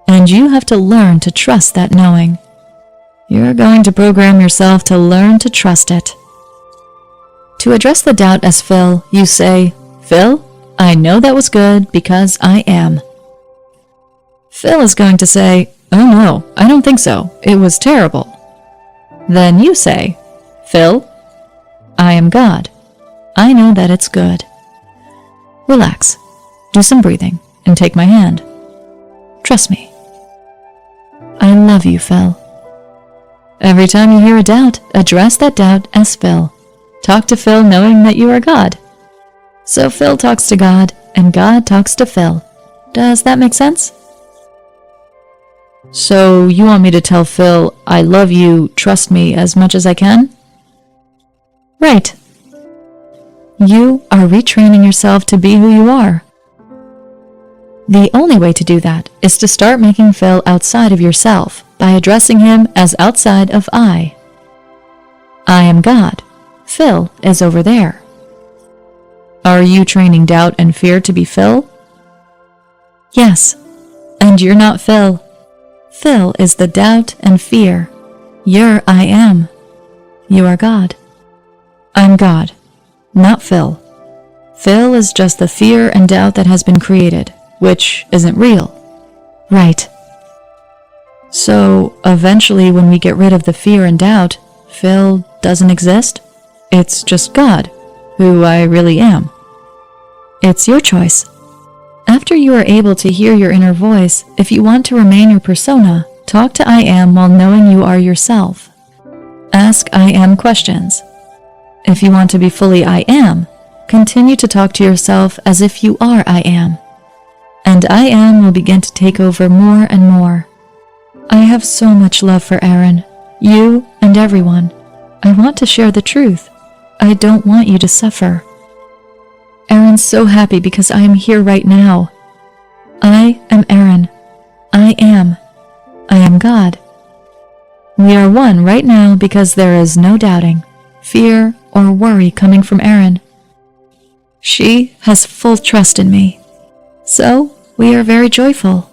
And you have to learn to trust that knowing. You're going to program yourself to learn to trust it. To address the doubt as Phil, you say, "Phil, I know that was good because I am." Phil is going to say, "Oh no, I don't think so. It was terrible." Then you say, "Phil, I am God. I know that it's good." Relax, do some breathing, and take my hand. Trust me. I love you, Phil. Every time you hear a doubt, address that doubt as Phil. Talk to Phil knowing that you are God. So Phil talks to God, and God talks to Phil. Does that make sense? So you want me to tell Phil, "I love you, trust me," as much as I can? Right. You are retraining yourself to be who you are. The only way to do that is to start making Phil outside of yourself by addressing him as outside of I. I am God. Phil is over there. Are you training doubt and fear to be Phil? Yes, and you're not Phil. Phil is the doubt and fear. You're I am. You are God. I'm God, not Phil. Phil is just the fear and doubt that has been created, which isn't real. Right. So, eventually when we get rid of the fear and doubt, Phil doesn't exist? It's just God, who I really am. It's your choice. After you are able to hear your inner voice, if you want to remain your persona, talk to I am while knowing you are yourself. Ask I am questions. If you want to be fully I am, continue to talk to yourself as if you are I am. And I am will begin to take over more and more. I have so much love for Erin, you, and everyone. I want to share the truth. I don't want you to suffer. Erin's so happy because I am here right now. I am Erin. I am. I am God. We are one right now because there is no doubting, fear, or worry coming from Erin. She has full trust in me. So, we are very joyful.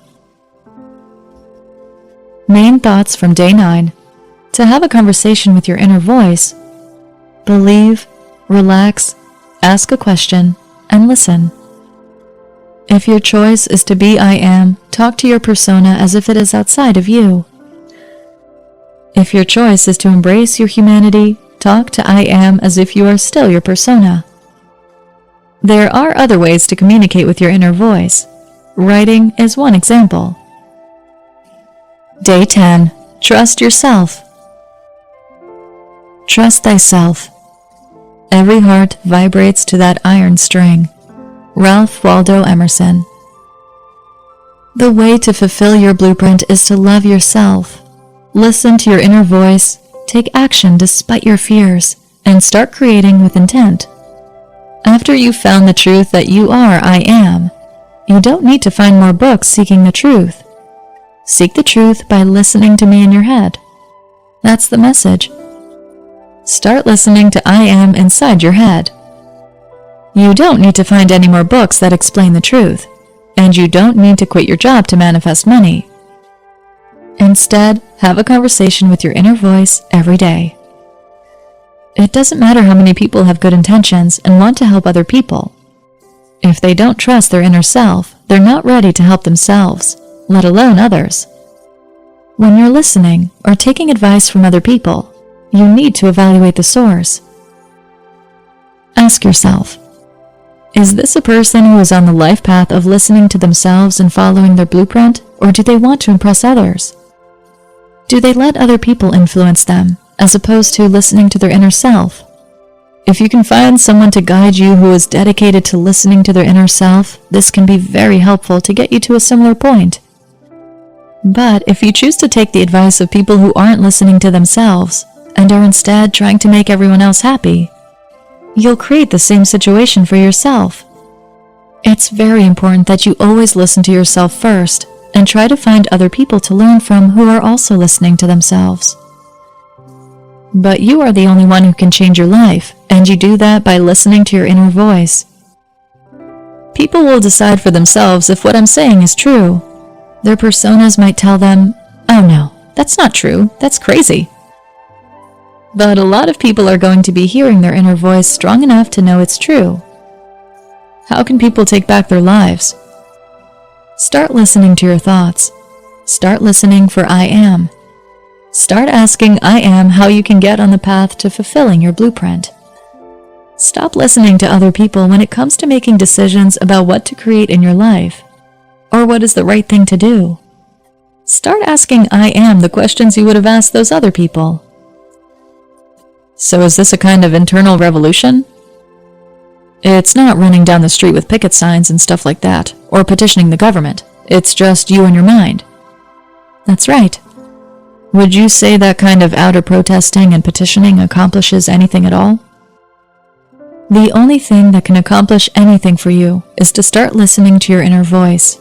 Main thoughts from day 9. To have a conversation with your inner voice, believe, relax, ask a question, and listen. If your choice is to be I am, talk to your persona as if it is outside of you. If your choice is to embrace your humanity, talk to I am as if you are still your persona. There are other ways to communicate with your inner voice. Writing is one example. Day 10. Trust yourself. Trust thyself. Every heart vibrates to that iron string. Ralph Waldo Emerson. The way to fulfill your blueprint is to love yourself. Listen to your inner voice, take action despite your fears, and start creating with intent. After you've found the truth that you are I am, you don't need to find more books seeking the truth. Seek the truth by listening to me in your head. That's the message. Start listening to I am inside your head. You don't need to find any more books that explain the truth, and you don't need to quit your job to manifest money. Instead, have a conversation with your inner voice every day. It doesn't matter how many people have good intentions and want to help other people. If they don't trust their inner self, they're not ready to help themselves, let alone others. When you're listening or taking advice from other people, you need to evaluate the source. Ask yourself, is this a person who is on the life path of listening to themselves and following their blueprint, or do they want to impress others? Do they let other people influence them, as opposed to listening to their inner self? If you can find someone to guide you who is dedicated to listening to their inner self, this can be very helpful to get you to a similar point. But if you choose to take the advice of people who aren't listening to themselves, and are instead trying to make everyone else happy, you'll create the same situation for yourself. It's very important that you always listen to yourself first, and try to find other people to learn from who are also listening to themselves. But you are the only one who can change your life, and you do that by listening to your inner voice. People will decide for themselves if what I'm saying is true. Their personas might tell them, "Oh no, that's not true, that's crazy." But a lot of people are going to be hearing their inner voice strong enough to know it's true. How can people take back their lives? Start listening to your thoughts. Start listening for I am. Start asking I am how you can get on the path to fulfilling your blueprint. Stop listening to other people when it comes to making decisions about what to create in your life, or what is the right thing to do. Start asking I am the questions you would have asked those other people. So is this a kind of internal revolution? It's not running down the street with picket signs and stuff like that, or petitioning the government. It's just you and your mind. That's right. Would you say that kind of outer protesting and petitioning accomplishes anything at all? The only thing that can accomplish anything for you is to start listening to your inner voice.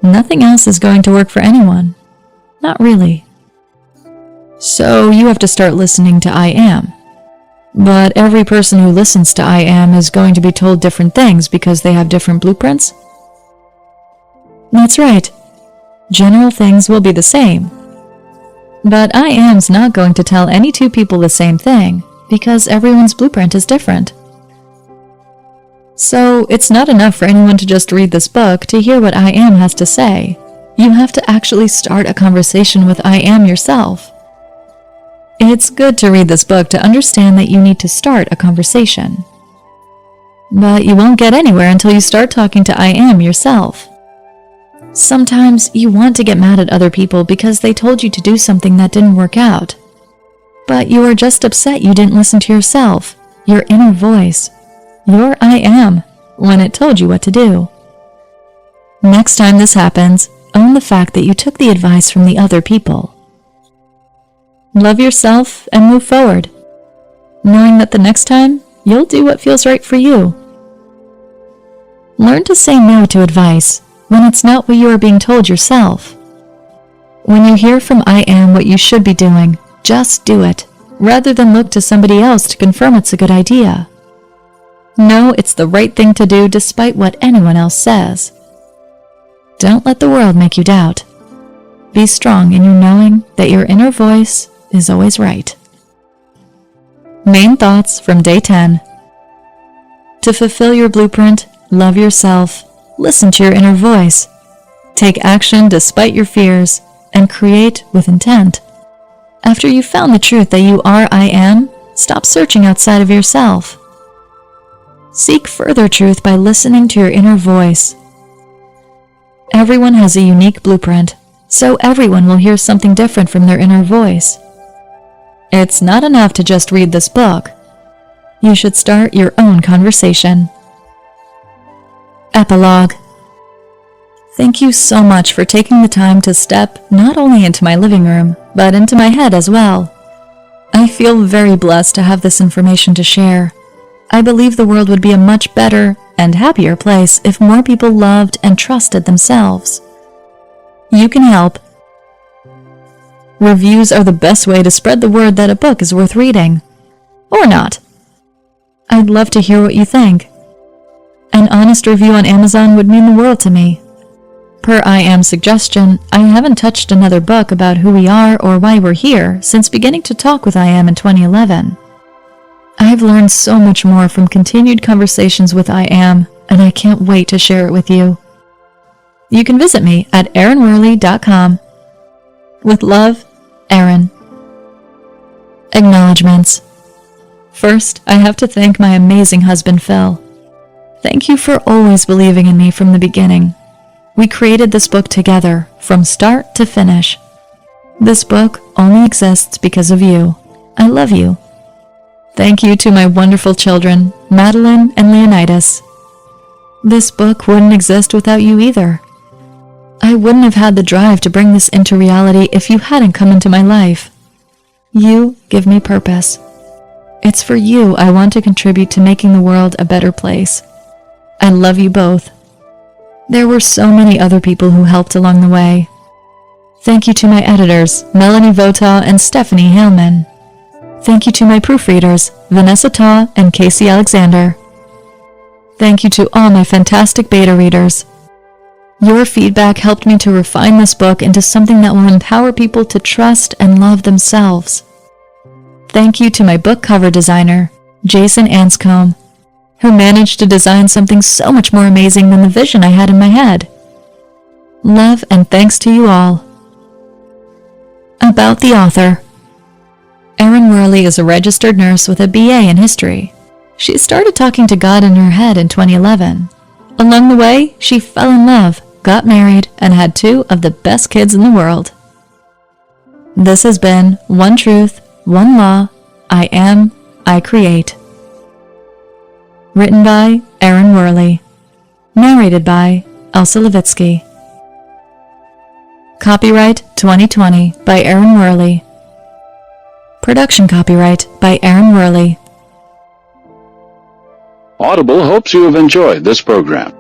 Nothing else is going to work for anyone. Not really. So you have to start listening to I am. But every person who listens to I am is going to be told different things because they have different blueprints? That's right. General things will be the same. But I am's not going to tell any two people the same thing because everyone's blueprint is different. So it's not enough for anyone to just read this book to hear what I am has to say. You have to actually start a conversation with I am yourself. It's good to read this book to understand that you need to start a conversation. But you won't get anywhere until you start talking to I am yourself. Sometimes you want to get mad at other people because they told you to do something that didn't work out. But you are just upset you didn't listen to yourself, your inner voice, your I am, when it told you what to do. Next time this happens, own the fact that you took the advice from the other people. Love yourself and move forward, knowing that the next time you'll do what feels right for you. Learn to say no to advice when it's not what you are being told yourself. When you hear from I am what you should be doing, just do it, rather than look to somebody else to confirm it's a good idea. Know it's the right thing to do despite what anyone else says. Don't let the world make you doubt. Be strong in your knowing that your inner voice is always right. Main thoughts from day 10. To fulfill your blueprint, love yourself, listen to your inner voice, take action despite your fears, and create with intent. After you've found the truth that you are I am, stop searching outside of yourself. Seek further truth by listening to your inner voice. Everyone has a unique blueprint, so everyone will hear something different from their inner voice. It's not enough to just read this book. You should start your own conversation. Epilogue. Thank you so much for taking the time to step not only into my living room, but into my head as well. I feel very blessed to have this information to share. I believe the world would be a much better and happier place if more people loved and trusted themselves. You can help. Reviews are the best way to spread the word that a book is worth reading. Or not. I'd love to hear what you think. An honest review on Amazon would mean the world to me. Per I Am's suggestion, I haven't touched another book about who we are or why we're here since beginning to talk with I Am in 2011. I've learned so much more from continued conversations with I Am, and I can't wait to share it with you. You can visit me at erinwerley.com. With love, Erin. Acknowledgements. First, I have to thank my amazing husband, Phil. Thank you for always believing in me from the beginning. We created this book together, from start to finish. This book only exists because of you. I love you. Thank you to my wonderful children, Madeline and Leonidas. This book wouldn't exist without you either. I wouldn't have had the drive to bring this into reality if you hadn't come into my life. You give me purpose. It's for you I want to contribute to making the world a better place. I love you both. There were so many other people who helped along the way. Thank you to my editors, Melanie Vota and Stephanie Haleman. Thank you to my proofreaders, Vanessa Taw and Casey Alexander. Thank you to all my fantastic beta readers. Your feedback helped me to refine this book into something that will empower people to trust and love themselves. Thank you to my book cover designer, Jason Anscombe, who managed to design something so much more amazing than the vision I had in my head. Love and thanks to you all. About the author. Erin Werley is a registered nurse with a BA in history. She started talking to God in her head in 2011. Along the way, she fell in love, got married, and had 2 of the best kids in the world. This has been One Truth, One Law, I Am, I Create. Written by Erin Werley. Narrated by Elsa Levitsky. Copyright 2020 by Erin Werley. Production copyright by Erin Werley. Audible hopes you have enjoyed this program.